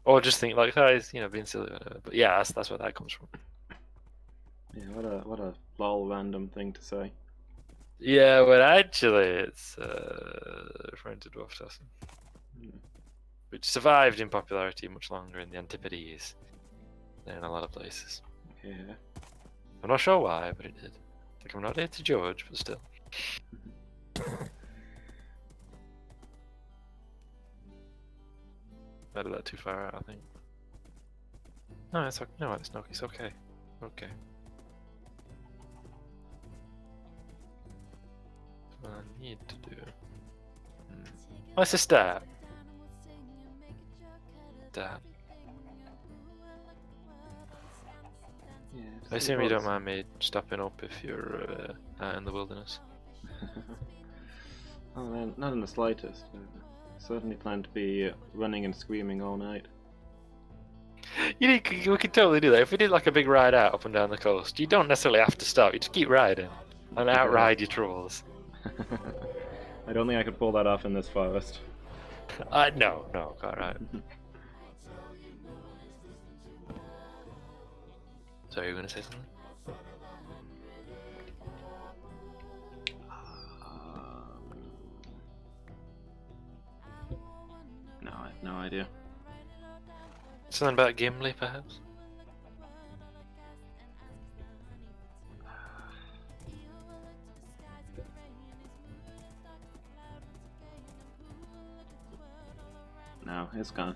Or just think like, oh, he's being silly or whatever. But yeah, that's where that comes from. Yeah. What a lol random thing to say. Yeah, but actually it's referring to dwarf tossing. Hmm. Which survived in popularity much longer in the Antipodes than in a lot of places. Yeah. I'm not sure why, but it did. Like, I'm not here to judge, but still. I did that too far out, I think. No, it's okay. No, it's okay. Okay. What I need to do. What's the start? That. Yeah. I assume you don't mind me stopping up if you're out in the wilderness. Oh man, not in the slightest. I certainly plan to be running and screaming all night. We could totally do that. If we did like a big ride out up and down the coast, you don't necessarily have to stop. You just keep riding and outride your trolls. I don't think I could pull that off in this forest. No, quite right. So you're gonna say something? No, I have no idea. Something about Gimli, perhaps? No, it's gone.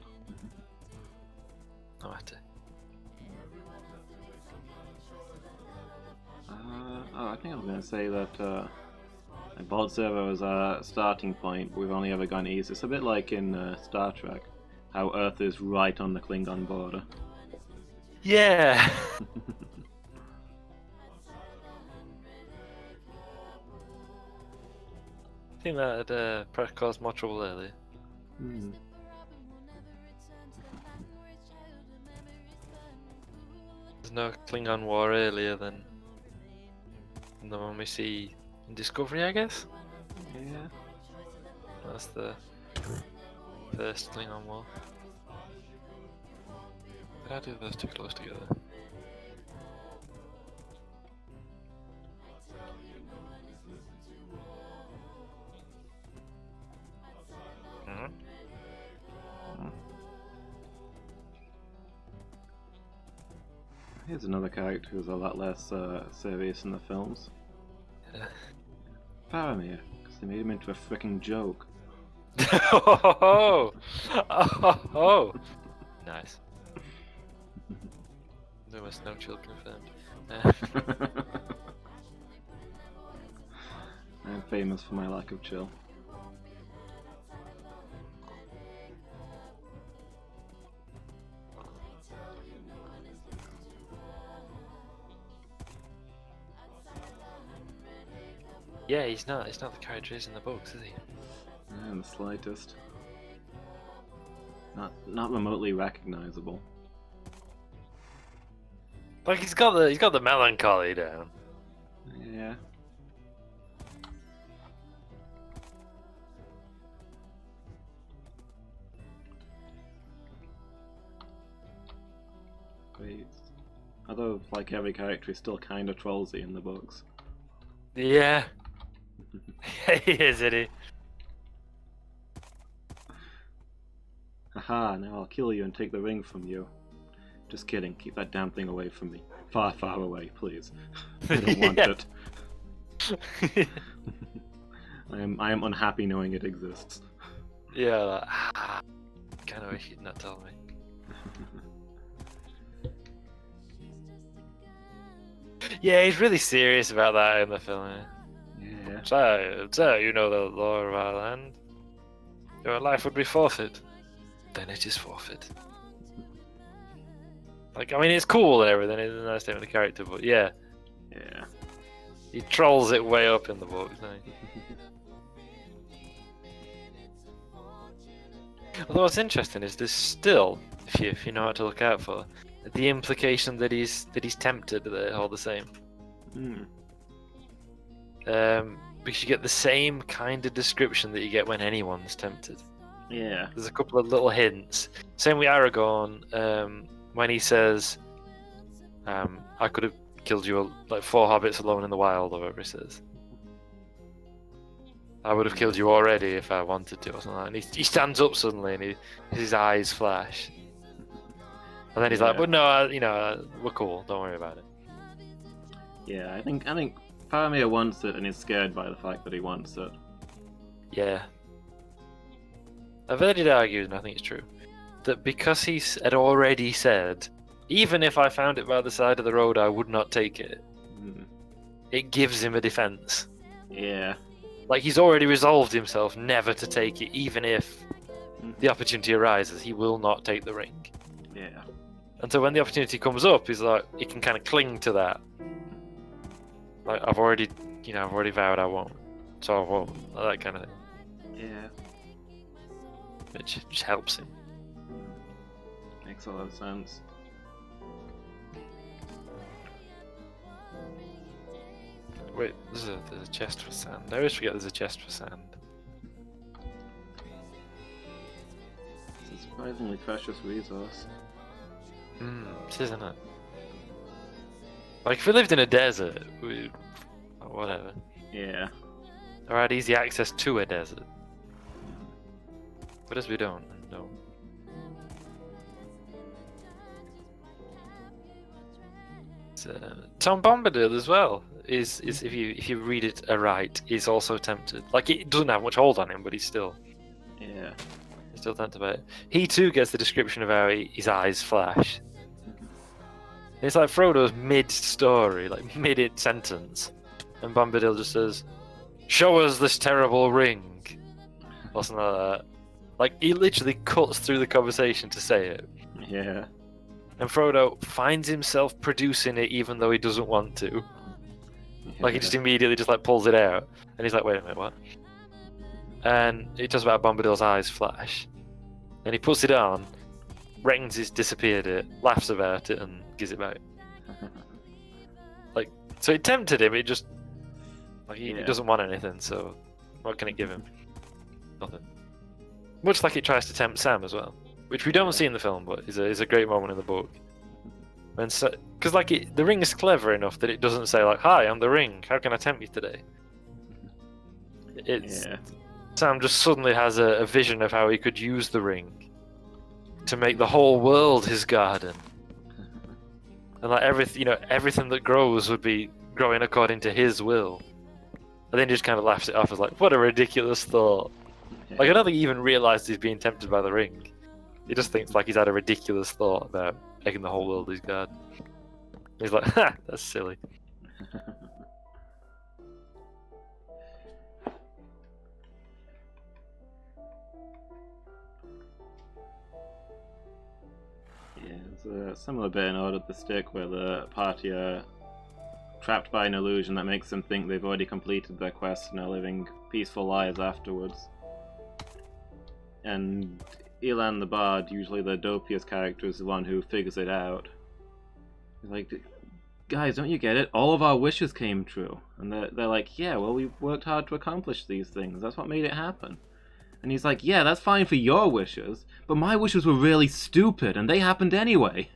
No matter. I think I was going to say that Vault Server was our starting point, but we've only ever gone east. It's a bit like in Star Trek, how Earth is right on the Klingon border. Yeah! I think that had caused more trouble earlier. Hmm. There's no Klingon war earlier than the one we see in Discovery, I guess. Yeah. That's the first Klingon war. Did I do those too close together? Here's another character who's a lot less serious in the films. Yeah. Faramir, because they made him into a freaking joke. Oh! Nice. There was no chill confirmed. I'm famous for my lack of chill. Yeah, he's not the character he's in the books, is he? In the slightest. Not remotely recognizable. Like he's got the melancholy down. Yeah. Wait. Although, like every character, he's still kind of trollsy in the books. Yeah. He is, isn't he? Haha, now I'll kill you and take the ring from you. Just kidding, keep that damn thing away from me. Far, far away, please. I don't want it. I am unhappy knowing it exists. Yeah, like, kind of wish you'd not tell me. Yeah, he's really serious about that in the film. Yeah. So you know the law of our land. Your life would be forfeit. Then it is forfeit. Like, I mean, it's cool and everything. It's a nice statement of character, but yeah, Yeah. he trolls it way up in the book, doesn't he? Although what's interesting is there's still, if you know what to look out for, the implication that he's tempted. They're all the same. Hmm. Because you get the same kind of description that you get when anyone's tempted. Yeah. There's a couple of little hints. Same with Aragorn, when he says, I could have killed you like 4 hobbits alone in the wild, or whatever he says. I would have killed you already if I wanted to, or something like that. And he stands up suddenly and his eyes flash. And then he's like, Yeah. but no, we're cool, don't worry about it. Yeah, I think Faramir wants it and is scared by the fact that he wants it. Yeah. I've heard it argued, and I think it's true, that because he had already said, even if I found it by the side of the road, I would not take it, it gives him a defense. Yeah. Like, he's already resolved himself never to take it, even if the opportunity arises, he will not take the ring. Yeah. And so when the opportunity comes up, he's like, he can kind of cling to that. Like, I've already vowed I won't, so I won't, that kind of thing. Yeah. Which just helps him. Makes a lot of sense. Wait, there's a chest for sand. I always forget there's a chest for sand. It's a surprisingly precious resource. It is, isn't it? Like, if we lived in a desert, whatever. Yeah. Or had easy access to a desert. But as we don't, no. Tom Bombadil as well is if you read it aright, is also tempted. Like, it doesn't have much hold on him, but he's still tempted by it. He too gets the description of how his eyes flash. It's like Frodo's mid-story, like mid-sentence, and Bombadil just says, "Show us this terrible ring," or something like that. Like, he literally cuts through the conversation to say it. Yeah. And Frodo finds himself producing it even though he doesn't want to. Like, he just immediately just like pulls it out, and he's like, "Wait a minute, what?" And it talks about Bombadil's eyes flash, and he puts it on. Reckons he's disappeared it, laughs about it, and gives it back. Like, so it tempted him. It just like he Yeah. doesn't want anything. So what can it give him? Nothing. Much like it tries to tempt Sam as well, which we don't Yeah. see in the film, but is a great moment in the book. When because like the ring is clever enough that it doesn't say like, "Hi, I'm the ring. How can I tempt you today?" It's Yeah. Sam just suddenly has a vision of how he could use the ring to make the whole world his garden, and like everything that grows would be growing according to his will. And then he just kind of laughs it off as like, "What a ridiculous thought!" Yeah. Like I don't think he even realized he's being tempted by the ring. He just thinks like he's had a ridiculous thought about making the whole world his garden. He's like, "Ha, that's silly." Yeah, there's a similar bit in Order of the Stick where the party are trapped by an illusion that makes them think they've already completed their quest and are living peaceful lives afterwards. And Elan the Bard, usually the dopiest character, is the one who figures it out. He's like, guys, don't you get it? All of our wishes came true. And they're like, yeah, well, we worked hard to accomplish these things. That's what made it happen. And he's like, yeah, that's fine for your wishes, but my wishes were really stupid, and they happened anyway.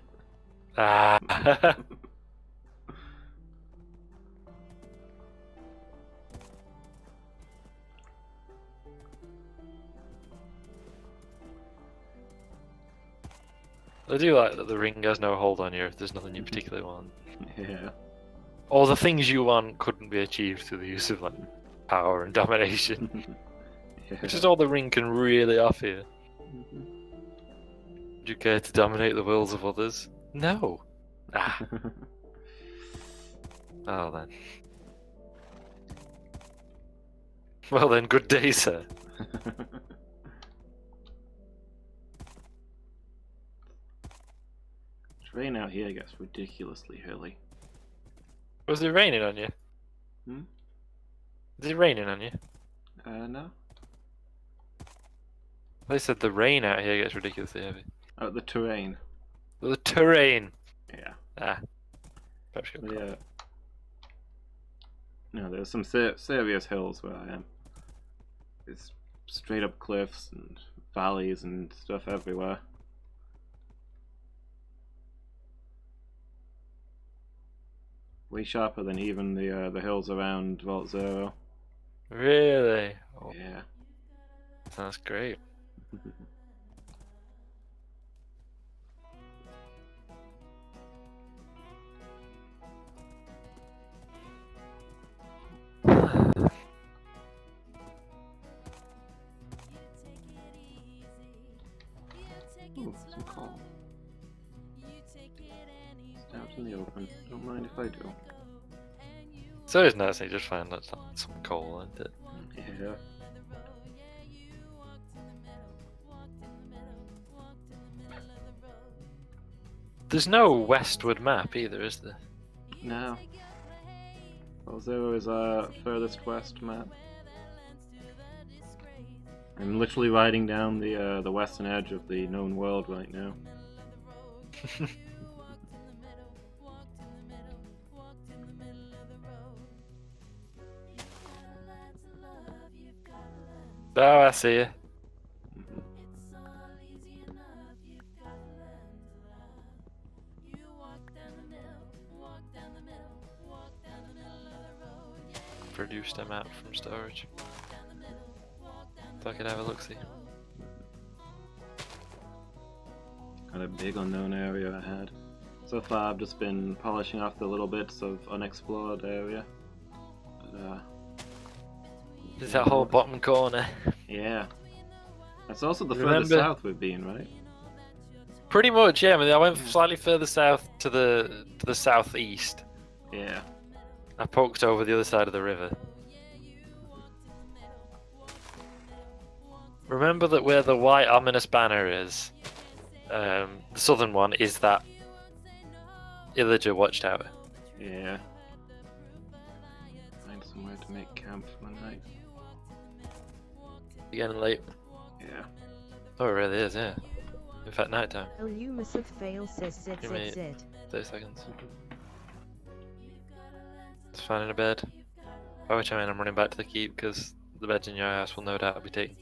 Ah. I do like that the ring has no hold on you if there's nothing you particularly want. Yeah. All the things you want couldn't be achieved through the use of like power and domination, Yeah. which is all the ring can really offer you. Would you care to dominate the wills of others? No. Ah. Oh then. Well then, good day, sir. Terrain out here gets ridiculously hilly. Was it raining on you? Hmm? Is it raining on you? No? They said the rain out here gets ridiculously heavy. Oh, the terrain. Well, the terrain. Yeah. Ah. Perhaps you're Yeah. No, there's some serious hills where I am. It's straight up cliffs and valleys and stuff everywhere. Way sharper than even the hills around Vault Zero. Really? Oh, Yeah. that's great. Ooh, some coal. It's out in the open. Don't mind if I do. It's always nice when you just find that some coal, isn't it? Yeah. There's no westward map either, is there? No. Vault Zero is our furthest west map. I'm literally riding down the western edge of the known world right now. Oh, I see you. Produced a map from storage. So I could have a look-see. Got a big unknown area ahead. So far I've just been polishing off the little bits of unexplored area. But, Is that whole bottom corner? yeah. That's also the Remember- furthest south we've been, right? Pretty much, yeah. I mean, I went slightly further south to the southeast. Yeah. I poked over the other side of the river. Remember that where the white ominous banner is, the southern one, is that Illager watchtower. Yeah. Find somewhere to make camp for the night. Getting late. Yeah. Oh, it really is, yeah. In fact, night time. Elumus of fail says Give me- ZZZ. 30 seconds. It's finding a bed. By which I mean I'm running back to the keep because the beds in your house will no doubt be taken.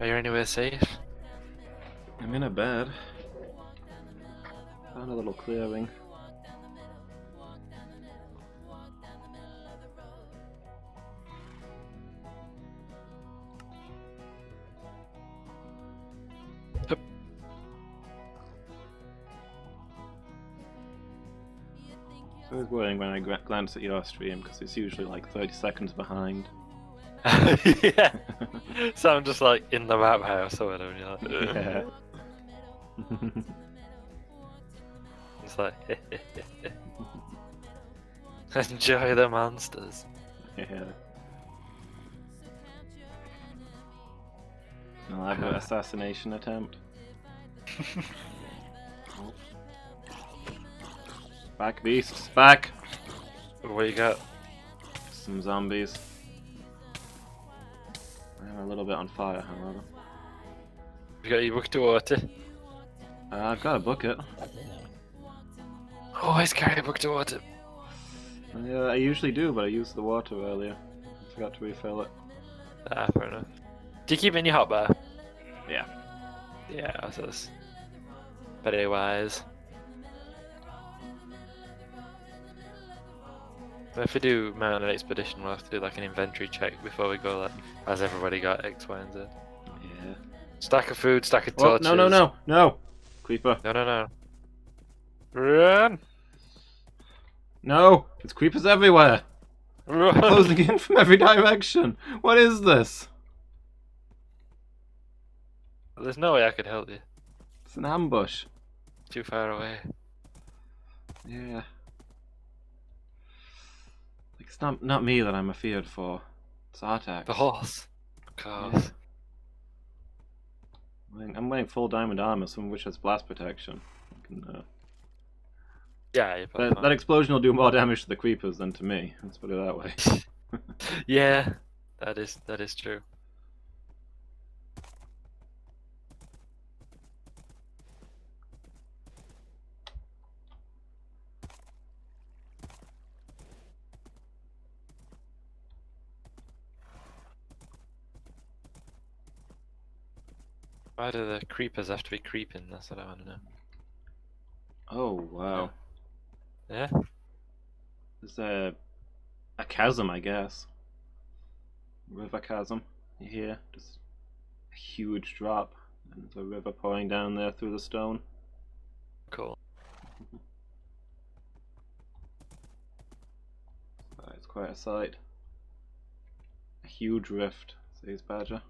Are you anywhere safe? I'm in a bed. Found a little clearing. Hup. I was worrying when I glance at your stream because it's usually like 30 seconds behind. Yeah. So I'm just like in the map house or whatever. And you're like, Yeah. It's like, enjoy the monsters. Yeah. An elaborate assassination attempt. Back, beasts, back! What you got? Some zombies. I'm a little bit on fire, however. You got your bucket of water? I've got a bucket. Always carry a bucket of water. I usually do, but I used the water earlier. I forgot to refill it. Ah, fair enough. Do you keep it in your hotbar? Yeah. Yeah, that's very wise. If we do mount an expedition, we'll have to do like an inventory check before we go. Like, has everybody got X, Y, and Z? Yeah. Stack of food, stack of Oh, torches. no! Creeper. No. Run! No! It's creepers everywhere! Run! Closing in from every direction! What is this? There's no way I could help you. It's an ambush. Too far away. Yeah. Like, it's not me that I'm afeared for. It's Artax. The horse. Of course. I'm wearing full diamond armor, some of which has blast protection. I can, Yeah, you're probably that explosion will do more damage to the creepers than to me. Let's put it that way. Yeah, that is true. Why do the creepers have to be creeping? That's what I want to know. Oh, wow. Yeah? There's a chasm, I guess. River chasm. You hear? Just a huge drop. And there's a river pouring down there through the stone. Cool. It's quite a sight. A huge rift, says Badger.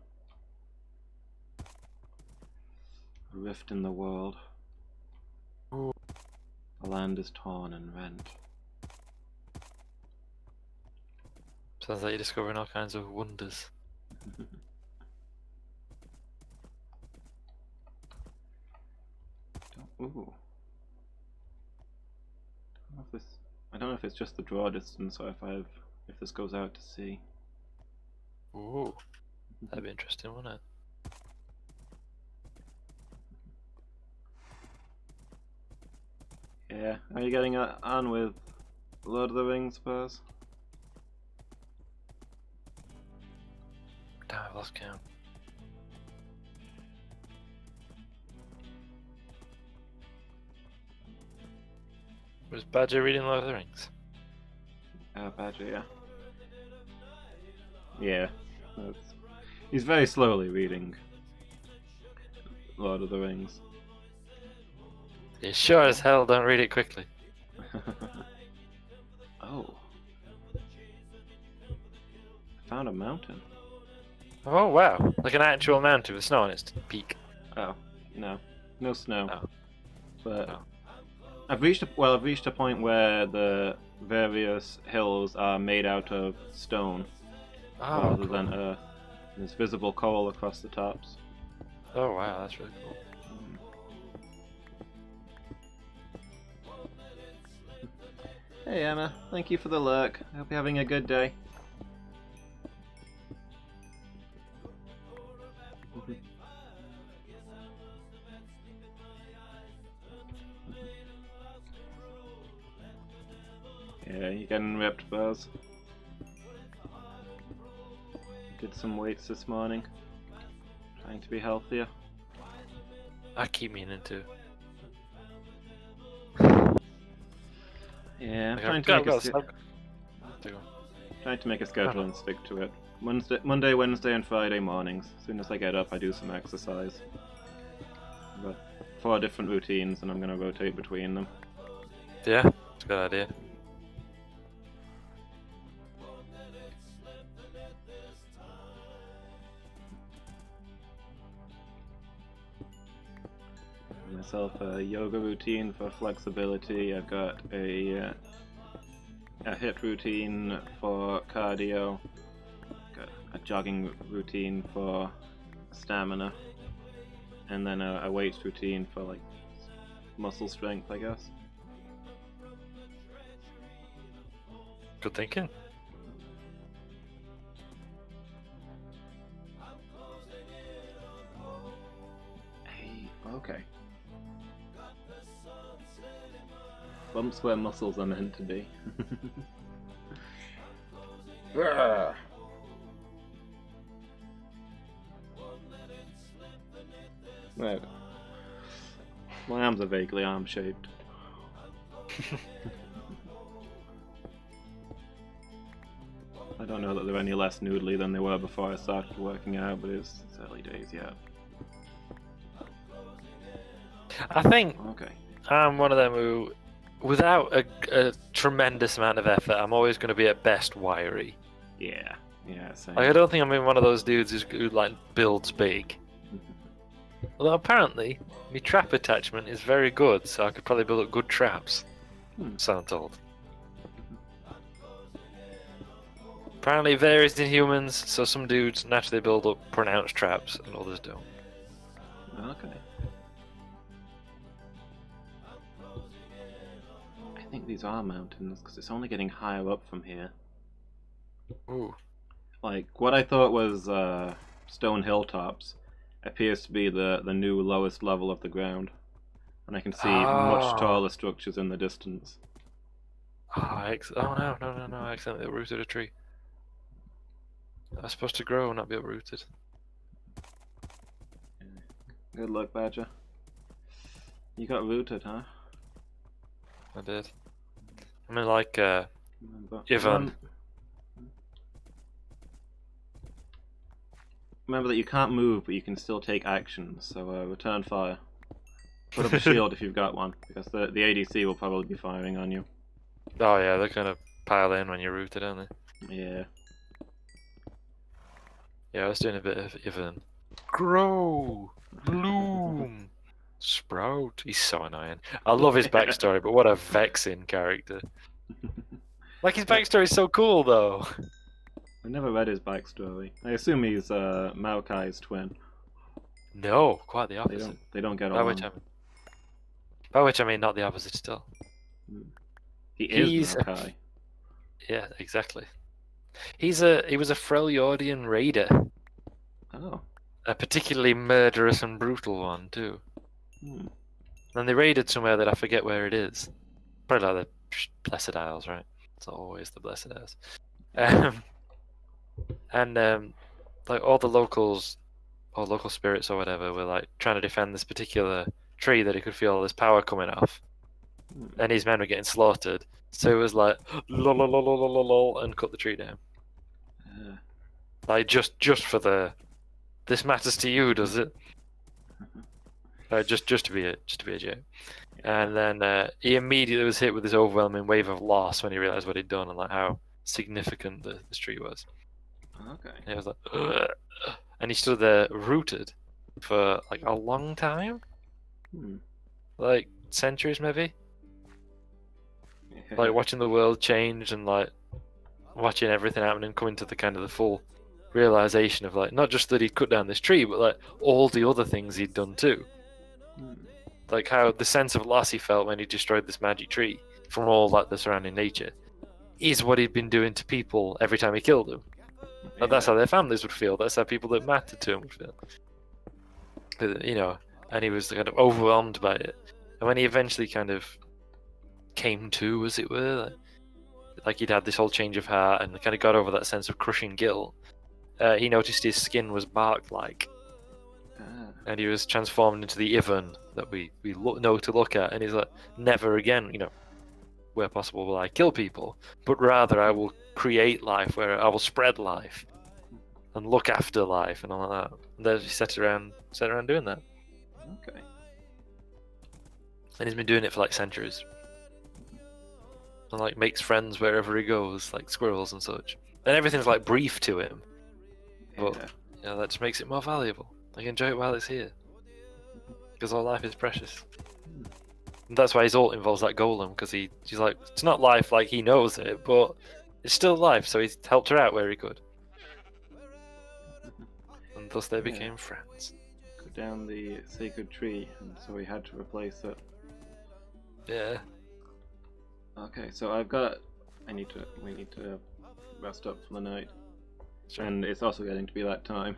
A rift in the world. Ooh. The land is torn and rent. Sounds like you're discovering all kinds of wonders. Ooh. I don't know if it's just the draw distance or if this goes out to sea. Ooh. That'd be interesting, wouldn't it? Yeah. Are you getting on with Lord of the Rings, Spurs? Damn, I've lost count. Was Badger reading Lord of the Rings? Badger, yeah. Yeah. He's very slowly reading Lord of the Rings. You sure as hell don't read it quickly. Oh. I found a mountain. Oh wow, like an actual mountain with snow on its peak. Oh, no. No snow. Oh. But Oh. I've reached a point where the various hills are made out of stone rather cool. than earth. There's visible coal across the tops. Oh wow, that's really cool. Hey Emma, thank you for the lurk. I hope you're having a good day. Yeah, you're getting ripped, Buzz. Did some weights this morning. Trying to be healthier. I keep meaning to. Yeah, I'm Like, trying I've to make got- a I've got- trying to make a schedule and stick to it. Monday, Wednesday, and Friday mornings. As soon as I get up, I do some exercise. I've got 4 different routines, and I'm gonna rotate between them. Yeah, it's a good idea. Myself a yoga routine for flexibility. I've got a HIIT routine for cardio. Got a jogging routine for stamina, and then a weights routine for like muscle strength, I guess. Good thinking. Hey, okay. Bumps where muscles are meant to be. Right. My arms are vaguely arm-shaped. I don't know that they're any less noodly than they were before I started working out, but it's early days yet. I think Okay. I'm one of them who, without a tremendous amount of effort, I'm always going to be at best wiry. Yeah. Yeah, same. Like, I don't think I'm in one of those dudes who like builds big. Although apparently, my trap attachment is very good, so I could probably build up good traps. So I'm told. Apparently it varies in humans, so some dudes naturally build up pronounced traps and others don't. Okay. I think these are mountains, because it's only getting higher up from here. Ooh. Like, what I thought was stone hilltops appears to be the new lowest level of the ground. And I can see much taller structures in the distance. Oh, no, I accidentally uprooted a tree. That's supposed to grow, not be uprooted. Good luck, Badger. You got rooted, huh? I did. I mean, like, Remember that you can't move, but you can still take action, so return fire. Put up a shield if you've got one, because the ADC will probably be firing on you. Oh yeah, they're gonna pile in when you're rooted, aren't they? Yeah. Yeah, I was doing a bit of even. Grow! Bloom! Sprout! He's so annoying. I love his backstory, but what a vexing character. Like, his backstory is so cool, though. I never read his backstory. I assume he's Maokai's twin. No, quite the opposite. They don't get By which I mean not the opposite still. He's Maokai. Yeah, exactly. He was a Freljordian raider. Oh. A particularly murderous and brutal one too. And they raided somewhere that I forget where it is. Probably like the Blessed Isles, right? It's always the Blessed Isles. Like all the locals, or local spirits or whatever, were like trying to defend this particular tree that he could feel all this power coming off. And his men were getting slaughtered. So he was like, lol, lol, lol, lol, lol, lol, and cut the tree down. Like, just for the... This matters to you, does it? Just to be a joke. And then he immediately was hit with this overwhelming wave of loss when he realized what he'd done and like how significant this tree was. Okay. And he was like, ugh. And he stood there rooted for like a long time, like centuries maybe. Like watching the world change and like watching everything happen and coming to the kind of the full realization of like not just that he'd cut down this tree, but like all the other things he'd done too. Like how the sense of loss he felt when he destroyed this magic tree from all like the surrounding nature is what he'd been doing to people every time he killed them. And that's how their families would feel. That's how people that mattered to him would feel. You know, and he was kind of overwhelmed by it. And when he eventually kind of came to, as it were, like, like he'd had this whole change of heart and kind of got over that sense of crushing guilt, he noticed his skin was bark-like, and he was transformed into the Ivan that we know to look at. And he's like, never again, where possible will I kill people, but rather I will create life, where I will spread life and look after life and all that. And then he set around doing that. Okay. And he's been doing it for like centuries. And like makes friends wherever he goes, like squirrels and such. And everything's like brief to him. But that just makes it more valuable. I can enjoy it while it's here. Because all life is precious. And that's why his ult involves that golem, because he's like, it's not life like he knows it, but it's still life, so he's helped her out where he could. And thus they became friends. Cut down the sacred tree, and so we had to replace it. Yeah. Okay, so we need to rest up for the night. Sure. And it's also getting to be that time.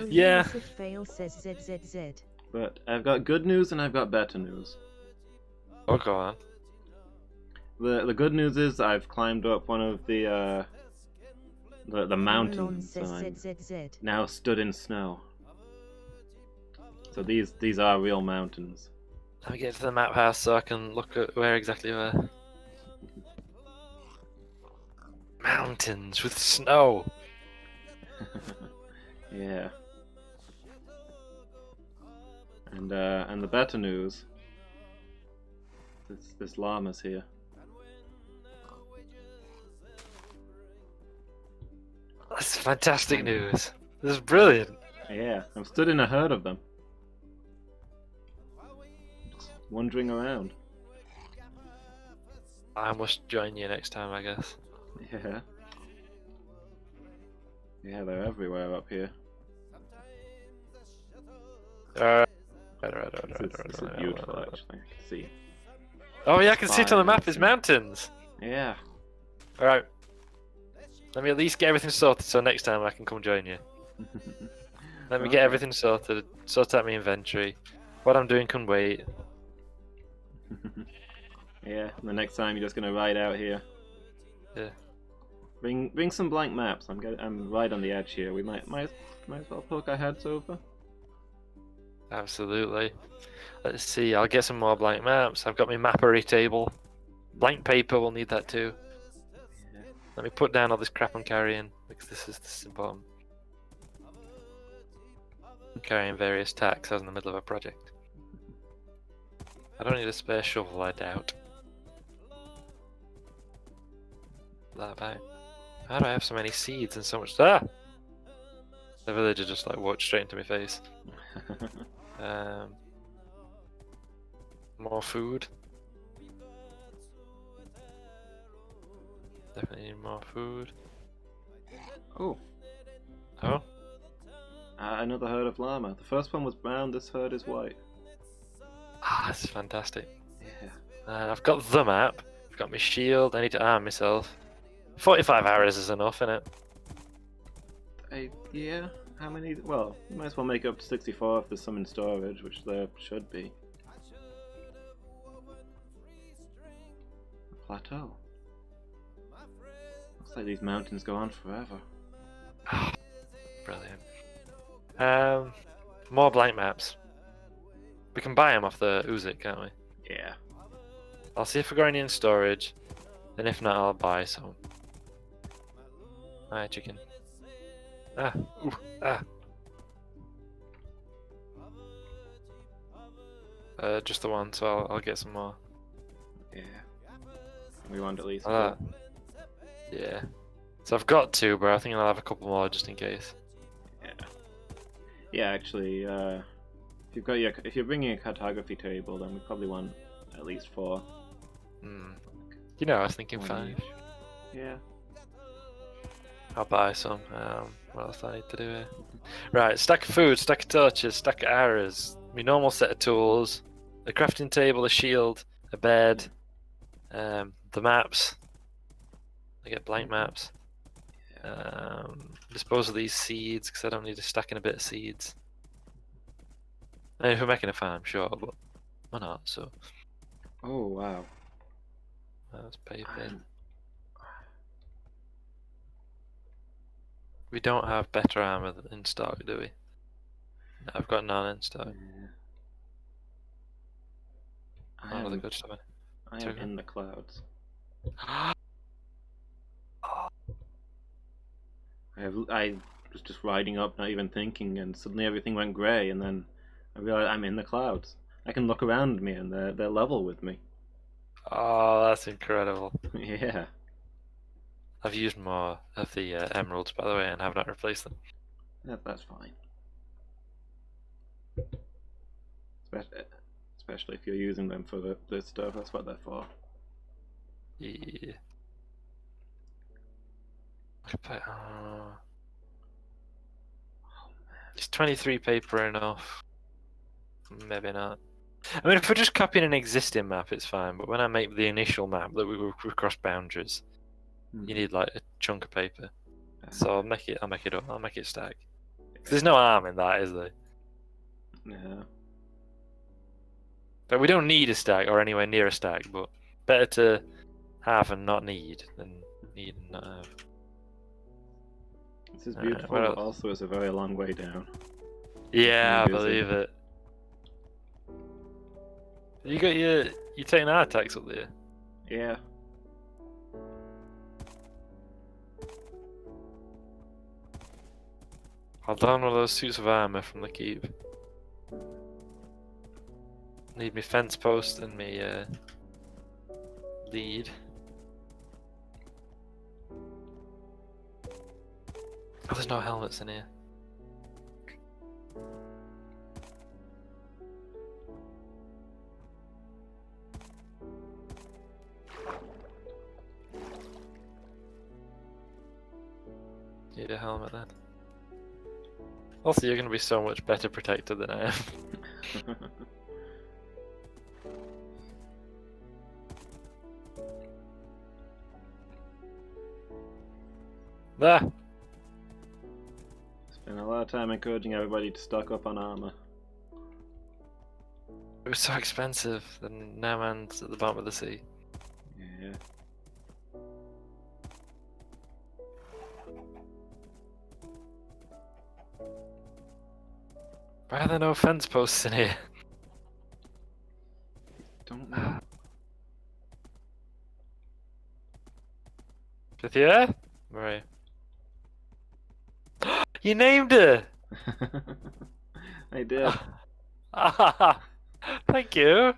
Yeah. Fail says ZZZ. But I've got good news and I've got better news. Oh, go on. The good news is I've climbed up one of the mountains and I'm ZZZ. now stood in snow. So these are real mountains. Let me get to the map house so I can look at where exactly where. Mountains with snow. Yeah. And the better news, this llama's here. That's fantastic news. This is brilliant. Yeah, I'm stood in a herd of them. Just wandering around. I must join you next time, I guess. Yeah. Yeah, they're everywhere up here. This is beautiful, actually. I can see. Oh yeah, I can see it on the map. Fires. It's mountains. Yeah. All right. Let me at least get everything sorted, so next time I can come join you. Let me get Okay. everything sorted. Sort out my inventory. What I'm doing can wait. Yeah. The next time you're just gonna ride out here. Yeah. Bring some blank maps. I'm right on the edge here. We might as well poke our heads over. Absolutely. Let's see. I'll get some more blank maps. I've got my mappery table. Blank paper. We'll need that too. Yeah. Let me put down all this crap I'm carrying because this is important. I'm carrying various tacks as in the middle of a project. I don't need a spare shovel, I doubt. That about. How do I have so many seeds and so much? Ah! The villager just like walked straight into my face. More food. Definitely need more food. Oh. Oh? Another herd of llama. The first one was brown, this herd is white. Ah, this is fantastic. Yeah. I've got the map. I've got my shield. I need to arm myself. 45 arrows is enough, innit? Yeah. How many? Well, you might as well make up to 64 if there's some in storage, which there should be. A plateau. Looks like these mountains go on forever. Brilliant. More blank maps. We can buy them off the Uzik, can't we? Yeah. I'll see if we've got any in storage, and if not, I'll buy some. Hi, chicken. Ah, ooh, ah. Just the one, so I'll get some more. Yeah. We want at least. Yeah. So I've got two, but I think I'll have a couple more just in case. Yeah. Yeah, actually, if you're bringing a cartography table, then we probably want at least 4. You know, I was thinking One 5. each. Yeah. I'll buy some. What else do I need to do here? Right, stack of food, stack of torches, stack of arrows, my normal set of tools, a crafting table, a shield, a bed, the maps. I get blank maps. Dispose of these seeds because I don't need to stack in a bit of seeds. And if we're making a farm, sure, but why not? So. Oh wow. That's paper. We don't have better armor in stock, do we? No, I've got none in stock. Yeah. None of the good stuff. I am in the clouds. I was just riding up, not even thinking, and suddenly everything went grey, and then I realized I'm in the clouds. I can look around me, and they're level with me. Oh, that's incredible. Yeah. I've used more of the emeralds, by the way, and have not replaced them. That's fine. Especially if you're using them for the stuff, that's what they're for. Yeah. Is 23 paper enough? Maybe not. I mean, if we're just copying an existing map, it's fine. But when I make the initial map that we cross boundaries, you need like a chunk of paper. So I'll make it up. I'll make it stack. There's no harm in that, is there? Yeah. But we don't need a stack or anywhere near a stack. But better to have and not need than need and not have. This is beautiful, but also it's a very long way down. Yeah, I believe it. You got you taking our attacks up there? Yeah. I'll don one of those suits of armor from the keep. Need me fence post and me lead. Oh, there's no helmets in here. Need a helmet then. Also, you're going to be so much better protected than I am. There! Spent a lot of time encouraging everybody to stock up on armor. It was so expensive, and now man's at the bottom of the sea. Yeah. Why are there no fence posts in here? Don't know. Pythia? Right. You named her! I did. Thank you.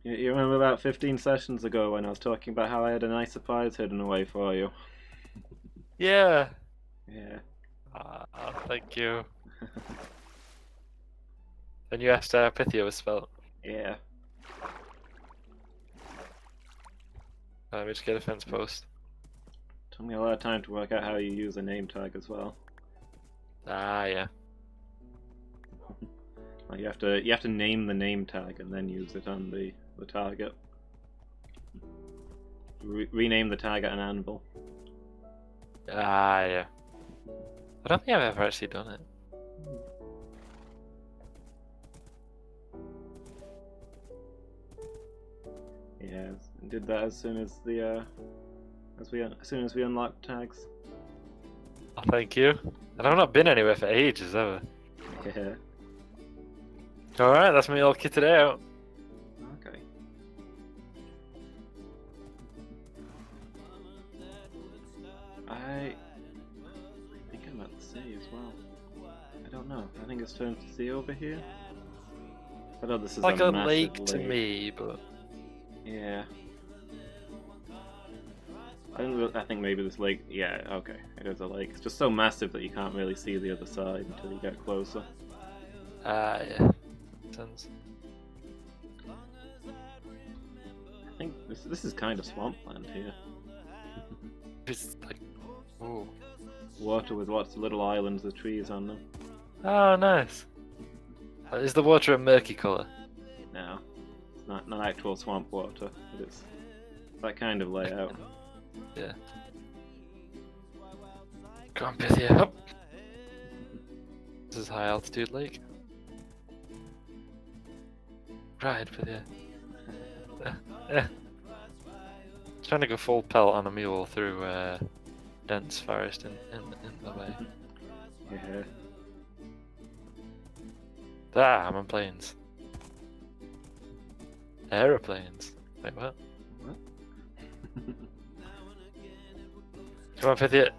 You remember about 15 sessions ago when I was talking about how I had a nice surprise hidden away for you? Yeah. Yeah. Thank you. And you asked how Pythia was spelled. Yeah. Let me just get a fence post. Took me a lot of time to work out how you use a name tag as well. Ah, yeah. Like you have to name the name tag and then use it on the target. Rename the tag at an anvil. Ah, yeah. I don't think I've ever actually done it. Yeah, did that as soon as the as soon as we unlocked tags. Oh, thank you. And I've not been anywhere for ages ever. Yeah. Alright, that's me all kitted out. Okay. I think I'm at the sea as well. I don't know. I think it's turned to sea over here. I know this is Like a massive lake to me, but yeah. I think maybe this lake. Yeah, okay, it is a lake. It's just so massive that you can't really see the other side until you get closer. ah, yeah. Sense. I think this is kind of swampland here. It's like, ooh. Water with lots of little islands with trees on them. Oh, nice. Is the water a murky colour? No, it's not actual swamp water, but it's that kind of layout. Yeah. Go on, Pythia, up! This is high altitude lake. Right, Pythia. Trying to go full pelt on a mule through dense forest in the way. Yeah. Ah, I'm on planes. Aeroplanes. Wait, what? What? Come on, Pythia.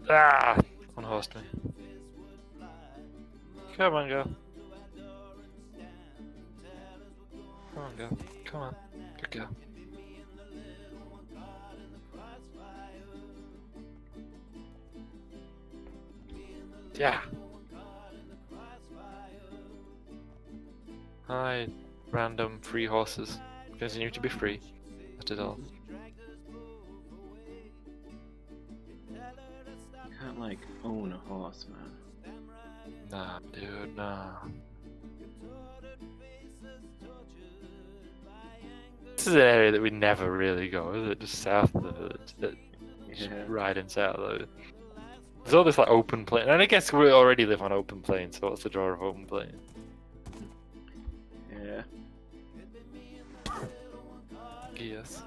Ah! Unhorsed me. Come on, girl. Come on, girl. Come on. Good girl. Yeah. Hi, random free horses. Continue to be free. That is all. You can't, like, own a horse, man. Nah, dude, nah. This is an area that we never really go, is it? Just south of the village. Just Yeah. riding south of it. There's all this like open plain, and I guess we already live on open plains, so what's the draw of open plain? Yeah. Yes.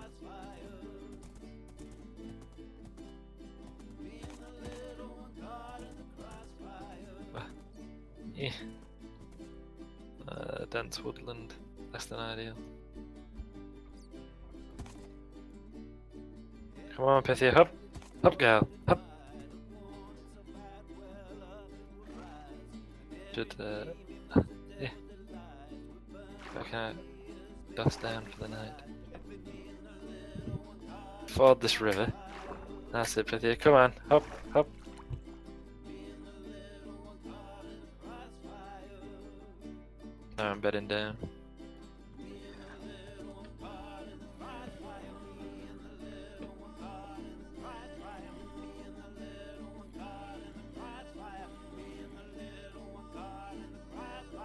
Yeah. Dense woodland, less than ideal. Come on, Pythia, hop! Hop, girl, hop! Should, yeah. Can I dust down for the night? Ford this river. That's it, Pythia, come on, hop, hop! Now I'm bedding down.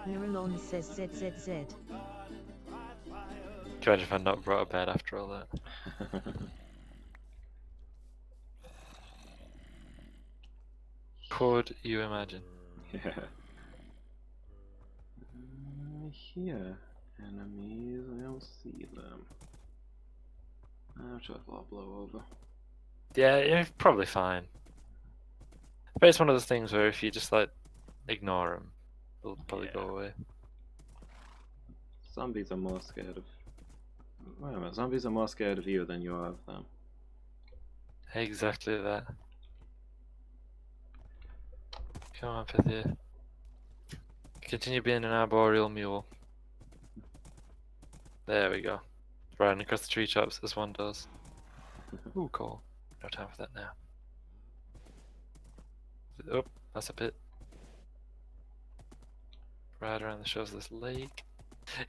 Nurulon says ZZZ. Can you imagine if I not brought a bed after all that? Could you imagine? Yeah. Here. Enemies, I don't see them. I'm sure I'll blow over. Yeah, you're probably fine. But it's one of those things where if you just like ignore them, they'll probably go away. Zombies are more scared of... Wait a minute, zombies are more scared of you than you are of them. Exactly that. Come on, Pythia. Continue being an arboreal mule. There we go. Riding across the treetops as one does. Ooh, cool. No time for that now. Oh, that's a bit. Ride around the shores of this lake.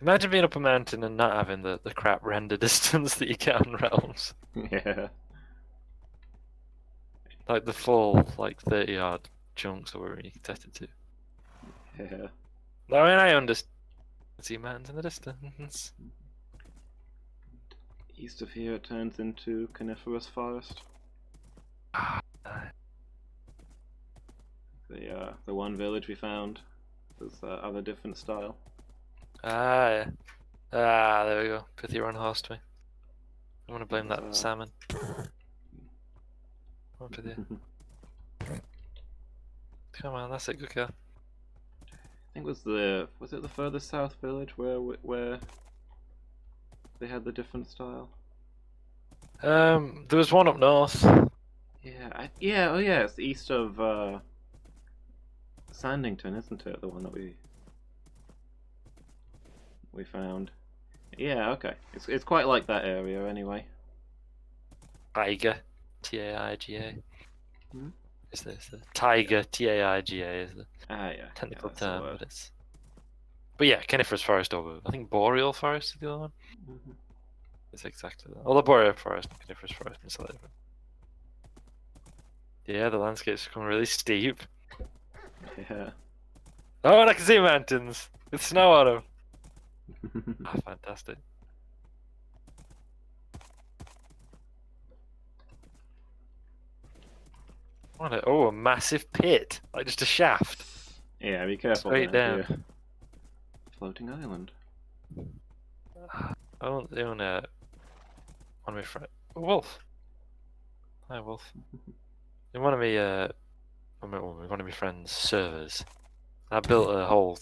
Imagine being up a mountain and not having the crap render distance that you get on realms. Yeah. Like the full, like 30-yard chunks or wherever you can set it to. Yeah. I mean, I understand. See mountains in the distance. East of here it turns into coniferous forest. The one village we found was of a different style. Ah, yeah. Ah, there we go. Pythia unhorsed me. I want to blame that salmon. Come on, Pythia. Come on, that's it, good girl. I think was it the furthest south village where they had the different style? There was one up north. Yeah, oh yeah, it's east of Sandington, isn't it? The one that we found. Yeah, okay. It's quite like that area anyway. Tiger, T-A-I-G-A. Hmm? Is this the tiger? T-A-I-G-A is the Yeah. technical Yeah, that's the term, word. but it's. But yeah, coniferous forest over. I think boreal forest is the other one. Mhm. It's exactly that. Although boreal forest and coniferous forest is slightly different. Yeah, the landscape's become really steep. Yeah. Oh, and I can see mountains with snow on them. Ah, fantastic. Oh, a massive pit, like just a shaft. Yeah, be careful. Straight there, down. Floating island. I want one of my friends. Wolf. Hi, Wolf. In one of my friends' servers, I built a whole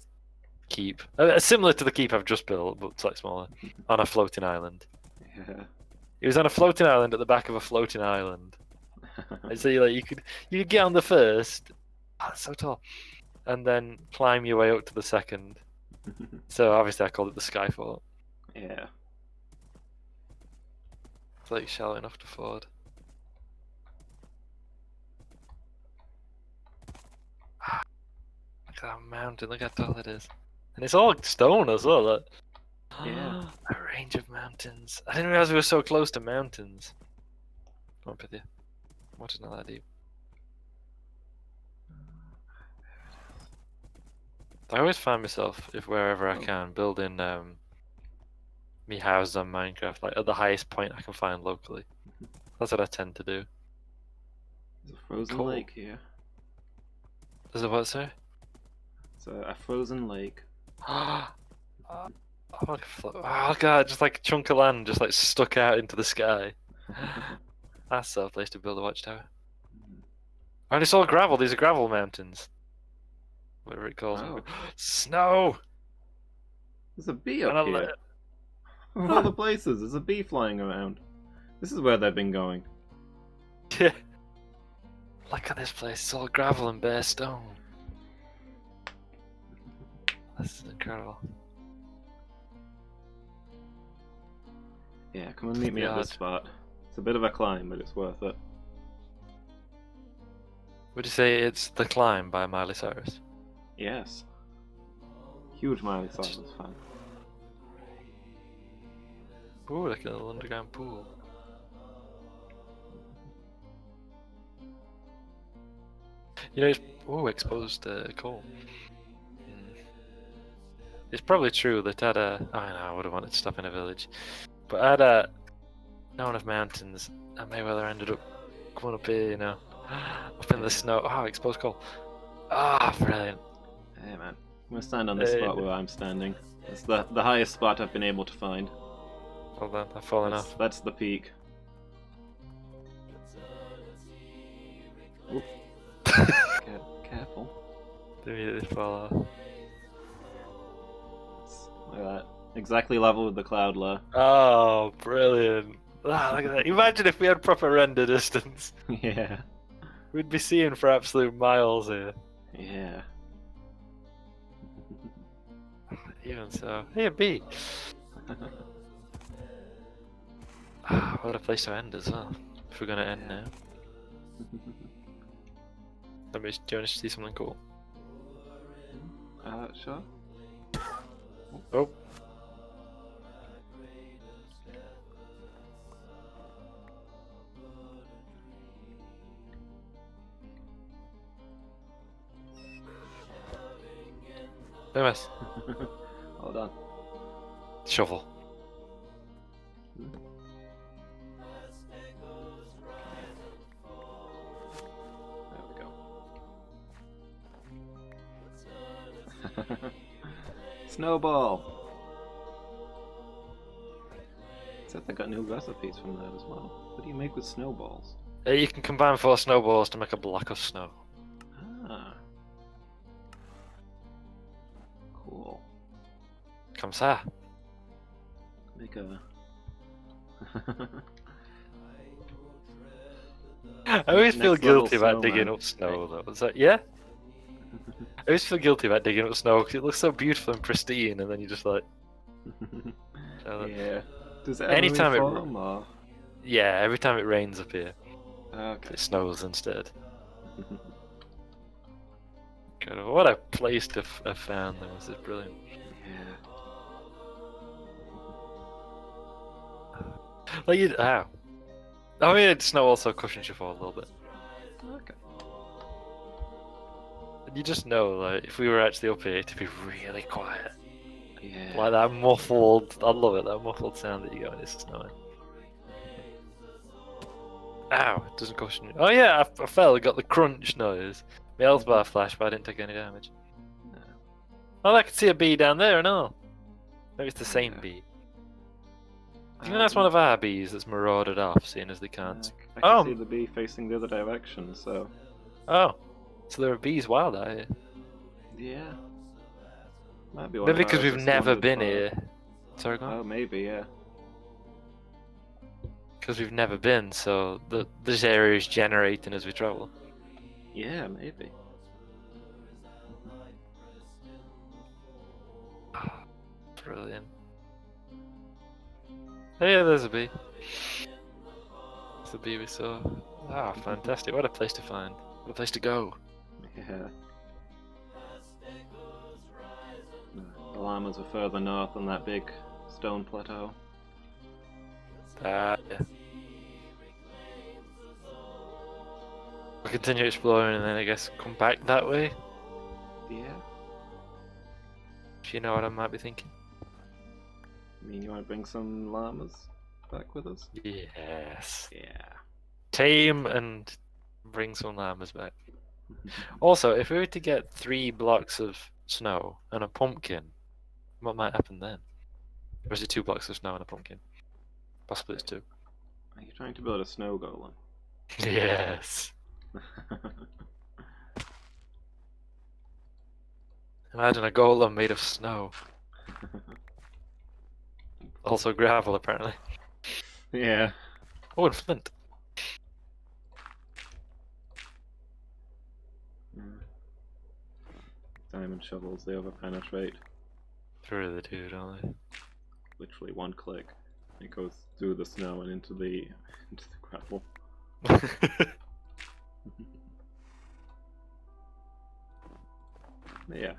keep, similar to the keep I've just built, but slightly smaller, on a floating island. Yeah. It was on a floating island at the back of a floating island. And so you could get on the first, it's so tall, and then climb your way up to the second. So obviously I called it the Skyfort. Yeah. It's like shallow enough to ford. Look at that mountain, look how tall it is. And it's all stone as well. Look. Yeah. A range of mountains. I didn't realize we were so close to mountains. Come on, Pythia. What is not that deep? I always find myself, if wherever I can, building me houses on Minecraft, like at the highest point I can find locally. That's what I tend to do. There's a frozen Cool. lake here. There's a what, sir? It's a frozen lake. Oh god, just like a chunk of land just like stuck out into the sky. That's a place to build a watchtower. And it's all gravel, these are gravel mountains. Whatever it calls them. Oh. Snow! There's a bee And up I here. Of all the places, there's a bee flying around. This is where they've been going. Yeah. Look at this place, it's all gravel and bare stone. This is incredible. Yeah, come and meet me at this spot. It's a bit of a climb, but it's worth it. Would you say it's The Climb by Miley Cyrus? Yes. Huge Miley Cyrus fan. Ooh, like a little underground pool. You know, it's exposed coal. It's probably true that I would have wanted to stop in a village, but I'd known of mountains, and Mayweather ended up coming up here, you know, up in the snow. Oh, exposed coal. Ah, brilliant. Hey man, I'm gonna stand on this Hey. spot where I'm standing. It's the highest spot I've been able to find. Hold on, I've fallen off. That's the peak. Oop. Careful. Immediately fall off. Look at that. Exactly level with the cloud layer. Oh, brilliant. Ah, look at that. Imagine if we had proper render distance. Yeah. We'd be seeing for absolute miles here. Yeah. Even so. Hey, a bee. Ah, what a place to end as well. If we're gonna end now. Do you want to see something cool? Sure. Oh. Famous. Hold on. Shovel. There we go. Snowball! Except I got new recipes from that as well. What do you make with snowballs? You can combine 4 snowballs to make a block of snow. Ah. Cool. Come ça. Make a... I always feel Next level guilty about snowman. digging up snow though. Is that, yeah? I always feel guilty about digging up snow because it looks so beautiful and pristine, and then you just like. Yeah. Does it Anytime it- form, or... Yeah, every time it rains up here, Okay. it snows instead. God, what a place to have found though. This is brilliant. Yeah. Like you, ow. I mean, snow also cushions you fall a little bit. Okay. And you just know, like, if we were actually up here, it'd be really quiet. Yeah. Like that muffled, I love it, that muffled sound that you get when it's snowing. Ow, it doesn't cushion you. Oh yeah, I fell, I got the crunch noise. My health bar flashed, but I didn't take any damage. Oh, I can see a bee down there and all. Maybe it's the same Yeah. bee. Do you think that's one of our bees that's marauded off, seeing as they can't? I can see the bee facing the other direction, so... Oh, so there are bees wild out here. Yeah. Might be one Maybe of because ours we've that's never wandered been far. here. Sorry, go on. Oh, maybe, yeah. Because we've never been, so this area is generating as we travel. Yeah, maybe. Brilliant. Oh yeah, there's a bee. There's a bee we saw. Ah, fantastic. What a place to find. What a place to go. Yeah. The llamas are further north on that big stone plateau. Yeah. We'll continue exploring and then I guess come back that way. Yeah. Do you know what I might be thinking? I mean, you want to bring some llamas back with us? Yes. Yeah. Tame and bring some llamas back. Also, if we were to get 3 blocks of snow and a pumpkin, what might happen then? Or is it 2 blocks of snow and a pumpkin? Possibly it's 2. Are you trying to build a snow golem? Yes. Imagine a golem made of snow. Also gravel, apparently. Yeah. Oh, and flint. Diamond shovels, they overpenetrate. They really do, don't they? Literally one click. It goes through the snow and into the gravel. Yeah,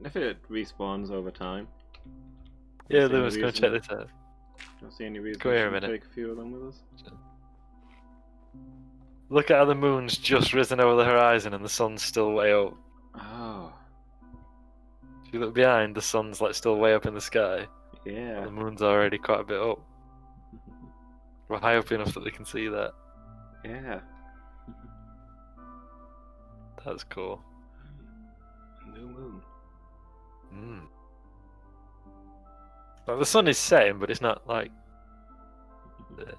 if it respawns over time. Yeah, see any let's go reason- check this out. Don't see any reason Go we here a shouldn't minute. take a few of them with us. Look at how the moon's just risen over the horizon and the sun's still way up. Oh, If you look behind, the sun's like still way up in the sky. yeah. The moon's already quite a bit up. We're high up enough that they can see that. Yeah. That's cool. New moon. Mm. Like the sun is setting, but it's not like there.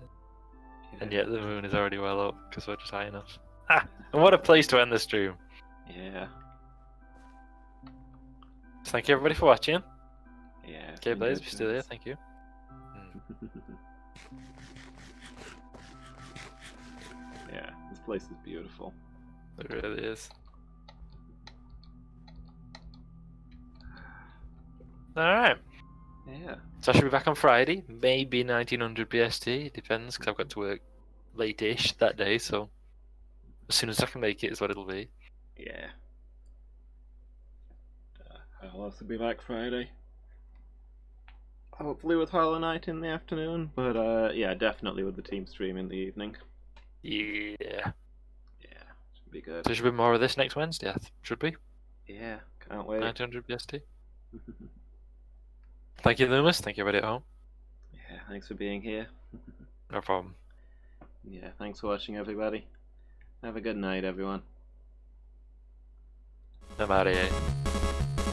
And yet the moon is already well up because we're just high enough. Ah! And what a place to end the stream. Yeah. So thank you everybody for watching. Yeah. Okay, Blaze, if you're still there, thank you. Yeah, this place is beautiful. It really is. Alright. Yeah. So I should be back on Friday, maybe 1900 BST, it depends, because I've got to work late-ish that day, so as soon as I can make it is what it'll be. Yeah. I'll also be back Friday. Hopefully with Hollow Knight in the afternoon, but yeah, definitely with the team stream in the evening. Yeah. Yeah, should be good. So there should be more of this next Wednesday, should be? Yeah, can't wait. 1900 BST. Thank you, Loomis. Thank you, everybody at home. Yeah, thanks for being here. No problem. Yeah, thanks for watching, everybody. Have a good night, everyone. I'm out of here.